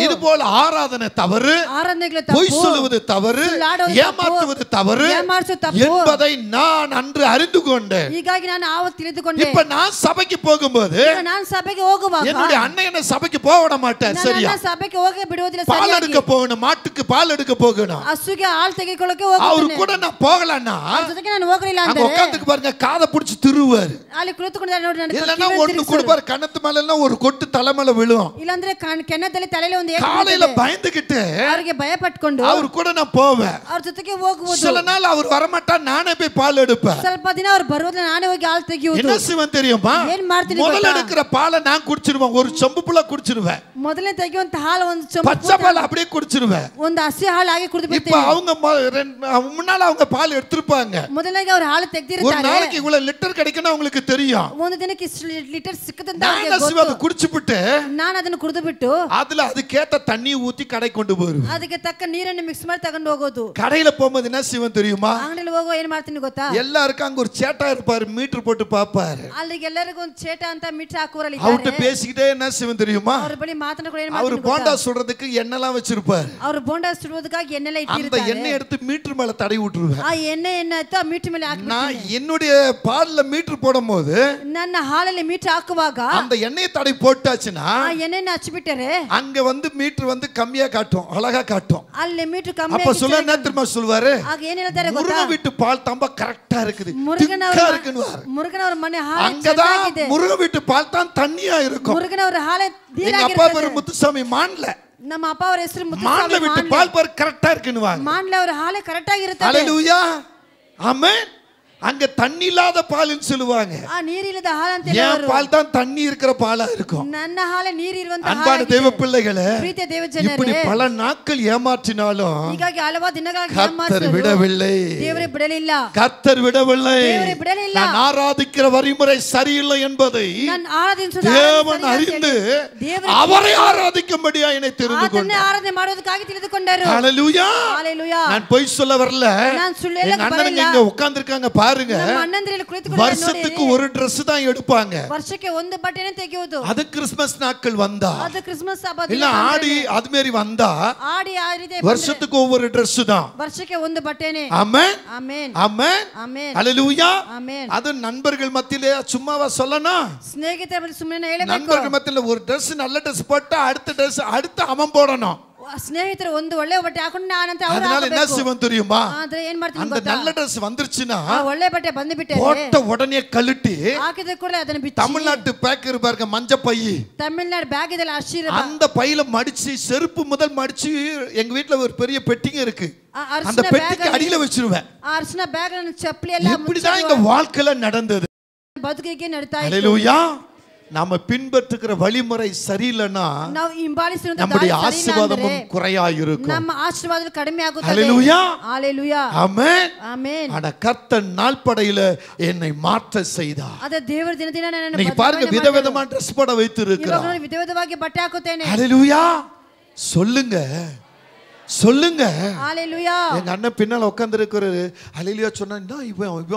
இது போல ஆராதனை தவறு, ಆರಾಧನೆಗಳು பொய் ತಪ್ಪು, சொல்லுவது தவறு, ஏமாற்றுவது தவறு என்பதை நான் அன்று அறிந்து கொண்டேன். ಹೀಗಾಗಿ ನಾನು ಆವತ್ತು ತಿಳಿದುಕೊಂಡೆ. இப்ப நான் சபைக்கு போகும்போது ನಾನು ಸಭೆಗೆ ಹೋಗುವಾಗ என்னுடைய அண்ணன் என்ன சபைக்கு போக விட மாட்டார். சரியா? ಸಭೆಗೆ ಹೋಗೇ ಬಿಡುವುದಿಲ್ಲ. பால் எடுக்க போகணும், மாட்டுக்கு பால் எடுக்க போகணும். ಹಸುಗೆ ಹಾಲು ತೆಗೆದುಕೊಳ್ಳಕ್ಕೆ ಹೋಗ್ತಾನೆ. ಅವರು ಕೂಡ ನಾನು போகலன்னா ಜೊತೆಗೆ ನಾನು ಹೋಗಲಿಲ್ಲ அங்க ಅಂದ್ರೆ உட்கார்ந்துக்கு பாருங்க, காதை பிடிச்சு திருவாரு. ಅಲ್ಲಿ ಕುಳಿತುಕೊಂಡಿದ್ದಾರೆ ನೋಡಿ. ನಾನು இல்லன்னா ஒண்ணு கொடுப்பாரு, கண்ணத்து மேல எல்லாம் ஒரு கொட்டு தலை மேல விழும். ಇಲ್ಲಾಂದ್ರೆ ಕೆನ್ನದಲ್ಲಿ ತಲೆಯಲ್ಲಿ ಒಂದು ಏಟು காலையில பயந்துகிட்டு ಅವರಿಗೆ ಭಯ ಪಟ್ಕೊಂಡು அவர் கூட நான் போவேன். ಅವ್ರ ಜೊತೆಗೆ ಹೋಗುವುದು. சில நாள் அவர் வரமாட்டா, நானே போய் பால் எடுப்பேன். ಸ್ವಲ್ಪ ದಿನ ಅವ್ರು ಬರುವುದಿಲ್ಲ, ನಾನೇ ಹೋಗಿ ಹಾಲು ತೆಗೆಯುವುದು. என்ன செய்வேன் தெரியுமா? ಏನ್ ಮಾಡ್ತೀನಿ முதல்ல ಗೊತ್ತಾ? எடுக்கிற பாலை நான் குடிச்சிருவேன், ஒரு சொம்பு புள்ள குடிச்சிருவேன். ಮೊದಲನೇ ತೆಗೆಯುವಂತ ಹಾಲು ಒಂದು ಚೊಂಬು பச்சை பால் அப்படியே குடிச்சிருவேன். ಒಂದು ಹಸಿ ಹಾಲು ಹಾಗೆ ಕುಡಿದು இப்ப ಬಿಡ್ತೀನಿ. அவங்க முன்னால அவங்க பால் எடுத்துப்பாங்க. ಮೊದಲನೇ ಅವ್ರು ಹಾಲು ஒரு ತೆಗೆದಿರ್ತಾರೆ. நாளைக்கு இவ்வளவு லிட்டர் கிடைக்கும்னு அவங்களுக்கு தெரியும். ಒಂದು ದಿನಕ್ಕೆ ಇಷ್ಟು ಲೀಟರ್ ಸಿಕ್ಕದಂತ நான் அதை குடிச்சுಬಿட்டு ನಾನು ಅದನ್ನು ಕುಡಿದು ಬಿಟ್ಟು அதுல அதுக்கேத்த தண்ணி ஊத்தி கடை கொண்டு போயிருவேன். ಅದಕ್ಕೆ ತಕ್ಕ ನೀರನ್ನು ಮಿಕ್ಸ್ ಮಾಡಿ ತಗೊಂಡು ಹೋಗೋದು. கடையில போகும்போது என்ன செய்வேன் தெரியுமா? ಅಂಗಡಿಯಲ್ಲಿ ಹೋಗೋ ಏನ್ ಮಾಡ್ತೀನಿ ಗೊತ್ತಾ? எல்லாருக்கும் அங்க ஒரு சேட்டா இருப்பாரு, மீட்டர் போட்டு பாப்பாரு. ಅಲ್ಲಿಗೆ ಎಲ್ಲರಿಗೂ ಒಂದು ಚೇಟ ಅಂತ ಮೀಟರ್ ಹಾಕುವರಲ್ಲಿ அவர்கிட்ட பேசிக்கிட்டே என்ன செய்வேன் தெரியுமா? ಅವ್ರ ಬಳಿ ಮಾತನಾಡ್ಕೊಂಡು ಏನ್ அவர் ಮಾಡ್ತೀನಿ போண்டா ಗೊತ್ತಾ? சுடுறதுக்கு எண்ணெய்லாம் வச்சிருப்பாரு. ಅವ್ರು ಬೋಂಡಾ ಸುಡುವುದಕ್ಕಾಗಿ ಎಣ್ಣೆಲ್ಲ அந்த ಇಟ್ಟಿರ್ತಾರೆ. எண்ணெய் எடுத்து மீட்டர் மேல தடவி விட்டுருவேன். ಆ ಎಣ್ಣೆಯನ್ನ ಆ ಮೀಟರ್ ಮೇಲೆ ಹಾಕಿ நான் என்னுடைய பால்ல மீட்டர் போடும்போது ನನ್ನ ಹಾಲಲ್ಲಿ ಮೀಟರ್ ಹಾಕುವಾಗ அந்த எண்ணெயை தடவி போட்டாச்சுன்னா ಆ ಎಣ್ಣೆನ ಹಚ್ಚಿಬಿಟ್ಟರೆ அங்க வந்து மீட்டர் வந்து கம்மியா காட்டும், அழகா காட்டும். ಅಲ್ಲಿ ಮೀಟರ್ ಕಮ್ಮಿ அப்ப சொல்ல என்ன தெரியுமா சொல்வாரு? ಆಗ ಏನ್ ಹೇಳ್ತಾರೆ ಗೊತ್ತಾ? முருகன் வீட்டு பால் தாம்ப கரெக்டா இருக்குது, ಮುರುಗನವರ திக்கா இருக்குன்னுவாரு. ಮುರುಗನವರ ಮನೆ ಹಾಲು அங்கதான் ಚೆನ್ನಾಗಿದೆ. முருகன் வீட்டு பால் தான் தண்ணியா இருக்கும். ಮುರುಗನವರ ಹಾಲು எங்க அப்பா பேரு முத்துசாமி மான்ல, ನಮ್ಮ ಅಪ್ಪ ಅವರ ಹೆಸರು மான்ல ಮುತ್ತುಸ್ವಾಮಿ வீட்டு பால் பாரு கரெக்டா இருக்குன்னுவாங்க. ಮಾನ್ಲೆ ಅವರ ಹಾಲೆ ಕರೆಕ್ಟ್ ಆಗಿರುತ್ತೆ. ஹல்லேலூயா, ஆமென். அங்க தண்ணி இல்லாத பால்னு சொல்லுவாங்க. ಆ ನೀರಿಲ್ಲದ ಹಾಲು ಅಂತ ஏன் ಹೇಳೋರು. பால் தான் தண்ணி இருக்கிற பாலா இருக்கும். ನನ್ನ ಹಾಲೆ ನೀರಿರುವಂತ அன்பான தேவ பிள்ளைகளே, ಪ್ರೀತಿಯ ದೇವ இப்படி ಜನರೇ, பல நாட்கள் ஏமாற்றினாலும் ಹೀಗಾಗಿ ಹಲವಾರು ದಿನಗಳ கர்த்தர் விடவில்லை. ದೇವರೇ ಬಿಡಲಿಲ್ಲ. கர்த்தர் விடவில்லை. ದೇವರೇ ಬಿಡಲಿಲ್ಲ. நான் ஆராதிக்கிற வழிமுறை சரியில்லை என்பதை ನಾನು ಆರಾಧಿಸುವುದು தேவன் அறிந்து அவரை ஆராதிக்கும்படியா என்னை தெரிந்து ಅದನ್ನೇ கொண்டார். ಆರಾಧನೆ ಮಾಡೋದಕ್ಕಾಗಿ ತಿಳಿದುಕೊಂಡರು. ஹல்லேலூயா. ஹalleluya. நான் பொய் சொல்ல வரல. நான் ಸುಳ್ಳು ಹೇಳಕ್ಕೆ எங்க அண்ணனுங்க ಬರಲ್ಲ. இங்க உட்கார்ந்திருக்காங்க பாருங்க. ನಮ್ಮ ಅಣ್ಣಂದಿರಲ್ಲಿ ಕುಳಿತುಕೊಂಡು வருஷத்துக்கு ஒரு Dress தான் எடுப்பாங்க. ವರ್ಷಕ್ಕೆ ಒಂದು ಬಟ್ಟೆನೇ ತೆಗೆಯುವುದು. அது கிறிஸ்மஸ் நாட்கள் வந்தா ಅದು ಕ್ರಿಸ್ಮಸ್ ಹಬ್ಬ இல்ல ஆடி அது மாதிரி வந்தா ಆಡಿ ಆ ರೀತಿ வருஷத்துக்கு ஒவ்வொரு Dress தான். ವರ್ಷಕ್ಕೆ ಒಂದು ಬಟ್ಟೆನೇ. ஆமென், ಆಮೆನ್, ஆமென், ಆಮೆನ್, ஹல்லேலூயா. ಆಮೆನ್. அது நண்பர்கள் மத்தியிலே சும்மாவா சொல்லணும்? ಸ್ನೇಹಿತರ ಬಳಿ ಸುಮ್ಮನೆ ಹೇಳಬೇಕು. நண்பர்கள் மத்தியில ஒரு Dress நல்ல Dress போட்டா அடுத்த Dress அடுத்து அவன் போடணும். ಸ್ನೇಹಿತರು ಒಂದು ಒಳ್ಳೆ ಬಟ್ಟೆ ಹಾಕೊಂಡು ನಾನಂತ ಅವರು அதனால என்ன செய்வோம் தெரியுமா? ಆದ್ರೆ ಏನ್ ಮಾಡ್ತೀನಿ அந்த ಗೊತ್ತಾ? நல்ல Dress வந்துருச்சுனா ಆ ಒಳ್ಳೆ ಬಟ್ಟೆ ಬಂದು ಬಿಟ್ಟರೆ போட்ட உடனே கழட்டி ಹಾಕಿದ ಕೂಡಲೇ ಅದನ್ನ ಬಿಚ್ಚಿ தமிழ்நாட்டு பேக் இருப்பாருங்க மஞ்ச பை, ತಮಿಳ್ನಾಡು ಬ್ಯಾಗ್ ಇದೆಲ್ಲ ಹಸಿರು அந்த பையில மடிச்சு செருப்பு முதல் மடிச்சு எங்க வீட்ல ஒரு பெரிய பெட்டிங்க இருக்கு, அந்த பெட்டிக்கு அடியில வச்சிருவேன். ಆ ಅರ್ಶನ ಬ್ಯಾಗ್ ಚಪ್ಪಲಿ ಎಲ್ಲ இப்படிதான் எங்க வாழ்க்கையில நடந்தது. ಬದುಕಿಗೆ ನಡೀತಾ ಇತ್ತು. ஹல்லேலூயா. நாம பின்பற்றுகிற வழிமுறை சரியில்லைன்னா ನಾವು ಹಿಂಬಾಲಿಸಿರುವಂತ நம்முடைய ದಾರಿ ಸರಿ ಇಲ್ಲ ಅಂದ್ರೆ ஆசீர்வாதமும் குறையா இருக்கும். ನಮ್ಮ ಆಶೀರ್ವಾದ ಕಡಿಮೆ ಆಗುತ್ತದೆ. ஹல்லேலூயா. ஹalleluya. ஆமென். ಆಮೆನ್. ஆனா கர்த்தர் நாள்படையில என்னை மாற்ற செய்தார். ಅದೇ ದೇವರ ದಿನ ದಿನ ನನ್ನನ್ನು நீங்க பாருங்க, விதவிதமான Dress போட வைத்து ಇವಾಗ இருக்கிறார். ನೋಡಿ ವಿಧವಿಧವಾಗಿ ಬಟ್ಟೆ ಹಾಕುತ್ತೇನೆ. ஹல்லேலூயா. சொல்லுங்க சொல்லுங்க. ஹalleluya. எங்க அண்ணன் பின்னால உட்கார்ந்து இருக்கிறாரு. ஹல்லேலூயா சொன்னா இவன்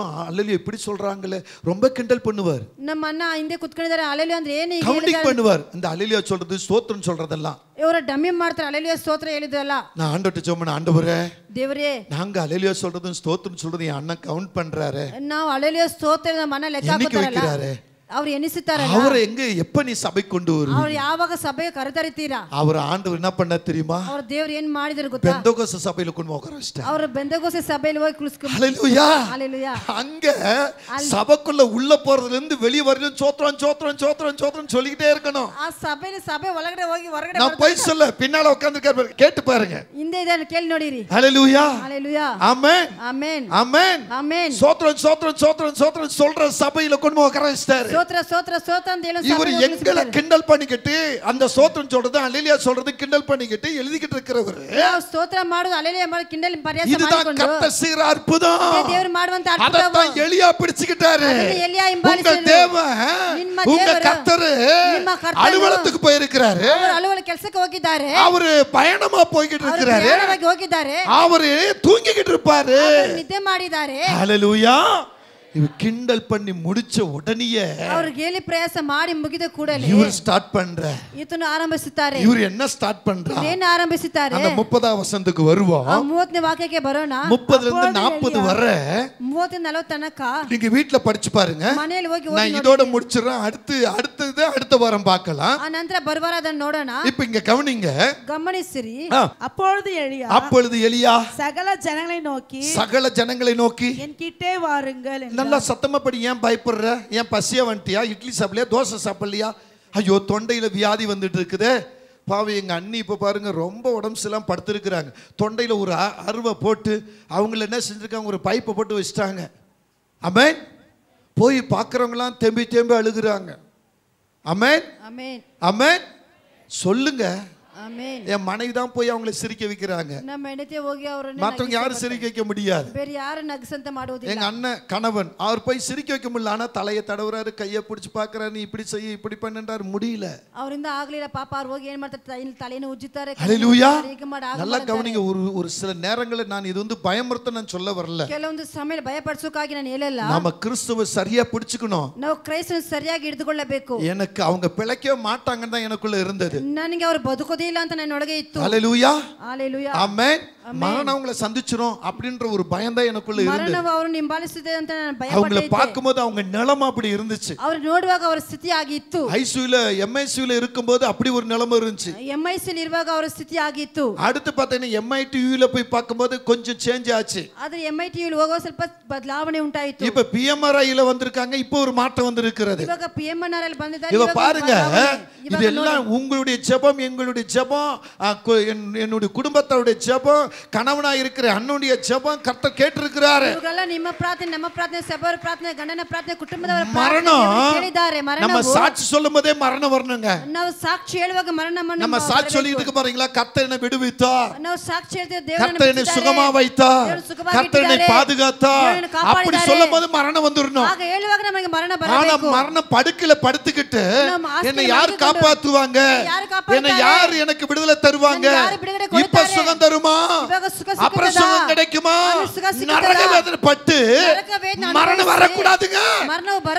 ஹல்லேலூயா இப்படி சொல்றாங்களே ரொம்ப கிண்டல் பண்ணுவார். ನಮ್ಮ ಅಣ್ಣ ಹಿಂದೆ ಕುತ್ಕೊಂಡಿದ್ದಾರೆ. ஹalleluya ಅಂದ್ರೆ ಏನು ಈಗ கவுண்டிங் பண்ணுவார். இந்த ஹல்லேலூயா சொல்றது ஸ்தோத்திரம் சொல்றதெல்லாம் ಇವರು ಡಮ್ಮಿ ಮಾಡ್ತಾರೆ. ஹalleluya ಸ್ತೋತ್ರ ಹೇಳಿದ್ರಲ್ಲ. நான் ஆண்டவர்ட்ட சொன்னேன், ஆண்டவரே ದೇವರೇ நாங்க ஹல்லேலூயா சொல்றதும் ஸ்தோத்திரம் சொல்றதும் என் அண்ணன் கவுண்ட் பண்றாரு, ನಾವು ஹalleluya ಸ್ತೋತ್ರ ನಮ್ಮ ಅಣ್ಣ ಲೆಕ್ಕ என்னைக்கு ಹಾಕುತ್ತಾರಲ್ಲ, வைக்கிறாரு? ಅವ್ರು ಎನಿಸುತ್ತಾರಲ್ಲ, அவரை எங்க எப்ப நீ சபை கொண்டு வருவீங்க? ಅವ್ರು ಯಾವಾಗ ಸಭೆಗೆ ಕರೆತರಿತೀರಾ? அவர் ஆண்டவர் என்ன பண்ண தெரியுமா? ಅವ್ರ ದೇವರು ಏನ್ ಮಾಡಿದ್ರು ಗೊತ್ತಾ? பெந்தோகோஸ்து சபையில கொண்டு உட்கார வச்சிட்டார். ಅವ್ರ ಬೆಂದೆಗೋಸೆ ಸಭೆಯಲ್ಲಿ ಹೋಗಿ ಕುಳಿಸ್ಕೊಂಡು ஹல்லேலூயா. ஹalleluya. அங்க சபைக்குள்ள உள்ள போறதுல இருந்து வெளிய வரையும் சோத்ரம் சோத்ரம் சோத்ரம் சோத்ரம் சொல்லிக்கிட்டே இருக்கணும். ಆ ಸಭೆಯಲ್ಲಿ ಸಭೆ ಒಳಗಡೆ ಹೋಗಿ ಹೊರಗಡೆ நான் போய் சொல்ல பின்னால உட்கார்ந்திருக்காரு, கேட்டு பாருங்க. ಹಿಂದೆ ಇದನ್ನು ಕೇಳಿ ನೋಡಿರಿ. ஹல்லேலூயா. ஹalleluya. ஆமென், ಆಮೆನ್, ஆமென், ಆಮೆನ್. சோத்ரம் சோத்ரம் சோத்ரம் சோத்ரம் சொல்ற சபையில கொண்டு உட்கார வச்சிட்டாரு. ಸ್ತೋತ್ರ ಸ್ತೋತ್ರ ಸ್ತೋತ್ರ ಅಂತ ಹೇಳೋ இவர் எங்களை கிண்டல் பண்ணிக்கிட்டு அந்த ஸ்தோத்திரம் சொல்றது ஹல்லேலூயா சொல்றது கிண்டல் பண்ணிக்கிட்டு எழுதிக்கிட்டு இருக்கிறவர். ನಾವು ಸ್ತೋತ್ರ ಮಾಡೋದು ஹalleluya ಮಾಡಿ ಕಿಂಡಲ್ ಪರಿಹಾಸ இதுதான் ಮಾಡಿಕೊಂಡು கர்த்தர் செய்கிற அற்புதம். ದೇವರು ಮಾಡುವಂತ ಅದ್ಭುತ. அதத்தான் எலியா பிடிச்சிட்டாரு. எலியா உங்க ಹಿಂಬಾಲಿಸಿದ್ರು. தேவன் ನಿಮ್ಮ உங்க ದೇವರು கர்த்தர் ನಿಮ್ಮ ಕರ್ತನು அலுவலகத்துக்கு போயிருக்கிறாரு. ಅವರು ಅಲುವಲ ಕೆಲಸಕ್ಕೆ ಹೋಗಿದ್ದಾರೆ. அவரு பயணமா போய்கிட்டு ಅವರು இருக்கிறாரு. ಪ್ರಯಾಣವಾಗಿ ಹೋಗಿದ್ದಾರೆ. அவரு தூங்கிக்கிட்டு இருப்பாரு. ಅವರು ನಿದ್ದೆ ಮಾಡಿದ್ದಾರೆ. ஹல்லேலூயா. இவர் கிண்டல் பண்ணி முடிச்ச உடனேயே ಅವರು ಗೇಲಿ ಪ್ರಯಾಸ ಮಾಡಿ ಮುಗಿದ ಕೂಡಲೇ இவர் ஸ்டார்ட் பண்ற ಇದನ್ನು ಆರಂಭಿಸುತ್ತಾರೆ. இவர் என்ன ஸ்டார்ட் பண்றா? ಏನು ಆರಂಭಿಸುತ್ತಾರೆ? அந்த 30வது வசனத்துக்கு வருவோம். 30ನೇ ವಾಕ್ಯಕ್ಕೆ ಬರೋಣ. 30 ல இருந்து 40 வரை 30 40 ತನಕ நீங்க வீட்ல படிச்சு பாருங்க. ಮನೆಯಲ್ಲಿ ಹೋಗಿ நான் இதோட முடிச்சிறேன். அடுத்த வாரம் பார்க்கலாம். ಆ ನಂತರ ಬರುವಾರ ಅದನ್ನು ನೋಡೋಣ. இப்போ இங்க கவனிங்க. ಗಮನಿಸಿರಿ. அப்பொழுது எலியா சகல ஜனங்களை நோக்கி என் கிட்டே வாருங்கள். நல்லா சத்தமா படி. ஏன் பயப்படுற? ஏன் பசியா வந்துட்டியா? இட்லி சாப்பிடலையா? தோசை சாப்பிடலையா? ஐயோ தொண்டையில வியாதி வந்துட்டு இருக்குதே. பாவி எங்க அண்ணி இப்ப பாருங்க ரொம்ப உடம்பு சரியில்லாம படுத்திருக்கிறாங்க. தொண்டையில ஒரு அருவை போட்டு அவங்கள என்ன செஞ்சிருக்காங்க, ஒரு பைப்பை போட்டு வச்சிட்டாங்க. ஆமென். போய் பார்க்கறவங்கலாம் தேம்பி தேம்பி அழுகுறாங்க. ஆமென் ஆமென் ஆமென் சொல்லுங்க. ஆமென். என் மனைவி தான் போய் அவங்களை சிரிக்க வைக்கிறாங்க. நம்ம என்னதே ಹೋಗಿ ಅವರನ್ನ மற்றவங்க யாரும் சிரிக்க வைக்க முடியாது. ಬೇರೆ ಯಾರು ನಗಸಂತ ಮಾಡುವುದಿಲ್ಲ. எங்க அண்ணன் கணவன் அவர் போய் சிரிக்க வைக்க முடியல. ஆனா தலையை தடவுறாரு, கையை பிடிச்சு பார்க்கறாரு, நீ இப்படி செய்ய இப்படி பண்ணன்றாரு, முடியல. அவರಿಂದ ಆಗಲಿಲ್ಲ. ಪಾಪ ಅವರು ಹೋಗಿ ಏನು ಮಾಡ್ತಾರೆ, தலைಯನ್ನು ಉಜ್ಜುತ್ತಾರೆ. ஹalleluya. நல்லா கவனிங்க. ஒரு சில நேரங்களில் நான் இது வந்து பயமுறுத்த நான் சொல்ல வரல. ಕೆಲವೊಂದು ಸಮಯ ಭಯಪಡಿಸೋಕಾಗಿ ನಾನು ಹೇಳಲ್ಲ. நாம கிறிஸ்துவை சரியா பிடிச்சுக்கணும். ನಾವು ಕ್ರೈಸ್ತನ ಸರಿಯಾಗಿ ಹಿಡಿದುಕೊಳ್ಳಬೇಕು. எனக்கு அவங்க பிழைக்கவே மாட்டாங்கன்னு தான் எனக்குள்ள இருந்தது. ನನಗೆ ಅವರು ಬದುಕೋದೇ ಇಲ್ಲ ಅಂತ ನನ್ನ ಒಳಗೆ ಇತ್ತು. ஹalleluya. ஹalleluya. ஆமென். மரணம் அவங்களை சந்திச்சிரும் அப்படின்ற ஒரு பயம் தான் எனக்குள்ள இருந்தது. மரணம் அவರನ್ನು ಹಿಂಬಾಲಿಸಿದೆ ಅಂತ ನಾನು ಭಯಪಟ್ಟಿದ್ದೆ. அவங்களை பார்க்கும்போது அவங்க நிலைமை அப்படி இருந்துச்சு. ಅವರು ನೋಡುವಾಗ ಅವರ ಸ್ಥಿತಿ ಆಗಿತ್ತು. ஐசியூல எம்ஐசியூல இருக்கும்போது அப்படி ஒரு நிலைமை இருந்துச்சு. எம்ஐசியூல ಇರುವಾಗ ಅವರ ಸ್ಥಿತಿ ಆಗಿತ್ತು. அடுத்து பார்த்தீங்கன்னா எம்ஐடியூல போய் பார்க்கும்போது கொஞ்சம் சேஞ்ச் ஆச்சு. ಆದ್ರೆ எம்ஐடியூல ಹೋಗೋ ಸ್ವಲ್ಪ ಬದಲಾವಣೆ ಉಂಟಾಯಿತು. இப்போ பிஎம்ஆர்ஐல வந்திருக்காங்க. இப்போ ஒரு மாற்றம் வந்திருக்கிறது. ಇವಾಗ பிಎಂಆರ್ஐல ಬಂದಿದ್ದಾರೆ. இவ பாருங்க, இதெல்லாம் உங்களுடைய ஜெபம், எங்களுடைய ஜெபம், என்னுடைய குடும்பத்தோட ஜெபம், கணவனா இருக்கிற அண்ணனுடைய ஜெபம் கர்த்தர் கேட்டிருக்கிறாரு. ಇವುಗಳ ನಿಮ್ಮ ಪ್ರಾರ್ಥನೆ, ನಮ್ಮ ಪ್ರಾರ್ಥನೆ, ಸಭೆಯವರ ಪ್ರಾರ್ಥನೆ, ಗಂಡನ ಪ್ರಾರ್ಥನೆ, ಕುಟುಂಬದವರ ಪ್ರಾರ್ಥನೆ ಕೇಳಿದ್ದಾರೆ. நம்ம சாட்சி சொல்லும்போதே மரணம் வரணுங்க. ನಾವು ಸಾಕ್ಷಿ ಹೇಳುವಾಗ ಮರಣವನ್ನು நம்ம சாட்சி சொல்லிட்டு இருக்க பாருங்களா, கர்த்தர் என்னை விடுவித்தார், ನಾವು ಸಾಕ್ಷಿ ಹೇಳ್ತೀವಿ ದೇವರು கர்த்தர் என்னை சுகமா வைத்தார், கர்த்தர் என்னை பாதுகாத்தார். அப்படி சொல்லும்போது மரணம் வந்துறணும். ஆக ಹೇಳುವಾಗ ನಮಗೆ ಮರಣ ಬರಬೇಕು. ஆனா மரணம் படுக்கையில படுத்துக்கிட்டு என்னை யார் காப்பாத்துவாங்க, என்னை யார் எனக்கு விடுதலை தருவாங்க, இப்ப சுகம் தருமா, அப்புறம் சுகம் கிடைக்குமா, நரக வேதனை பட்டு மரணம் வரக்கூடாதுங்க.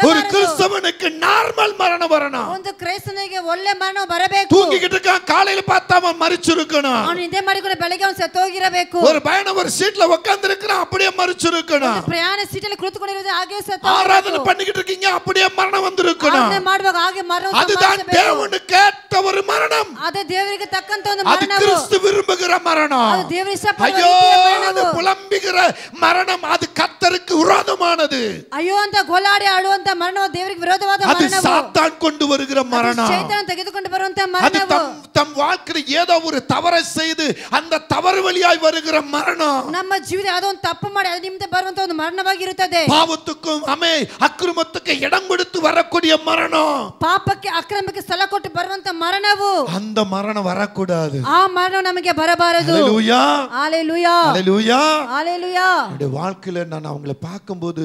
ஒரு கிறிஸ்தவனுக்கு நார்மல் மரணம் வரணும். ಒಂದು ಕ್ರೈಸ್ತನಿಗೆ ಒಳ್ಳೆ ಮರಣ ಬರಬೇಕು. தூங்கிக்கிட்டு இருக்கான், காலையில பார்த்தா அவன் மரிச்சிருக்கணும். ಅವನು ನಿದ್ದೆ ಮಾಡಿಕೊಂಡು ಬೆಳಗ್ಗೆ ಅವನು ಸತ್ತೋಗಿರಬೇಕು. ஒரு பயணம் ஒரு சீட்ல உட்கார்ந்து இருக்கான், அப்படியே மரிச்சிருக்கணும். ಪ್ರಯಾಣ ಸೀಟಲ್ಲಿ ಕುಳಿತುಕೊಂಡಿರೋದು ಹಾಗೆ ಸತ್ತ. ஆராதனை பண்ணிக்கிட்டு இருக்கீங்க, அப்படியே மரணம் வந்திருக்கணும். ಆರಾಧನೆ ಮಾಡುವಾಗ ಹಾಗೆ ಮರಣ. அதுதான் தேவனுக்கு ஏற்ற ஒரு மரணம். ಅದೇ ದೇವರಿಗೆ ತಕ್ಕಂತ ಒಂದು அது ಮರಣವು. கிறிஸ்து விரும்புகிற மரணம். ಅದು ದೇವರಿಗೆ ಇಷ್ಟಪಡುವ ஐயோ, ರೀತಿಯ ಮರಣವು. அது புலம்புகிற மரணம், அது கர்த்தருக்கு விரோதமானது. ಅಯ್ಯೋ ಅಂತ ಗೋಲಾಡಿ ಅಳುವಂತ ಮರಣವು ದೇವರಿಗೆ ವಿರೋಧವಾದ அது ಮರಣವು. சாத்தான் கொண்டு வருகிற மரணம். ಶೈತಾನ ತೆಗೆದುಕೊಂಡು ಬರುವಂತ அது ಮರಣವು. தம் வாழ்க்கையில் ஏதோ ஒரு தவறை செய்து அந்த தவறு வழியாய் வருகிற மரணம். ನಮ್ಮ ಜೀವಿತ ಯಾವುದೋ ಒಂದು ತಪ್ಪು ಮಾಡಿ ಅದು ನಿಮಿತ್ತ ಬರುವಂತ ಒಂದು ಮರಣವಾಗಿರುತ್ತದೆ. பாவத்துக்கும் அக்கிரமத்துக்கு இடம் கொடுத்து வரக்கூடிய மரணம். ಪಾಪಕ್ಕೆ ಅಕ್ರಮಕ್ಕೆ ಸ್ಥಳ ಕೊಟ್ಟು ಬರುವಂತ ಮರಣವು. அந்த மரணம் வரக்கூடாது. ಆ ಮರಣ ನಮಗೆ ಬರಬಾರದು. ஹalleluya. ஹalleluya. ஹalleluya. ஹalleluya. இந்த வாழ்க்கையில நான் அவங்களை பார்க்கும்போது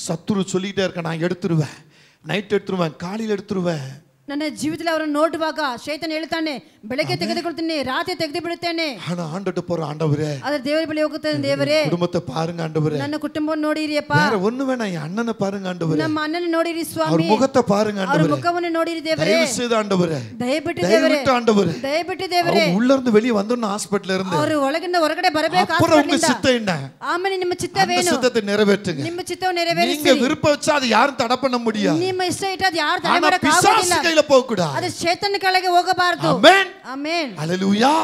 சத்துரு சொல்லிட்டே இருக்க, நான் எடுத்துருவேன், நைட் எடுத்துருவேன், காலையில எடுத்துருவேன். ನನ್ನ ಜೀವಿತದಲ್ಲಿ ಅವರನ್ನು ನೋಡುವಾಗ ಶೈತಾನ ಹೇಳ್ತಾನೆ, ಬೆಳಗ್ಗೆ ತೆಗೆದುಕೊಳ್ತೀನಿ, ರಾತ್ರಿ ತೆಗೆದು ಬಿಡುತ್ತೇನೆ. ஆனா ஆண்டவர்ட்ட போற, ஆண்டவரே, ಆದ್ರೆ ದೇವರ ಬಳಿ ಹೋಗುತ್ತೇನೆ, ದೇವರೇ குடும்பத்தை பாருங்க ஆண்டவரே, ನನ್ನ ಕುಟುಂಬವನ್ನು ನೋಡಿರಿಯಪ್ಪ, வேற ஒண்ணு வேணாம், என் அண்ணனை பாருங்க ஆண்டவரே, ನಮ್ಮ ಅಣ್ಣನ ನೋಡಿರಿ ಸ್ವಾಮಿ, அவர் முகத்தை பாருங்க ಅವರ ஆண்டவரே, ಮುಖವನ್ನು ನೋಡಿರಿ ದೇವರೇ, தயவு செய்து ஆண்டவரே, ದಯವಿಟ್ಟು ದೇವರೇ, தயவிட்டு ஆண்டவரே, ದಯವಿಟ್ಟು ದೇವರೇ, அவங்க உள்ள இருந்து வெளிய வந்துறணும், ஹாஸ்பிடல்ல இருந்து ಅವರು ಒಳಗಿಂದ ಹೊರಗಡೆ ಬರಬೇಕು, அப்புறம் உங்க சித்தம் என்ன, ಆಮೇಲೆ ನಿಮ್ಮ ಚಿತ್ತವೇನು, அந்த சித்தத்தை நிறைவேற்றுங்க. ನಿಮ್ಮ ಚಿತ್ತವನ್ನು ನೆರವೇರಿಸಿ. நீங்க விருப்பம் வச்சா அது யாரும் தடை பண்ண முடியாது. ನಿಮ್ಮ ಇಷ್ಟ ಇಟ್ಟು ಅದು ಯಾರು ತಡೆ ஆனா ಮಾಡಕ பிசாசு ಆಗೋದಿಲ್ಲ. கையில போக கூடாது. ಅದು ಶೈತಾನ ಕೆಳಗೆ ಹೋಗಬಾರದು. ஆமென். ಆಮೆನ್. ஹalleluya.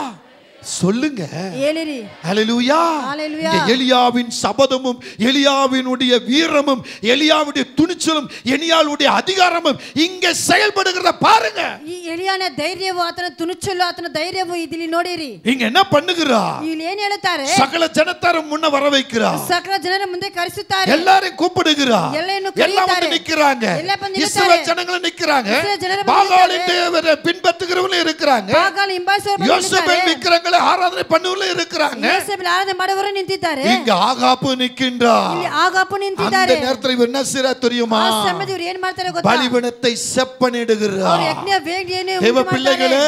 சொல்லுங்க. ಹೇಳಿರಿ. ஹalleluya. ஹalleluya. இந்த எலியாவின் சபதமும் எலியாவினுடைய வீரமும் எலியாவுடைய துணிச்சலும் எலியாவுடைய அதிகாரமும் இங்க செயல்படுகிறத பாருங்க. ಈ ಎಲಿಯಾನ ಧೈರ್ಯವು, ಆತನ ತುಣಿಚಲು, ಆತನ ಧೈರ್ಯವು ಇಲ್ಲಿ ನೋಡಿರಿ. இங்க என்ன பண்ணுகிறா? ಇಲ್ಲಿ ಏನು ಹೇಳುತ್ತಾರೆ? சகல ஜனத்தாரும் முன்ன வர வைக்கிறா, ಸಕಲ ಜನರ ಮುಂದೆ ಕರೆಸುತ್ತಾರೆ, எல்லாரையும் கூப்பிடுகிறா, ಎಲ್ಲರನ್ನು எல்லாம் வந்து ಕರೆಯುತ್ತಾರೆ, நிக்கறாங்க, ಎಲ್ಲ ಬಂದು ನಿಲ್ಲುತ್ತಾರೆ, இஸ்ரவேல் ஜனங்கள் நிக்கறாங்க, இஸ்ரவேல் ಜನರು பாகாலின் தேவரை பின்பற்றுகிறவங்க இருக்காங்க, பாகால் ಹಿಂಬಾಲಿಸುವವರು யோசேபின் விக்கிரங்கள் ஜனங்களை ஆராதனை பண்ணுவல இருக்கிறாங்க. ಯೇಸಬೆಲ್ ಆರಾಧನೆ ಮಾಡುವವರು ನಿಂತಿದ್ದಾರೆ. இங்க ஆகாப்பு நிற்கின்றார். ಇಲ್ಲಿ ಆಗಾಪು ನಿಂತಿದ್ದಾರೆ. அந்த நேரத்துல இவர் என்ன செய்றார் தெரியுமா? ಆ ಸಮಯದಲ್ಲಿ ಇವರು ಏನು ಮಾಡ್ತಾರೆ ಗೊತ್ತಾ? பலிபீடத்தை செப்பனிடுகிறார். ಅವರು ಯಜ್ಞ ವೇದಿಕೆಯನ್ನು தேவ ಉಂಟು பிள்ளைகளே,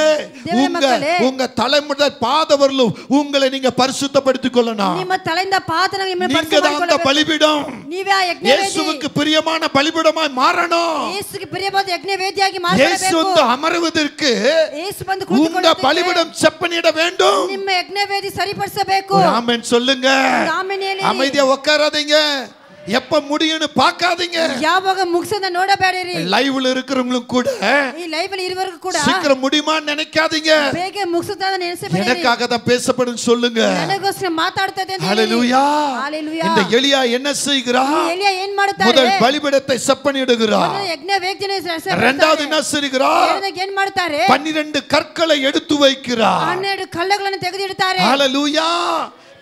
ಮಾಡ್ತಾರೆ. உங்க தலைமுறை பாதவர்களும் உங்களை நீங்க பரிசுத்தப்படுத்திக் கொள்ளணும். ನಿಮ್ಮ ತಲೆಯಿಂದ ಪಾದನ ನಿಮ್ಮನ್ನು நீங்க தான் அந்த பலிபீடம். ನೀವೇ ಆ ಯಜ್ಞ ವೇದಿ. இயேசுவுக்கு பிரியமான பலிபீடமாய் மாறணும். ಯೇಸುವಿಗೆ ಪ್ರಿಯವಾದ ಯಜ್ಞ ವೇದಿಯಾಗಿ ಮಾರಬೇಕು. இயேசு வந்து அமருவதற்கு ಯೇಸು ಬಂದು உங்க ಕೂತ್ಕೊಳ್ಳೋದಕ್ಕೆ பலிபீடம் செப்பனிட வேண்டும். ನಿಮ್ಮ ಯಜ್ಞ ವೇದಿ ಸರಿಪಡಿಸಬೇಕು. ஆமென் சொல்லுங்க. ಆಮೆನ್ ಹೇಳಿ. அமைதியா உட்காராதீங்க. எப்ப முடியும்னு பார்க்காதீங்க. ಯಾವಾಗ ಮುಗಿಸೋದ ನೋಡಬೇಡಿರಿ. லைவ்ல இருக்கிறவங்களும் கூட ಈ ಲೈವ್ ಅಲ್ಲಿ ಇರುವವರೆಗೂ ಕೂಡ சீக்கிரம் முடியுமான்னு நினைக்காதீங்க. ಬೇಗ ಮುಗಿಸುತ್ತಾದ ನೆನೆಸಬೇಡಿ. எனக்காக தான் பேசப்படும் சொல்லுங்க. ನನಗೋಸ್ಕರ ಮಾತಾಡ್ತದೆ ಅಂತ ಹೇಳಿ. ஹalleluya. ஹalleluya. இந்த எலியா என்ன செய்கிறார்? எலியா ಏನ್ ಮಾಡುತ್ತಾರೆ? முதல் பலிபீடத்தை செப்பனிடுகிறார். ಯಜ್ಞ ವೇದಿಕೆಯನ್ನು ಸರಿಪಡಿಸುತ್ತಾರೆ. இரண்டாவது என்ன செய்கிறார்? ಎರಡನೇಗೆ ಏನ್ ಮಾಡ್ತಾರೆ? 12 கற்களை எடுத்து வைக்கிறார். 12 ಕಲ್ಲುಗಳನ್ನು ತೆಗೆದಿಡುತ್ತಾರೆ. ஹalleluya.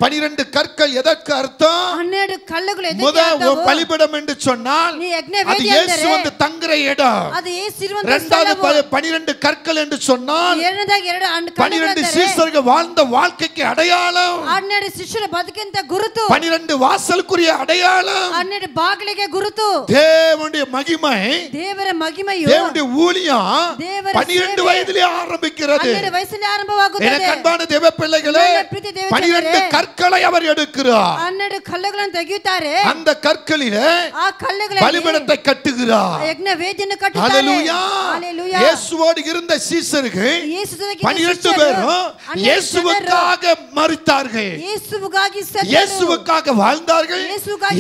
12 கற்கள் எதற்கு அர்த்தம்? 12 கல்லுಗಳು ಎದಕ್ಕೆ முதல் ಅರ್ಥವು? பலிபீடம் என்று சொன்னால் நீ ಯಜ್ಞ அது ವೇದಿ இயேசு ಅಂದರೆ வந்து தங்குற இடம். ಅದು ಯೇಸು ಇರುವಂತ இரண்டாவது ಸ್ಥಳವು. 12 கற்கள் என்று சொன்னால் ಎರಡನೇದಾಗಿ 2 12 சீஷர்கள் வாழ்ந்த வாழ்க்கைக்கு அடையாளம். 12 ಶಿಷ್ಯರ ಬದುಕಿಂತ ಗುರುತು. 12 வாசலுக்குரிய அடையாளம். 12 ಬಾಗಿಲಿಗೆ ಗುರುತು. தேவனுடைய மகிமை, ದೇವರ ಮಹಿಮೆಯು, தேவனுடைய ஊழியம் ದೇವರ 12 வயதிலே ஆரம்பிக்கிறது. 12 ವಯಸ್ಸಿನಲ್ಲಿ ಆರಂಭವಾಗುತ್ತದೆ. எனக்கு அன்பான தேவ பிள்ளைகளே, ನನ್ನ ಪ್ರೀತಿ ದೇವ 12 கற்களை அவர் எடுக்கிறார். 12 ಕಲ್ಲುಗಳನ್ನು ತೆಗೆಯುತ್ತಾರೆ. அந்த கற்களிலே ಆ ಕಲ್ಲುಗಳಲ್ಲಿ பலிபீடத்தை கட்டுகிறார். ಯಜ್ಞ ವೇದಿಯನ್ನು ಕಟ್ಟುತ್ತಾರೆ. ஹalleluya. ஹalleluya. இயேசுவோடு இருந்த சீஷர்கள் ಯೇಸು ಜೊತೆಗೆ 12 பேரும் இயேசுவுக்காக மரித்தார்கள். ಯೇಸುವಿಗಾಗಿ ಸತ್ತರು. இயேசுவுக்காக வாழ்ந்தார்கள்.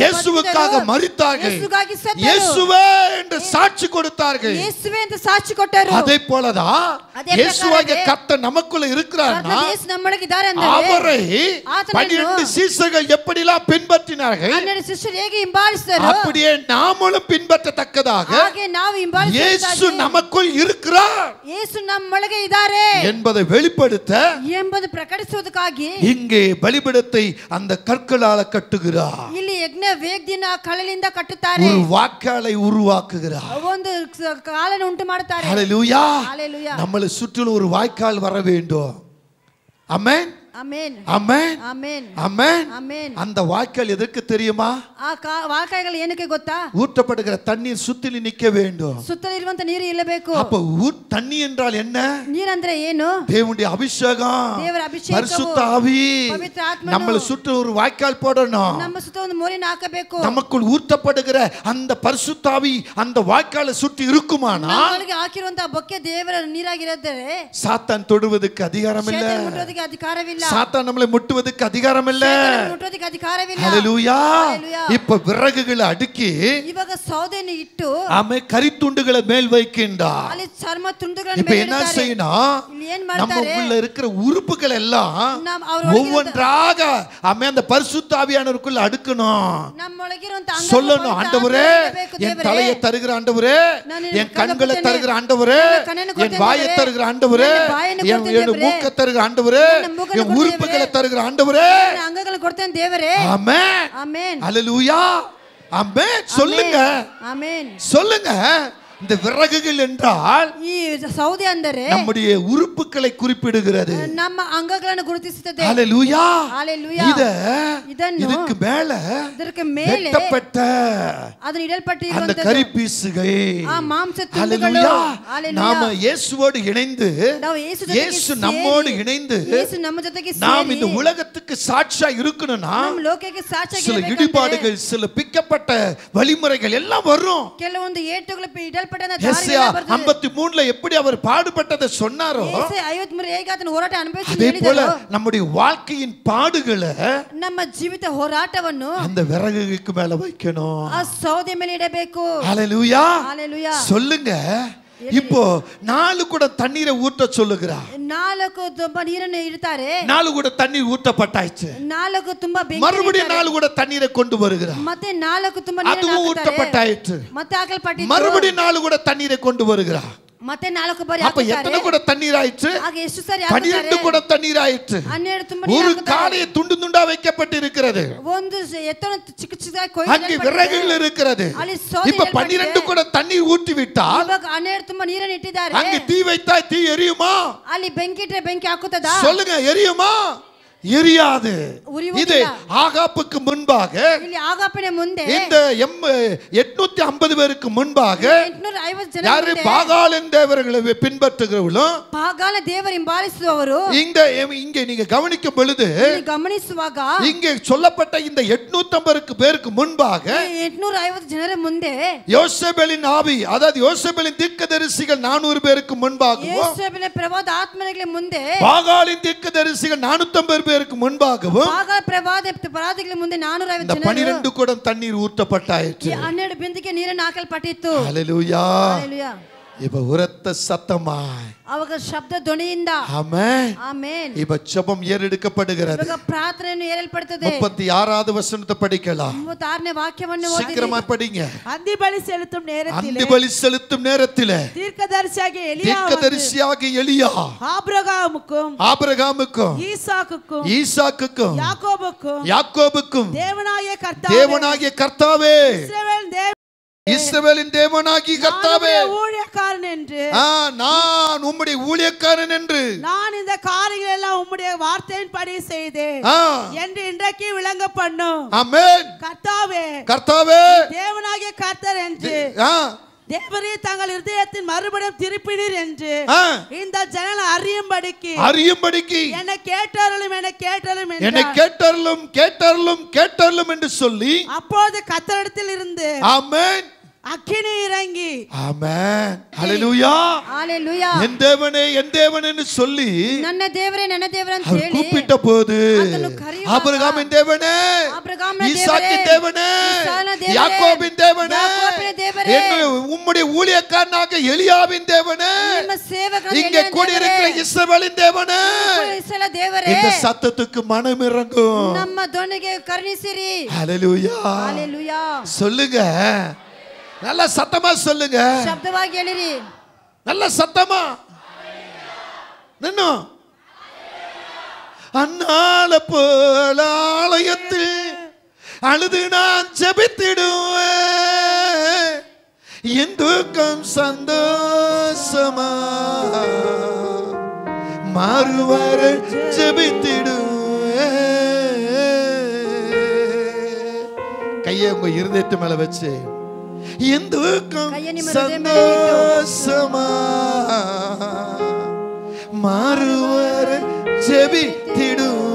இயேசுவுக்காக மரித்தார்கள். ಯೇಸುಗಾಗಿ ಸತ್ತರು. இயேசுவே என்று சாட்சி கொடுத்தார்கள். ಯೇಸುವೆ ಅಂತ ಸಾಕ್ಷಿ ಕೊಟ್ಟರು. அதே போலதான் அதே இயேசுவாகிய பிரகாரமே கர்த்தர் நமக்குள்ள இருக்கிறார்னா ಯೇಸು ನಮ್ಮೊಳಗಿದ್ದಾರೆ ಅಂದರೆ அவரை ಆತನನ್ನು 12 சீஷர்கள் எப்படிலாம் பின்பற்றினார்கள் 12 ಶಿಷ್ಯರು ಹೇಗೆ ಹಿಂಬಾಲಿಸಿದರು அப்படியே நாமளும் பின்பற்றத்தக்கதாக ಹಾಗೆ ನಾವು இயேசு நமக்குள் இருக்கிறார் ಯೇಸು ನಮ್ಮೊಳಗೆ ಇದ್ದಾರೆ என்பதை வெளிப்படுத்த ಎಂಬುದು ಪ್ರಕಟಿಸುವುದಕ್ಕಾಗಿ இங்கே பலிபீடத்தை அந்த கற்களால கட்டுகிறார். ಇಲ್ಲಿ ಯಜ್ಞ ವೇದಿನ ಕಲ್ಲಿನಿಂದ ಕಟ್ಟುತ್ತಾರೆ. ஒரு வாய்க்காலை உருவாக்குகிறார். ಒಂದು ಕಾಲನ್ನು ಉಂಟು ಮಾಡುತ್ತಾರೆ. ஹalleluya. ஹalleluya. நம்மளை சுற்றிலும் ஒரு வாய்க்கால் வர வேண்டும். ஆமென். ಆಮೆನ್ ஆமென். ಆಮೆನ್ ஆமென். ಆಮೆನ್. அந்த வாய்க்கால் எதற்கு தெரியுமா? ಆ ವಾಕ್ಯಗಳು ಏನಕ್ಕೆ ಗೊತ್ತಾ? ஊற்றப்படுகிற தண்ணீர் சுத்திலும் நிக்க வேண்டும். ಸುತ್ತಲಿರುವಂತ ನೀರು ಇಲ್ಲಬೇಕು. அப்ப தண்ணி என்றால் என்ன? ನೀರಂದ್ರೆ ಏನು? தேவனுடைய அபிஷேகம், ದೇವರ ಅಭಿಷೇಕವು, பரிசுத்த ஆவி. ಪವಿತ್ರ ಆತ್ಮನು நம்மளை சுற்றி ஒரு வாய்க்கால் போடணும். ನಮ್ಮ ಸುತ್ತ ಒಂದು ಮೂಲೆಯನ್ನು ಹಾಕಬೇಕು. நமக்குள் ஊற்றப்படுகிற அந்த பரிசுத்த ஆவி அந்த வாய்க்காலை சுற்றி இருக்குமானா ನಮ್ಮೊಳಗೆ ಹಾಕಿರುವಂತ ಬೊಕ್ಕೆ ದೇವರ ನೀರಾಗಿರುತ್ತದೆ. சாத்தான் தொடுவதற்கு அதிகாரம் இல்ல. ಶೇತಾನ್ ಮುಟ್ಟೋದಕ್ಕೆ ಅಧಿಕಾರವಿಲ್ಲ. சாத்தான் நம்மளை முட்டுவதற்கு அதிகாரம் இல்ல. ಶೇತಾನ್ ಮುಟ್ಟೋದಕ್ಕೆ ಅಧಿಕಾರವಿಲ್ಲ. ஹalleluya. ஹalleluya. இப்ப விறகுகளை அடுக்கி ಇವಾಗ ಸೌದೆಯನ್ನು ಇಟ್ಟು ஆமே கரித்துண்டுகளை மேல் வைக்கின்றார். ಅಲ್ಲಿ ಚರ್ಮ ತುಂಡುಗಳನ್ನು இப்ப ಮೇಲೆ என்ன ಇಡುತ್ತಾರೆ. செய்யணும்? ಇಲ್ಲಿ ಏನ್ நம்ம ಮಾಡ್ತಾರೆ? உள்ள இருக்கிற உறுப்புகள் எல்லாம் அவரோட ஒவ்வொன்றாக ஆமே அந்த பரிசுத்த ஆவியானவருக்குள்ள அடுக்கணும். ನಮ್ಮೊಳಗಿರುವಂತ சொல்லணும், ஆண்டவரே என் தலையை தருகிற ஆண்டவரே, என் கண்களை தருகிற ஆண்டவரே, என் வாயை தருகிற ஆண்டவரே, என் மூக்கை தருகிற ஆண்டவரே, என் உறுப்புகளை தருகிற ஆண்டவரே. ಅಂಗಗಳನ್ನು ಕೊಡ್ತೇನೆ ದೇವರೇ. ஆமென். ಆಮೆನ್. ஹalleluya. ஆமென். சொல்லுங்க, ಆಮೆನ್. சொல்லுங்க. இந்த விறகுகள் என்றால் ಈ ಸೌದೆ ಅಂದರೆ நம்முடைய உறுப்புகளை குறிப்பிடுகிறது. ನಮ್ಮ ಅಂಗಗಳನ್ನು ಗುರುತಿಸುತ್ತದೆ. ஹalleluya. ஹalleluya. இதுக்கு மேல ಇದಕ್ಕೆ ಮೇಲೆ வெட்டப்பட்ட ಅದನ್ನು அந்த ಇಡಲ್ಪಟ್ಟಿರುವಂತದ್ದು கரி பீசுகள். ಆ ಮಾಂಸ ತುಂಡುಗಳು. ஹalleluya. ஹalleluya. நாம இயேசுவோடு இணைந்து, ನಾವು ಯೇಸು ಜೊತೆಗೆ இயேசு நம்மோடு இணைந்து ಯೇಸು ನಮ್ಮ ಜೊತೆಗೆ நாம் இந்த ಸೇರಿ உலகத்துக்கு சாட்சியா இருக்கணும்னா ನಮ್ಮ ಲೋಕಕ್ಕೆ ಸಾಕ್ಷಿಯಾಗಿ சில இடிபாடுகள், சில பிக்கப்பட்ட வழிமுறைகள் எல்லாம் வரும். ಕೆಲವೊಂದು ಏಟುಗಳು ಇಡಲ್ಪಟ್ಟನ எஸ்ஐயா 53ல எப்படி அவர் பாடுபட்டதை சொன்னாரோ 53 ಹೇಗೆ ಆತನ ಹೋರಾಟ ಅನುಭವಿಸಿ அதே போல ಹೇಳಿದರು. நம்முடைய வாழ்க்கையின் பாடுகளை ನಮ್ಮ ಜೀವಿತ ಹೋರಾಟವನ್ನು அந்த விறகுக்கு மேல வைக்கணும். ಆ ಸೌದೆ ಮೇಲೆ ಇಡಬೇಕು. ஹalleluya. ஹalleluya. சொல்லுங்க. இப்போ 4 குடம் தண்ணீரை ஊற்ற சொல்லுகிறார். 4 ತುಂಬಾ ನೀರನ್ನು ಇಡ್ತಾರೆ. 4 குடம் தண்ணீர் ஊற்றப்பட்டாச்சு. 4 ತುಂಬಾ ಬೆಂಕಿ மறுபடியும் 4 குடம் தண்ணீரை கொண்டு வருகிறார். ಮತ್ತೆ 4 ತುಂಬಾ ನೀರನ್ನು அதுவும் ಹಾಕುತ್ತಾರೆ. ஊற்றப்பட்டாயிற்று. ಮತ್ತೆ ಹಾಕಲ್ಪಟ್ಟಿತು. மறுபடியும் 4 குடம் தண்ணீரை கொண்டு வருகிறார். ಮತ್ತೆ 4 ಬಾರಿ அப்ப எத்தனை குடம் தண்ணீர் ஆயிற்று? ಆಗ ಎಷ್ಟು ಸಾರಿ 12 குடம் தண்ணீர் ஆயிற்று. 12 ತುಂಬ ஒரு காளையை துண்டு துண்டா வைக்கப்பட்டிருக்கிறது. ಒಂದು ಎತ್ತನ ಚಿಕ್ಕ ಚಿಕ್ಕದಾಗಿ ಕೊಯ್ದು அங்கே விறகுகள் இருக்கிறது. இப்ப 12 குடம் தண்ணீர் ஊற்றி விட்டால் ಇವಾಗ 12 ತುಂಬ ನೀರನ್ನು ಇಟ್ಟಿದ್ದಾರೆ. அங்கே தீ வைத்தா தீ எரியுமா? ಅಲ್ಲಿ ಬೆಂಕಿ ಇಟ್ಟರೆ ಬೆಂಕಿ ಹಾಕುತ್ತದಾ? சொல்லுங்க, எரியுமா? எரியாது. இது ஆகாப்புக்கு முன்பாக, இந்த 850 பேருக்கு முன்பாக யாரு பாகால் தேவர்களை பின்பற்றுகிறவர்களும் பாகால தேவரை ಹಿಂಬಾಲಿಸುವವರು இங்க நீங்க கவனிக்கும் பொழுது ಗಮನಿಸುವಾಗ இங்கே சொல்லப்பட்ட இந்த 850 பேருக்கு முன்பாக 850 ಜನರ ಮುಂದೆ யோசேபேலின் ஆவி, அதாவது யோசேபேலின் தீர்க்கதரிசிகள் 400 பேருக்கு முன்பாகவும் யோசேபேலின் பிரவாத ஆத்மಗಳಿಗೆ ಮುಂದೆ பாகாலின் தீர்க்கதரிசிகள் 450 பேருக்கு முன்பாகவும் பாகால் பிரவாದಿಗಳ ಮುಂದೆ 450 இந்த 12 குடம் தண்ணீர் ஊற்றப்பட்டாயிற்று. 12 ಬಿಂದಿಗೆ ನೀರನ್ನು ಹಾಕಲ್ಪಟ್ಟಿತ್ತು. ஹalleluya. ஹalleluya. இப்ப உரத்த சத்தமாய் ಅವಾಗ ಶಬ್ದ ಧ್ವನಿಯಿಂದ ஆமென் ஆமென் இப்ப ஜெபம் ஏறெடுக்கப்படுகிறது. ಇವಾಗ ಪ್ರಾರ್ಥನೆಯನ್ನು ಏರಲ್ಪಡುತ್ತದೆ. 36வது வசனத்தை படிக்கலாம். 36ನೇ ವಾಕ್ಯವನ್ನು ಓದಿ. சீக்கிரமா படிங்க. அந்தி பலி செலுத்தும் நேரத்திலே தீர்க்கதரிசியாகிய எலியா ஆபிரகாமுக்கும் ஈசாக்குக்கும் யாக்கோபுக்கும் தேவனாகிய கர்த்தாவே இஸ்ரவேலின் தேவனாகிய கர்த்தாவே ஊழியக்காரன் என்று நான் உம்முடைய ஊழியக்காரன் என்று நான் இந்த காரியங்களை எல்லாம் உம்முடைய வார்த்தையின்படி செய்தேன் என்று இன்றைக்கு விளங்க பண்ணும். ஆமென். கர்த்தாவே தேவனாகிய கர்த்தர் என்று தேவரே தங்கள் இருதயத்தின் மறுபடியும் திருப்பினீர் என்று இந்த ஜனங்கள் அறியும்படிக்கு என்னை கேட்டருளும் என்று சொல்லி அப்போது கர்த்தரிடத்தில் இருந்து ஆமென் அக்கினி இறங்கி ஆமென். ஹalleluya. ஹalleluya. என் தேவனேன்னு சொல்லி ನನ್ನ ದೇವರೇ ಅಂತ ಹೇಳಿ கூப்பிட்ட போது ஆபிரகாமின் தேவனே, ஈசாக்கின் தேவனே, யாக்கோபின் தேவனே, உம்முடைய ஊழியக்காரனாக எலியாவின் தேவனே, இங்கே கூடியிருக்கிற இஸ்ரவேலின் தேவனே, இந்த சத்தத்துக்கு மனம் இறங்கும். ನಮ್ಮ ಧ್ವನಿಗೆ ಕರುಣಿಸಿರಿ. ஹalleluya. ஹalleluya. சொல்லுங்க, நல்ல சத்தமா சொல்லுங்க. சப்தವಾಗಿ ಹೇಳಿರಿ. நல்ல சத்தமா நின்னு அன்னால போல ஆலயத்தில் அழுது நான் ஜெபித்திடுவேன், என் துக்கம் சந்தோஷமா மாறுவர ஜெபித்திடுவேன். கையை உங்க இருதயத்து மேல வச்சு என் துக்கம் சந்தோஷமா மாறுவர ஜெபித்திடுவேன்.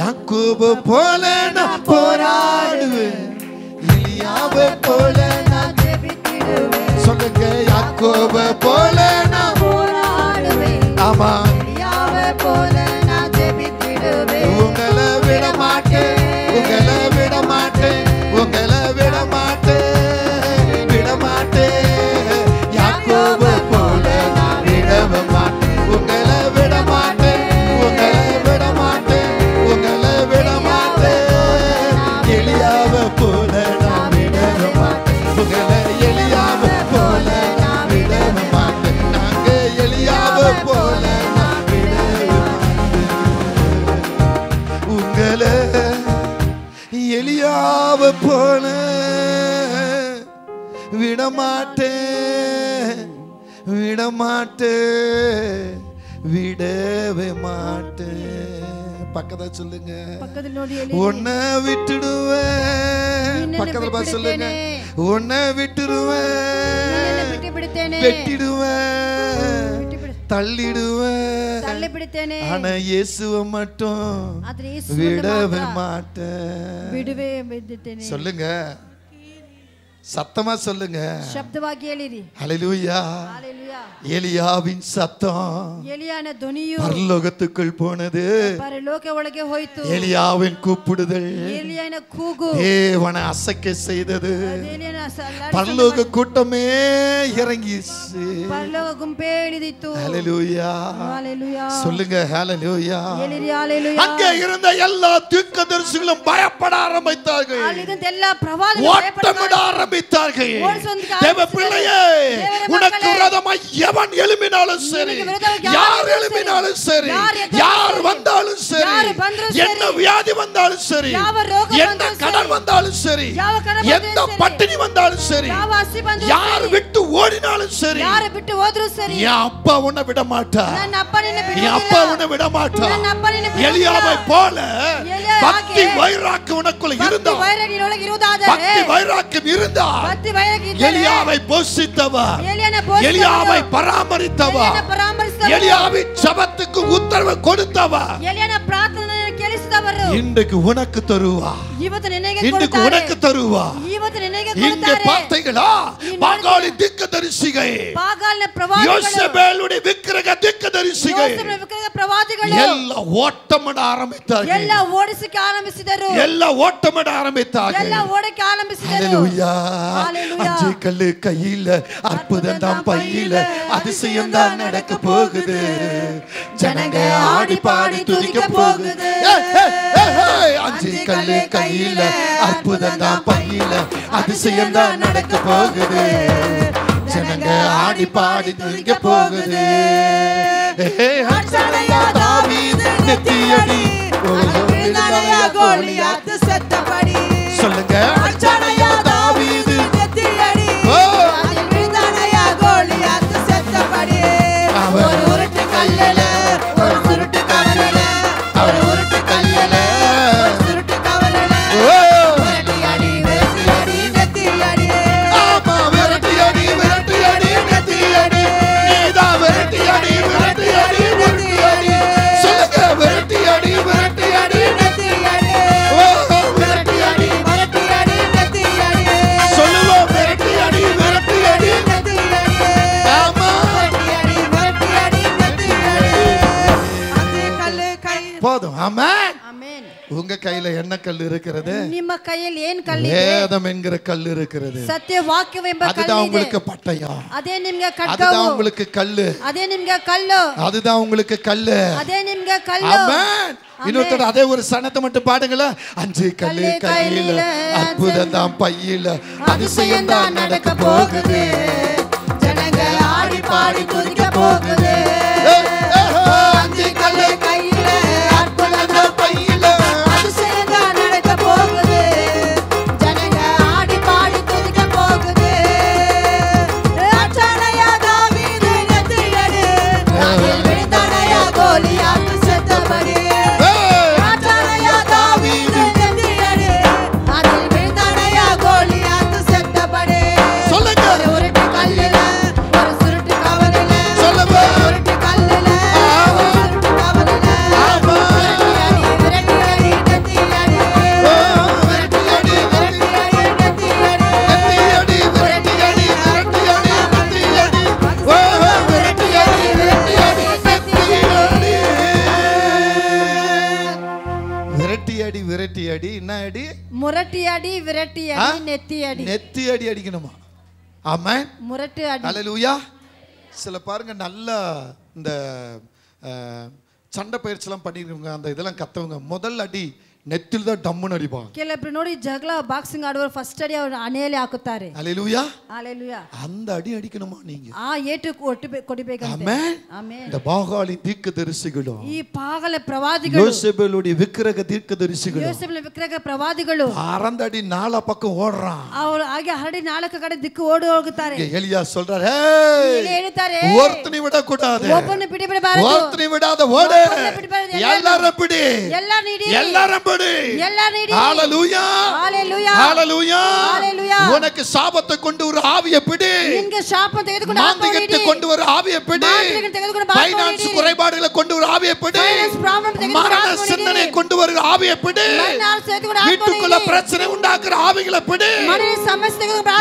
யாக்கோபு போல நான் போராடுவேன், எலியாவை போல நான் ஜெபித்திடுவேன். சொல்லுங்க, யாக்கோபு போல நான் போராடுவேன், ஆமா எலியாவை போல நான் ஜெபித்திடுவேன். உங்களை விட மாட்டேன், உங்களை விட மாட்டேன், உங்களை விட மாட்டேன், விட மாட்டேன். யாக்கோபு போல நான் விடவே மாட்டேன், உங்களை விட மாட்டேன், உங்களை விட மாட்டேன், உங்களை விட மாட்டேன். எலியாவை போல நான் விடவே மாட்டேன், உங்களை எலியாவை போல நான் விடவே மாட்டேன். நாங்க எலியாவை போல நான் விடவே மாட்டேன், உங்களை எலியாவை போல விடமாட்டேன், விடமாட்டேன், விடவே மாட்டேன். பக்கத்துல சொல்லுங்க, உன்னை விட்டுடுவேன். பக்கத்துல பார்த்து சொல்லுங்க, உன்னை விட்டுடுவேன், வெட்டிடுவேன், தள்ளிடுவேன், ஆனா இயேசுவை மட்டும் விடவே மாட்டேன். சொல்லுங்க, சத்தமா சொல்லுங்க. ಶಬ್ದವಾಗಿ ಹೇಳಿರಿ. ஹalleluya. ஹalleluya. எலியாவின் சத்தம் எலியான ಧ್ವನಿಯು பரலோகத்துக்குள் போனது, பரலோக ಒಳಗೆ ಹೋಯಿತು. எலியாவின் கூப்பிடுதல் எலியான ಕೂಗು தேவனை அசைக்க செய்தது. பரலோக கூட்டமே இறங்கிச்சு, பரலோக ಗುಂಪೇ ಇಳಿದಿತ್ತು. ஹalleluya. ஹalleluya. சொல்லுங்க, ஹalleluya. ಹೇಳಿರಿ. ஹalleluya. அங்கே இருந்த எல்லா தீர்க்கதரிசிகளும் பயப்பட ஆரம்பித்தார்கள், ಅಲ್ಲಿದ್ದ ಎಲ್ಲ ಪ್ರವಾದಿಗಳು ஓட்டமிட ஆரம்பித்தார்கள். ஆரம்பித்தார்கள். தேவ பிள்ளையே, உனக்கு விரோதமாய் எவன் எழும்பினாலும் சரி, யார் எழும்பினாலும் சரி, யார் வந்தாலும் சரி, என்ன வியாதி வந்தாலும் சரி, என்ன கடன் வந்தாலும் சரி, எந்த பட்டினி வந்தாலும் சரி, யார் விட்டு ஓடினாலும் சரி, என் அப்பா உன்னை விட மாட்டார். என் அப்பா உன்னை விட மாட்டார். எலியாவை போல பக்தி வைராக்கியம் உனக்குள்ள இருந்தா, பக்தி வைராக்கியம் இருந்தா, எலியாவை போஷித்தவர், எலியாவை பராமரித்தவர், எலியாவின் ஜெபத்துக்கு உத்தரவு கொடுத்தவர் இன்றைக்கு உனக்கு தருவா. இன்றைக்கு உனக்கு தருவா. இந்த வார்த்தைகளா பாகாலின் தீர்க்கதரிசிகள், யோசேபேலுடைய விக்கிரக தீர்க்கதரிசிகள் எல்லாம் ஓட்டமிட ஆரம்பித்தார்கள். எல்லாம் ஓட்டமிட ஆரம்பித்தார்கள். ஹல்லேலூயா. அஞ்சு கல்லு கையில, அற்புதம் தான் பையில, அதிசயம் தான் நடக்க போகுது. ஜனங்க ஆடி பாடி துதிக்க போகுது. அஞ்சு கல்லு கையில, அற்புதம் தான் பையில, அதிசயம் தான் நடக்க போகுது. ஜனங்க ஆடி பாடி துதிக்க போகுது. தாவீது நெத்தியடி, கோலியாத் செத்தபடி. சொல்லுங்க. தாவீது நெத்தியடி, கோலியாத் செத்தபடி. அவர் உருட்டு கல்லுல, ஒரு சுருட்டு கவலையில, அவர் உருட்டு கல்லுல, ஒரு சுருட்டு கவலையில, விரட்டியடி விரட்டியடி நெத்தியடி. ஆமா, விரட்டியடி விரட்டியடி நெத்தியடி. நீதான் விரட்டியடி விரட்டியடி நெத்தியடி. சொல்லுங்க. விரட்டியடி விரட்டியடி நெத்தியடி. விரட்டியடி விரட்டியடி நெத்தியடி. சொல்லுவோம். விரட்டியடி விரட்டியடி நெத்தியடி. ஆமா, விரட்டியடி விரட்டியடி நெத்தியடி. அந்த கல்லு கை போதும். ஆமென். உங்க கையில என்ன கல் இருக்கிறது? ನಿಮ್ಮ ಕೈಯಲ್ಲಿ ಏನು ಕಲ್ಲು ಇದೆ? வேதம் என்கிற கல் இருக்கிறது. ಸತ್ಯ ವಾಕ್ಯವೆಂಬ ಕಲ್ಲು ಇದೆ. அதுதான் உங்களுக்கு பட்டயம். அதே ನಿಮಗೆ ಖಡ್ಗವು. அதுதான் உங்களுக்கு கல்லு. அதே ನಿಮಗೆ கல்லு. அதுதான் உங்களுக்கு கல்லு. அதே ನಿಮಗೆ கல்லு. ஆமென். இன்னொருத்தர் அதே ஒரு சனத்தை மட்டும் பாடுங்களா. அஞ்சு கல்லு கையில, அற்புதம் தான் பையில, அதிசயம் தான் நடக்க போகுது. ஜனங்க ஆடி பாடி துதிக்க போகுது. அஞ்சு கல்லு கையில, அற்புதம் தான் பையில, அதிசயம் தான் நடக்க போகுது. ஜனங்க ஆடி பாடி துதிக்க போகுது. அச்சனையா தாவீது நெத்தியடி, அதில் விழுந்தானையா கோலியாத் செத்தபடி. அச்சனையா தாவீது நெத்தியடி, அதில் விழுந்தானையா கோலியாத் செத்தபடி. சொல்லுங்க. உருட்டு கல்லுல, ஒரு சுருட்டு கவலையில, சொல்லுங்க. உருட்டு கல்லுல, ஒரு சுருட்டு கவலையில, ஆமா, விரட்டியடி விரட்டியடி நெத்தியடி. விரட்டியடி விரட்டியடி நெத்தியடி. நெத்தியடி விரட்டியடி விரட்டியடி நெத்தியடி. ஓ, விரட்டியடி விரட்டியடி நெத்தியடி. விரட்டியடி விரட்டியடி என்ன அடி? முரட்டி அடி விரட்டி அடி நெத்தி அடி. நெத்தி அடி அடிக்கணுமா? ஆமென். முரட்டு அடி. ஹல்லேலூயா. சில பாருங்க நல்லா இந்த சண்டை பயிற்சிலாம் பண்ணிருக்கவங்க, அந்த இதெல்லாம் கத்தவங்க முதல் அடி ನೆತ್ತಿಲ್ದ ಡಮ್ಮನ ಅಡಿಬಾ ಕೆಲವರು ನೋಡಿ ಜಗಳ ಬಾಕ್ಸಿಂಗ್ ಆಡುವರು ಫಸ್ಟ್ ಅಡಿ ಅವರು ಅಣೆಯಲ್ಲಿ ಹಾಕುತ್ತಾರೆ. ஹalleluya ஹalleluya. அந்த அடி அடிக்கணுமா நீங்க? ஏட்டு கொடிಬೇಕಂತೆ. Amen amen. இந்த பாகாலி தீர்க்கதரிசிಗಳು, ಈ ಪಾಗಲ ಪ್ರವಾದಿಗಳು, யோசேபேலுடைய விக்கிரக தீர்க்கதரிசிಗಳು, யோசேபேಲ ವಿಗ್ರಹ ಪ್ರವಾದಿಗಳು ಆರಂದ ಅಡಿ ನಾಲ ಪಕ್ಕ ಓಡ್றான். ಅವರು ಹಾಗೆ ಹರಡಿ ನಾಲ್ಕು ಕಡೆ ದಿಕ್ಕು ಓಡಿ ಹೋಗುತ್ತಾರೆ. ಎಲಿಯಾ சொல்றார், ಏ ಹೇಳ್ತಾರೆ, ಒರ್ತನಿ ಬಿಡಕೂಡದು, ಒಬ್ಬನ ಬಿಡಬಾರದು, ಒರ್ತನಿ ಬಿಡಾದ ಓಡೆ, ಎಲ್ಲರ ಬಿಡಿ, ಎಲ್ಲರ ನೀಡಿ, ಎಲ್ಲರ ಬಿಡಿ, ಎಲ್ಲರ ನೀಡಿ. ஹalleluya ஹalleluya ஹalleluya ஹalleluya. உனக்கு சாபத்தை கொண்டு வர ஆவியை பிடி, ನಿಮಗೆ ಶಾಪ ತೆಗೆದುಕೊಂಡು ಮಾಂತ್ರಿಕத்தை கொண்டு வர ஆவியை பிடி, ಮಾಂತ್ರಿಕத்தை ತೆಗೆದುಕೊಂಡು ಫೈನಾನ್ಸ್ குறைபாடுகளை கொண்டு வர ஆவியை பிடி, மரண சிந்தனை கொண்டு வர ஆவியை பிடி, வீட்டுக்குள்ள பிரச்சனை உண்டாக்குற ஆவிகளை பிடி,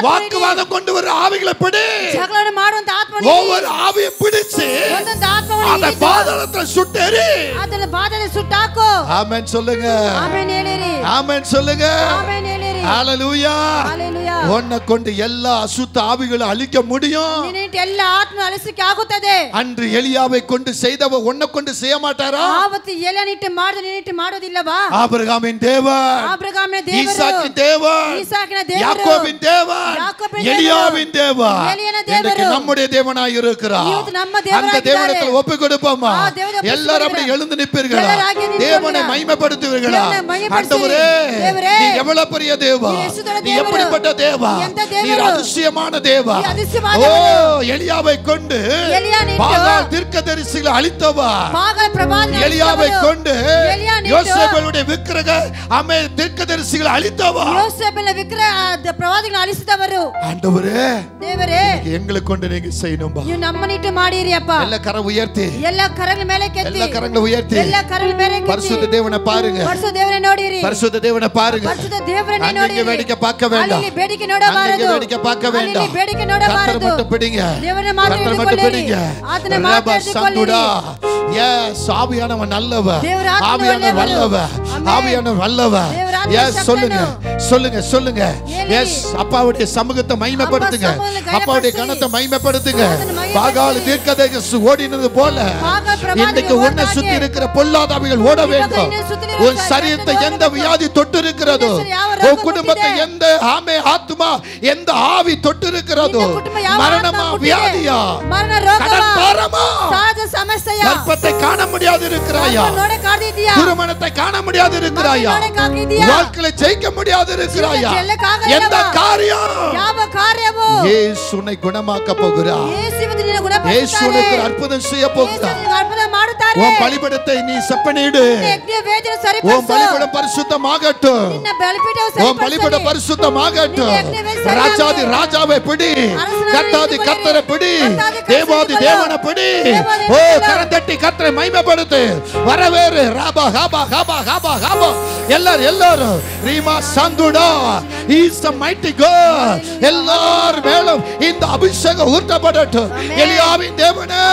வாக்குவாதம் கொண்டு வர ஆவிகளை பிடி, ஜಗಳವನ್ನು ಮಾಡುವಂತ ಆತ್ಮ ಆತ್ಮವನ್ನು ஒவ்வொரு ஆவியை பிடிச்சு ಒಂದೊಂದು ಆತ್ಮವನ್ನು அதை பாதாளத்துல சுட்டெறி. ಅದನ್ನ ಬಾಧೆಯಲ್ಲಿ ಸುಟ್ಟಾಕು. ஆமென் சொல்லுங்க. ಆಮೆನ್ ಹೇಳಿರಿ. ஆமென் சொல்லுங்க. ಆಮೆನ್ ಹೇಳಿರಿ. ஹalleluya. ஹalleluya. உன்னை கொண்டு எல்லா அசுத்த ஆவிகளை அழிக்க முடியும். ನಿನ್ನಿಂದ ಎಲ್ಲ ಆತ್ಮ ಅಳಿಸಕ್ಕೆ ಆಗುತ್ತದೆ. அன்று எலியாவை கொண்டு செய்தவ உன்னை கொண்டு செய்ய மாட்டாரா? ಆವತ್ತು ಎಲಿಯನಿಟ್ಟು ಮಾಡಿದ ನಿನ್ನಿಟ್ಟು ಮಾಡೋದಿಲ್ಲವಾ? ஆபிரகாமின் தேவன், ಆಬ್ರಹಾಮನ ದೇವರು, ஈசாக்கின் தேவன், ஈசாಕಿನ ದೇವರು, யாக்கோபின் தேவன், யாக்கோபின் எலியாவின் தேவன், எலியன தேವರು, இன்னைக்கு நம்முடைய தேவனாய் இருக்கிறார். ಇವತ್ತು ನಮ್ಮ ದೇವರಾಗಿದ್ದಾರೆ. அந்த தேவனிடத்தில் ஒப்பு கொடுப்போமா? ಆ ದೇವರಿಗೆ எல்லாரும் அப்படி எழுந்து நிற்பீர்களா? எல்லாரும் நிற்பீர்களா? தேவனை மகிமைப்படுத்துவீர்களா? தேவனை மகிமைப்படுத்தி, ஆண்டவரே, தேவரே, நீ எவ்வளவு பெரிய தேவா, நீ இயேசுவோட நீ தேவரு, எப்படிப்பட்ட தேவா, நீ எந்த தேவரு, நீ அதிசயமான தேவா. நீ அதிசயமான ஓ, தேவரு. எலியாவை கொண்டு எலியானிட்டு, பாகால் தீர்க்கதரிசிகளை அழித்தவா. பாகால் பிரவாதிகளை எலியாவை அழித்தவரு. கொண்டு எலியானிட்டு, யோசேப்புடைய விக்கிரக அமே தீர்க்கதரிசிகளை அழித்தவா. யோசேப்பிನ ವಿಗ್ರಹ ಪ್ರವಾದಿಗಳನ್ನು ಅಳಿಸಿದವರು. ஆண்டவரே, ದೇವರೇ, எங்களை கொண்டு நீங்க செய்யணும்பா. ನೀವು ನಮ್ಮನ್ನಿಟ್ಟು ಮಾಡಿರಿ ಅಪ್ಪ. ಎಲ್ಲ ಕರ ಉಯರ್ತಿ, ಎಲ್ಲ ಕರಗಳ ಮೇಲೆ ಕೆತ್ತಿ, ಎಲ್ಲ ಕರங்களை உயர்த்தி, ಎಲ್ಲ ಕರಗಳ ಮೇಲೆ ಕೆತ್ತಿ, பரிசுத்த தேவனை பாருங்க, ಪರಿಶುದ್ಧ ದೇವರೇ ನೋಡಿರಿ, பரிசுத்த தேவனை பாருங்க. ಪರಿಶುದ್ಧ ದೇವರನ್ನೇ அங்கே ನೋಡಿರಿ. வேடிக்கை பார்க்க வேண்டாம், ಅಲ್ಲಿ ಬೇಡಿಕೆ ನೋಡಬಾರದು, அங்கே வேடிக்கை பார்க்க வேண்டாம். ಅಲ್ಲಿ ಬೇಡಿಕೆ கர்த்தரை ನೋಡಬಾರದು. மட்டும் பிடிங்க, ದೇವರನ್ನ ಮಾತ್ರ கர்த்தரை மட்டும் ಹಿಡಿದುಕೊಳ್ಳಿರಿ, பிடிங்க. ಆತನ ரப ಮಾತ್ರ ಹಿಡಿದುಕೊಳ್ಳಿರಿ. சந்துடா. எஸ், ஆவியானவர் நல்லவர், தேவர் ஆத்மா ஆவியானவர் வல்லவர், ஆமென். ஆவியானவர் வல்லவர். தேவர் ஆத்மா எஸ், சொல்லுங்க சொல்லுங்க சொல்லுங்க. ஏலி. எஸ், அப்பாவுடைய சமூகத்தை மகிமைப்படுத்துங்க, அப்பா சமூகத்தை அப்பாவுடைய கனப்படுத்தி, கனத்தை மகிமைப்படுத்துங்க. அதனை மகிமைப்படுத்தி, பாகால் தீர்க்கதரிசி ஓடினது போல பாகால் பிரவாதிகள் இன்னைக்கு உன்னை ஓடாதே. சுத்தி இருக்கிற பொல்லாதாவிகள் ஓட வேண்டும். என்னை சுத்தி உன் இருக்கிற சரீரத்தை ஓட எந்த வேண்டும். வியாதி தொட்டு இருக்கிறதோ, இந்த ಯಾವ ರೋಗ உன் குடும்பத்தை ಕೊಟ್ಟಿದೆ? எந்த ஆமே ஆத்மா எந்த ஆவி தொட்டு இருக்கிறதோ, ನಿನ್ನ ಕುಟುಂಬ ಯಾವ மரணமா ಆತ್ಮ வியாதியா, ಕೊಟ್ಟಿದೆ? ಮರಣ ರೋಗವಾ? கடன்பாரமா, ಸಹಜ ಸಮಸ್ಯೆಯ? கர்ப்பத்தை காண முடியாது இருக்கிறாயா, ನೋಡೆ ಕಾದಿದ್ಯಾ? திருமணத்தை காண முடியாது இருக்கிறாயா, ನೋಡೆ ಕಾಕಿದ್ಯಾ? வாழ்க்கையில ஜெயிக்க முடியாது இருக்கிறாயா, ಜೀವನ ಗೆಲ್ಲಕ್ಕಾಗಲ್ಲವಾ? எந்த காரியம் ಯಾವ ಕಾರ್ಯವು? இயேசு உன்னை குணமாக்க போகிறார். ಯೇಸು ಇವತ್ತು ನಿನ್ನ இயேசு ಗುಣಪಡಿಸುತ್ತಾರೆ. உனக்கு ஒரு அற்புதம் செய்ய ಯೇಸು போகிறார். ನಿನಗೆ ಅದ್ಭುತ ಮಾಡುತ್ತಾರೆ. உன் பலிபீடத்தை நீ செப்பனிடு, ನಿನ್ನ ಯಜ್ಞ ವೇದಿಯನ್ನು உன் ಸರಿಪಡಿಸು. பலிபீடம் பரிசுத்தமாகட்டும், ನಿನ್ನ ಬಲಿಪೀಠವು உன் பலிபீடம் ಸರಿಪಡಿಸಲಿ. பரிசுத்தமாகட்டும். ನಿನ್ನ ಯಜ್ಞ ವೇದಿ ராஜாதி ராஜாவை பிடி, அரசனாகிய கர்த்தாதி இயேசு கர்த்தரை பிடி, கர்த்தாதி கர்த்தரை தேவாதி பிடி. தேவனை பிடி. தேவாதி ஓ, தேவனை கரந்தட்டி கர்த்தரை மகிமைப்படுத்து. வரவேறு ராபா ஹாபா ஹாபா ஹாபா ஹாபா. எல்லாரும் ரீமா சந்துடா இஸ் தி மைட்டி காட். எல்லார் மேலும் இந்த அபிஷேகம் ஊற்றப்படட்டும். எலியாவின் தேவனே,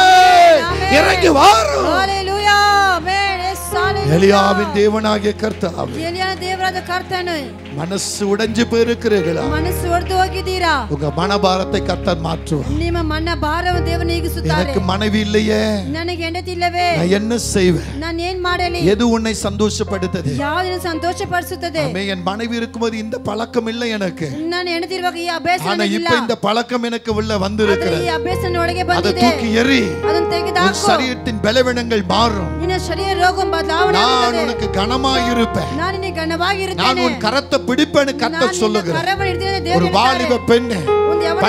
இறங்கி வாரும். ஹalleluya. ஆமென். எஸ், ஹalleluya. எலியாவின் தேவனாகிய கர்த்தாவே, ಎಲಿಯನ ದೇವರಾದ ಕರ್ತನು, மனசு உடைஞ்சு போயிருக்கிறீர்களா? ಮನಸ್ಸು ಒಡೆದು ಹೋಗಿದ್ದೀರಾ? உங்க மனபாரத்தை கர்த்தர் மாற்றுவார். ನಿಮ್ಮ ಮನ ಭಾರವನ್ನು ದೇವರು ನೀಗಿಸುತ್ತಾರೆ. எனக்கு மனைவி இல்லையே, ನನಗೆ ಹೆಂಡತಿ ಇಲ್ಲವೇ? நான் என்ன செய்வேன்? ನಾನು ಏನ್ ಮಾಡಲಿ? எது உன்னை சந்தோஷப்படுத்தது? ಯಾವ್ದನ್ನ ಸಂತೋಷ ಪಡಿಸುತ್ತದೆ? ஆமே, என் மனைவி இருக்கும்போது இந்த பழக்கம் இல்லை எனக்கு, ನಾನು ಹೆಂಡತಿ ಇರುವಾಗ ಈ ಅಭ್ಯಾಸ ஆனா ನನಗಿಲ್ಲ. இப்ப இந்த பழக்கம் எனக்கு உள்ள ಆದ್ರೆ வந்திருக்கிறது. ಈ ಅಭ್ಯಾಸ ಒಳಗೆ அதை ಬಂದಿದೆ. தூக்கி எறி. ಅದನ್ನು உன் ತೆಗೆದುಹಾಕು. சரீரத்தின் பலவீனங்கள் மாறும். ನಿನ್ನ ಶರೀರ ರೋಗ ಬದಲಾವಣೆ நான் ಆಗುತ್ತದೆ. உனக்கு கனமாயிருப்பேன். ನಾನು ನಿನಗೆ ಘನವಾಗಿರುತ್ತೇನೆ. நான் உன் கரத்தை பிடிப்பேன்னு கர்த்தர் ನಾನು ನಿನ್ನ சொல்லுகிறேன். ಕರವನ್ನು ಹಿಡಿದಿದ್ದೇನೆ ஒரு ದೇವರು வாலிப ಹೇಳ್ತಾರೆ. பெண்ணு ಒಂದು ಯವನ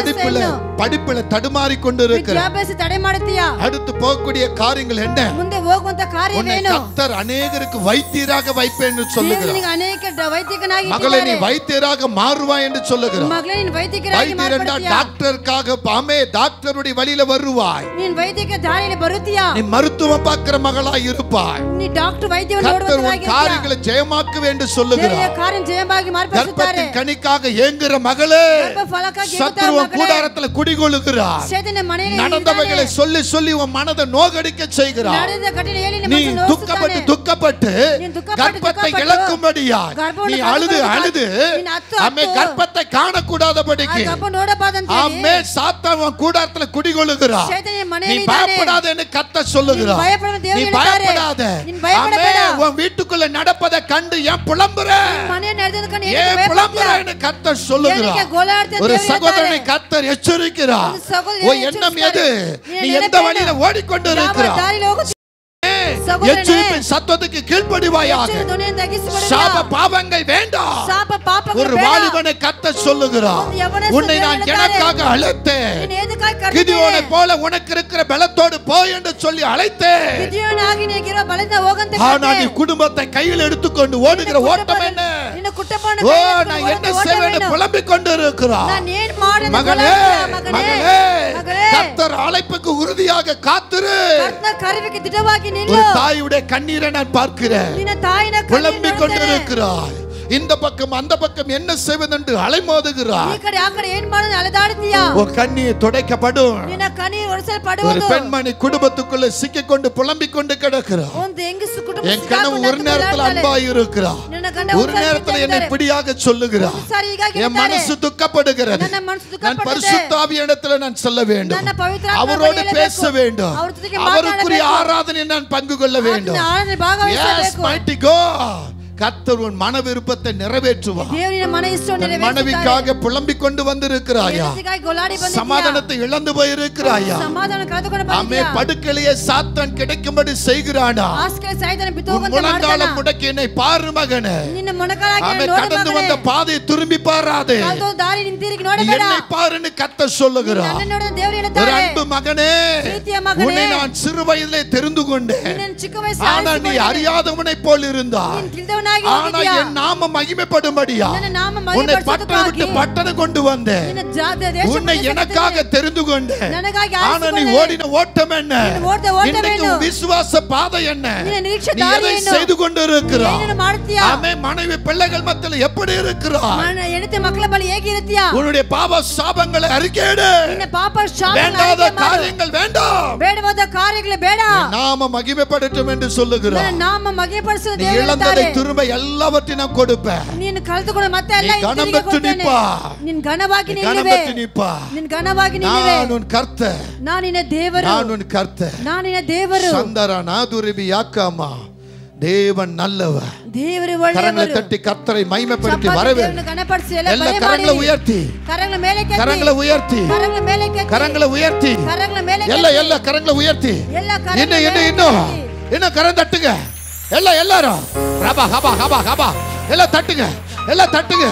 படிப்புல தடுமாறி கொண்டு இருக்கிற, ವಿದ್ಯಾಭ್ಯಾಸ ತಡೆ ಮಾಡುತ್ತೀಯಾ? அடுத்து போகக்கூடிய காரியங்கள் என்ன? ಮುಂದೆ ಹೋಗುವಂತ உன்னை ಕಾರ್ಯವೇನು? கர்த்தர் அநேகருக்கு வைத்தியராக வைப்பேன் என்று சொல்லுகிறார். ನಿನಗೆ ಅನೇಕ ವೈದ್ಯಕನಾಗಿ மகளே, நீ ಇಟ್ಟಿದ್ದಾರೆ. வைத்தியராக மாறுவாய் என்று சொல்லுகிறார். ಮಗಳೇ, ನೀನು ವೈದ್ಯಕರಾಗಿ வைத்தியர் என்றால் ಮಾರ್ಪಡ್ತೀಯಾ? டாக்டருக்காக ஆமே, டாக்டருடைய வழியில வருவாய். ನೀನು ವೈದ್ಯಕ ದಾರಿಯಲ್ಲಿ ಬರುತ್ತೀಯಾ? நீ மருத்துவம் பார்க்கிற மகளாய் இருப்பாய். ನೀ ಡಾಕ್ಟರ್ ವೈದ್ಯವನ್ನು கர்த்தர் உன் ನೋಡುವಂತರಾಗಿದ್ದೀಯಾ? காரியங்களை ஜெயமாக்க வேண்டும் ದೇವರ சொல்லுகிறார். ಕಾರ್ಯ ಜಯವಾಗಿ ಮಾರ್ಪಡಿಸುತ್ತಾರೆ. கர்ப்பத்தின் கனிக்காக ஏங்குற மகளே, ಫಲಕ್ಕಾಗಿ சத்துருவன் கூடாரத்துல குடிகொள்ளுகிறார். ಸೇತನ ಮನೆಯಲ್ಲಿ நடந்தவைகளை சொல்லி சொல்லி உன் மனதை நோகடிக்க செய்கிறார். ನಡೆದ ಘಟನೆ ಹೇಳಿ நீ ನಿಮ್ಮನ್ನು துக்கப்பட்டு ನೋಯಿಸುತ್ತಾನೆ. துக்கப்பட்டு நீ துக்கப்பட்டு கர்ப்பத்தை துக்கப்பட்டு இழக்கும்படியா கர்ப்பத்தை நீ அழுது கர்ப்பத்தை அழுது நீ அத்து ஆமே, அத்து கர்ப்பத்தை காணக்கூடாதபடிக்கு ಆ ಗಬ್ಬ ನೋಡಬಾರ್ದಂತ ಹೇಳಿ ஆமே, சாத்தான் உன் கூடாரத்துல குடிகொள்ளுகிறார். ಸೇತನ நீ ಮನೆಯಲ್ಲಿ ಇದ್ದಾನೆ. பயப்படாத என்று கர்த்தர் சொல்லுகிறார். நீ பயப்படாத, தேவன் நீ ಹೇಳಿದ್ದಾರೆ. பயப்படாத. நீ பயப்படಬೇಡ. ஆமே, உன் வீட்டுக்குள்ள நடப்பதை கண்டு ஏன் புலம்புற? ಮನೆ ನಡೆದದ ಕಣ್ಣು ஏன் ಏಕೆ புலம்புற ಭಯಪಡ್ತೀಯಾ? என்று கர்த்தர் சொல்லுகிறார். ಏನಕ್ಕೆ ಗೋಳಾಡ್ತೀಯ? ஒரு ದೇವರು சகோதரனை ಹೇಳ್ತಾರೆ. கர்த்தர் எச்சரிக்கிறார். ಒಂದು ಸಹೋದರனை உன் எண்ணம் எது? ಎಚ್ಚರಿಸ್ತಾರೆ. நீ ನಿನ್ನ எந்த ನೆನಪೇನು? வழியில ஓடிக்கொண்டு ಯಾವ இருக்கிறாய்? ದಾರಿಯಲ್ಲಿ ಹೋಗುತ್ತೀಯ? ಸಹೋದರನೇ, எச்சரிப்பின் சத்தத்துக்கு கீழ்ப்படிவாயாக. ಎಚ್ಚರ ಧ್ವನಿಯನ್ನು ತಗ್ಗಿಸಿಕೊಳ್ಳಬೇಡ. சாப பாவங்கள் வேண்டாம். ಶಾಪ ಪಾಪಗಳು ஒரு ಬೇಡ. வாலிபனை கர்த்தர் சொல்லுகிறார். ಒಂದು ಯವನ உன்னை நான் சொல்லுகிறார். எனக்காக அழைத்தேன். ನೀನು ಎದಕ್ಕಾಗಿ ಕರೆದಿದ್ದೇನೆ? கிதியோனை போல உனக்கு இருக்கிற பலத்தோடு போய் என்று சொல்லி அழைத்தேன். ಗಿದ್ಯೋನಾಗಿ ನೀಗಿರೋ ಬಲದಿಂದ ಹೋಗಂತ ஆனா நீ ಕರೆದೆ. குடும்பத்தை கையில் எடுத்துக்கொண்டு ஓடுகிற ஓட்டம் என்ன? ನಿನ್ನ ಕುಟುಂಬವನ್ನು ஓ, ಕೈಯಲ್ಲಿ நான் ಹಿಡಿದುಕೊಂಡು என்ன ಓಟ செய்வேன் ಏನು? புலம்பிக் கொண்டு இருக்கிறார். ನಾನು ಏನ್ ಮಾಡೋದು மகளே, ಮಗನೇ, மகளே, மகளே, கர்த்தர் அழைப்புக்கு உறுதியாக காத்திரு. ಕರ್ತನ ಕರೆವಿಗೆ ದಿಢವಾಗಿ ನಿಲ್ಲು. ஒரு தாயுடைய கண்ணீரை நான் பார்க்கிறேன். ನಿನ್ನ ತಾಯಿನ புலம்பிக் கொண்டிருக்கிறாய். இந்த பக்கம் அந்த பக்கம் என்ன செய்வதென்று அலைமோதுகிறாய். ಈ ಕಡೆ ಆ ಕಡೆ ಏನು ಮಾಡೋದು ಅಲೆದಾಡುತ್ತೀಯಾ. உன் கண்ணீர் துடைக்கப்படும். ನಿನ್ನ ಕಣ್ಣೀರು ಒರೆಸಲ್ಪಡುವುದು. ஒரு பெண்மணி குடும்பத்துக்குள்ள சிக்கிக்கொண்டு புலம்பிக் கொண்டு கிடக்கிறார். ಒಂದು ಹೆಂಗಸು ಕುಟುಂಬ என் கணவன் ஒரு நேரத்தில் அன்பாய் இருக்கிறார், ஒரு நேரத்தில் என்னை பிடியாக சொல்லுகிறார், என் மனசு துக்கப்படுகிறது, நான் பரிசுத்த ஆவியிடத்தில் நான் சொல்ல வேண்டும், அவரோடு பேச வேண்டும், அவருக்குரிய ஆராதனை நான் பங்கு கொள்ள வேண்டும். Yes, mighty God. கர்த்தர் உன் மன விருப்பத்தை நிறைவேற்றுவார். மனைவிக்காக புலம்பிக் கொண்டு வந்திருக்கிறாயா? சமாதானத்தை இழந்து போயிருக்கிறாயா? ஆமே, படுக்கையிலேயே சாத்தான் கிடைக்கும்படி செய்கிறானா? முழங்காலம் முடக்கி என்னை பாரு மகனே, ஆமே, கடந்து வந்த பாதையை திரும்பி பாராதே, என்னை பாருன்னு கர்த்தர் சொல்லுகிறார். ஒரு அன்பு மகனே, உன்னை நான் சிறு வயதிலே தெரிந்து கொண்டேன், ஆனால் நீ அறியாதவனை போல் இருந்தாய். ஆனா என் நாமம் மகிமைப்படும்படியா உன்னை பட்டணம் விட்டு பட்டணம் கொண்டு வந்தேன், உன்னை எனக்காக தெரிந்து கொண்டேன். ஆனா நீ ஓடின ஓட்டம் என்ன? இன்னைக்கு விசுவாச பாதை என்ன? நீ எதை செய்து கொண்டு இருக்கிறாய்? ஆமே, மனைவி பிள்ளைகள் மத்தியில் எப்படி இருக்கிறாய்? உன்னுடைய பாவ சாபங்களை அறிக்கையிடு. வேண்டாத காரியங்கள் வேண்டாம், நாம மகிமைப்படட்டும் என்று சொல்லுகிறார். நீ இழந்ததை திரும்ப எல்லாவற்றையும் நான் கொடுப்பேன். ನೀನು ಕಳೆದುಕೊಂಡ ಮತ್ತೆ ಎಲ್ಲ ಹಿಂತಿರುಗಿ ನೀನು ಘನವಾಗಿ ನಿಲ್ಲುವೆ. ನಾನು ನಿನ್ನ ಕರ್ತರ್, ನಾನು ನಿನ್ನ ದೇವರು, ನಾನು ನಿನ್ನ ಕರ್ತರ್, ನಾನು ನಿನ್ನ ದೇವರು. சந்தரனா துரிபி யாக்கமா, தேவன் நல்லவர், தேவரே ಒಳ್ಳೆಯವರು. கரங்களை தட்டி கர்த்தரை மகிமைப்படுத்தி வரவேற்று எல்லா கரங்களை உயர்த்தி, கரங்களை மேலಕ್ಕೆ, கரங்களை உயர்த்தி, கரங்களை மேலಕ್ಕೆ, கரங்களை உயர்த்தி, கரங்களை மேலಕ್ಕೆ, எல்லா கரங்களை உயர்த்தி, இன்னும் கரம் தட்டுங்க எல்லாரும். ரபா ஹபா ஹபா ஹபா எல்லாம் தட்டுங்க, எல்லாம் தட்டுங்க,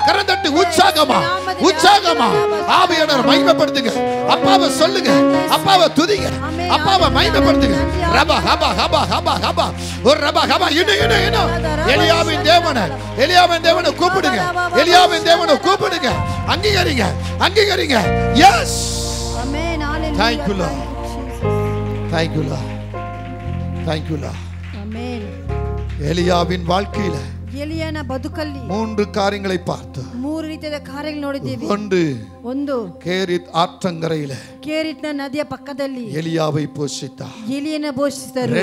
கரம் தட்டி உற்சாகமா ஆவியானவரை மகிமைப்படுத்துங்க. அப்பாவை சொல்லுங்க, அப்பாவை துதிங்க, அப்பாவை மகிமைப்படுத்துங்க. ரபா ஹபா ஹபா ஹபா ஹபா ஒரு ரபா ஹபா இன்னும் எலியாவின் தேவனை கூப்பிடுங்க, எலியாவின் தேவனை கூப்பிடுங்க. அங்கீகரிங்க. Yes, amen. ஹalleluya. Thank you Lord. Thank you Lord. Amen. எலியாவின் வாழ்க்கையில ಎಲಿಯನ ಬದುಕಲ್ಲಿ 3 காரியங்களை பார்த்தோம். 3 ರೀತಿಯ ಕಾರ್ಯಗಳನ್ನು ನೋಡಿದ್ದೇವೆ. ಒಂದು ಕೇರಿತ್ ಆற்றங்கரையில, ಕೇರಿತ್ನ ನದಿಯ ಪಕ್ಕದಲ್ಲಿ ಎಲಿಯಾவை ಪೋಷಿಸಿದ, ಎಲಿಯನ ಪೋಷಿಸಿದರು.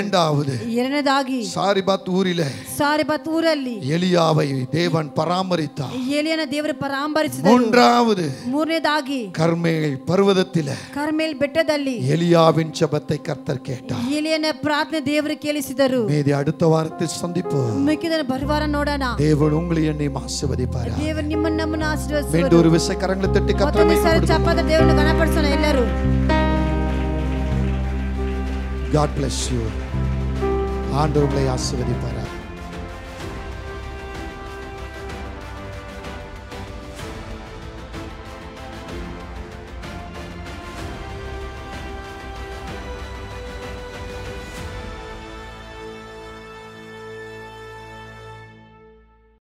ಎರಡನೇದಾಗಿ ಸಾರಿಬತ್ ಊರಲ್ಲಿ ಎಲಿಯಾவை தேவன் பராமரித்தார், ಎಲಿಯನ ದೇವರು ಪರಾಮರಿಸಿದರು. ಮೂರನೇದಾಗಿ ಕರ್ಮೇಲ್ ಪರ್ವತத்தில, ಕರ್ಮೇಲ್ ಬೆಟ್ಟದಲ್ಲಿ ಎಲಿಯಾவின் ஜெபத்தை கர்த்தர் கேட்டார், ಎಲಿಯನ ಪ್ರಾರ್ಥನೆ ದೇವರು ಕೇಳಿಸಿದರು. மீதி அடுத்த வாரத்தில் சந்திப்போம். ಮಿಕ್ಕಿದ ಬರುವಾರ ನೋಡೋಣ. தேவன் உங்களை என்னையும் ஆசீர்வதிப்பார். தேவன் ನಿಮ್ಮನ್ನು ನಮ್ಮನ್ನು ಆಶೀರ್ವದಿಸುವರು. மீண்டும் ஒரு விசை கரங்களை தட்டி கர்த்தரை ಚಪ್ಪದ ದೇವರನ್ನು ಗಣಪಡಿಸೋಣ ಎಲ್ಲರೂ. God bless you. ஆண்டவர் உங்களை ஆசீர்வதிப்பார்.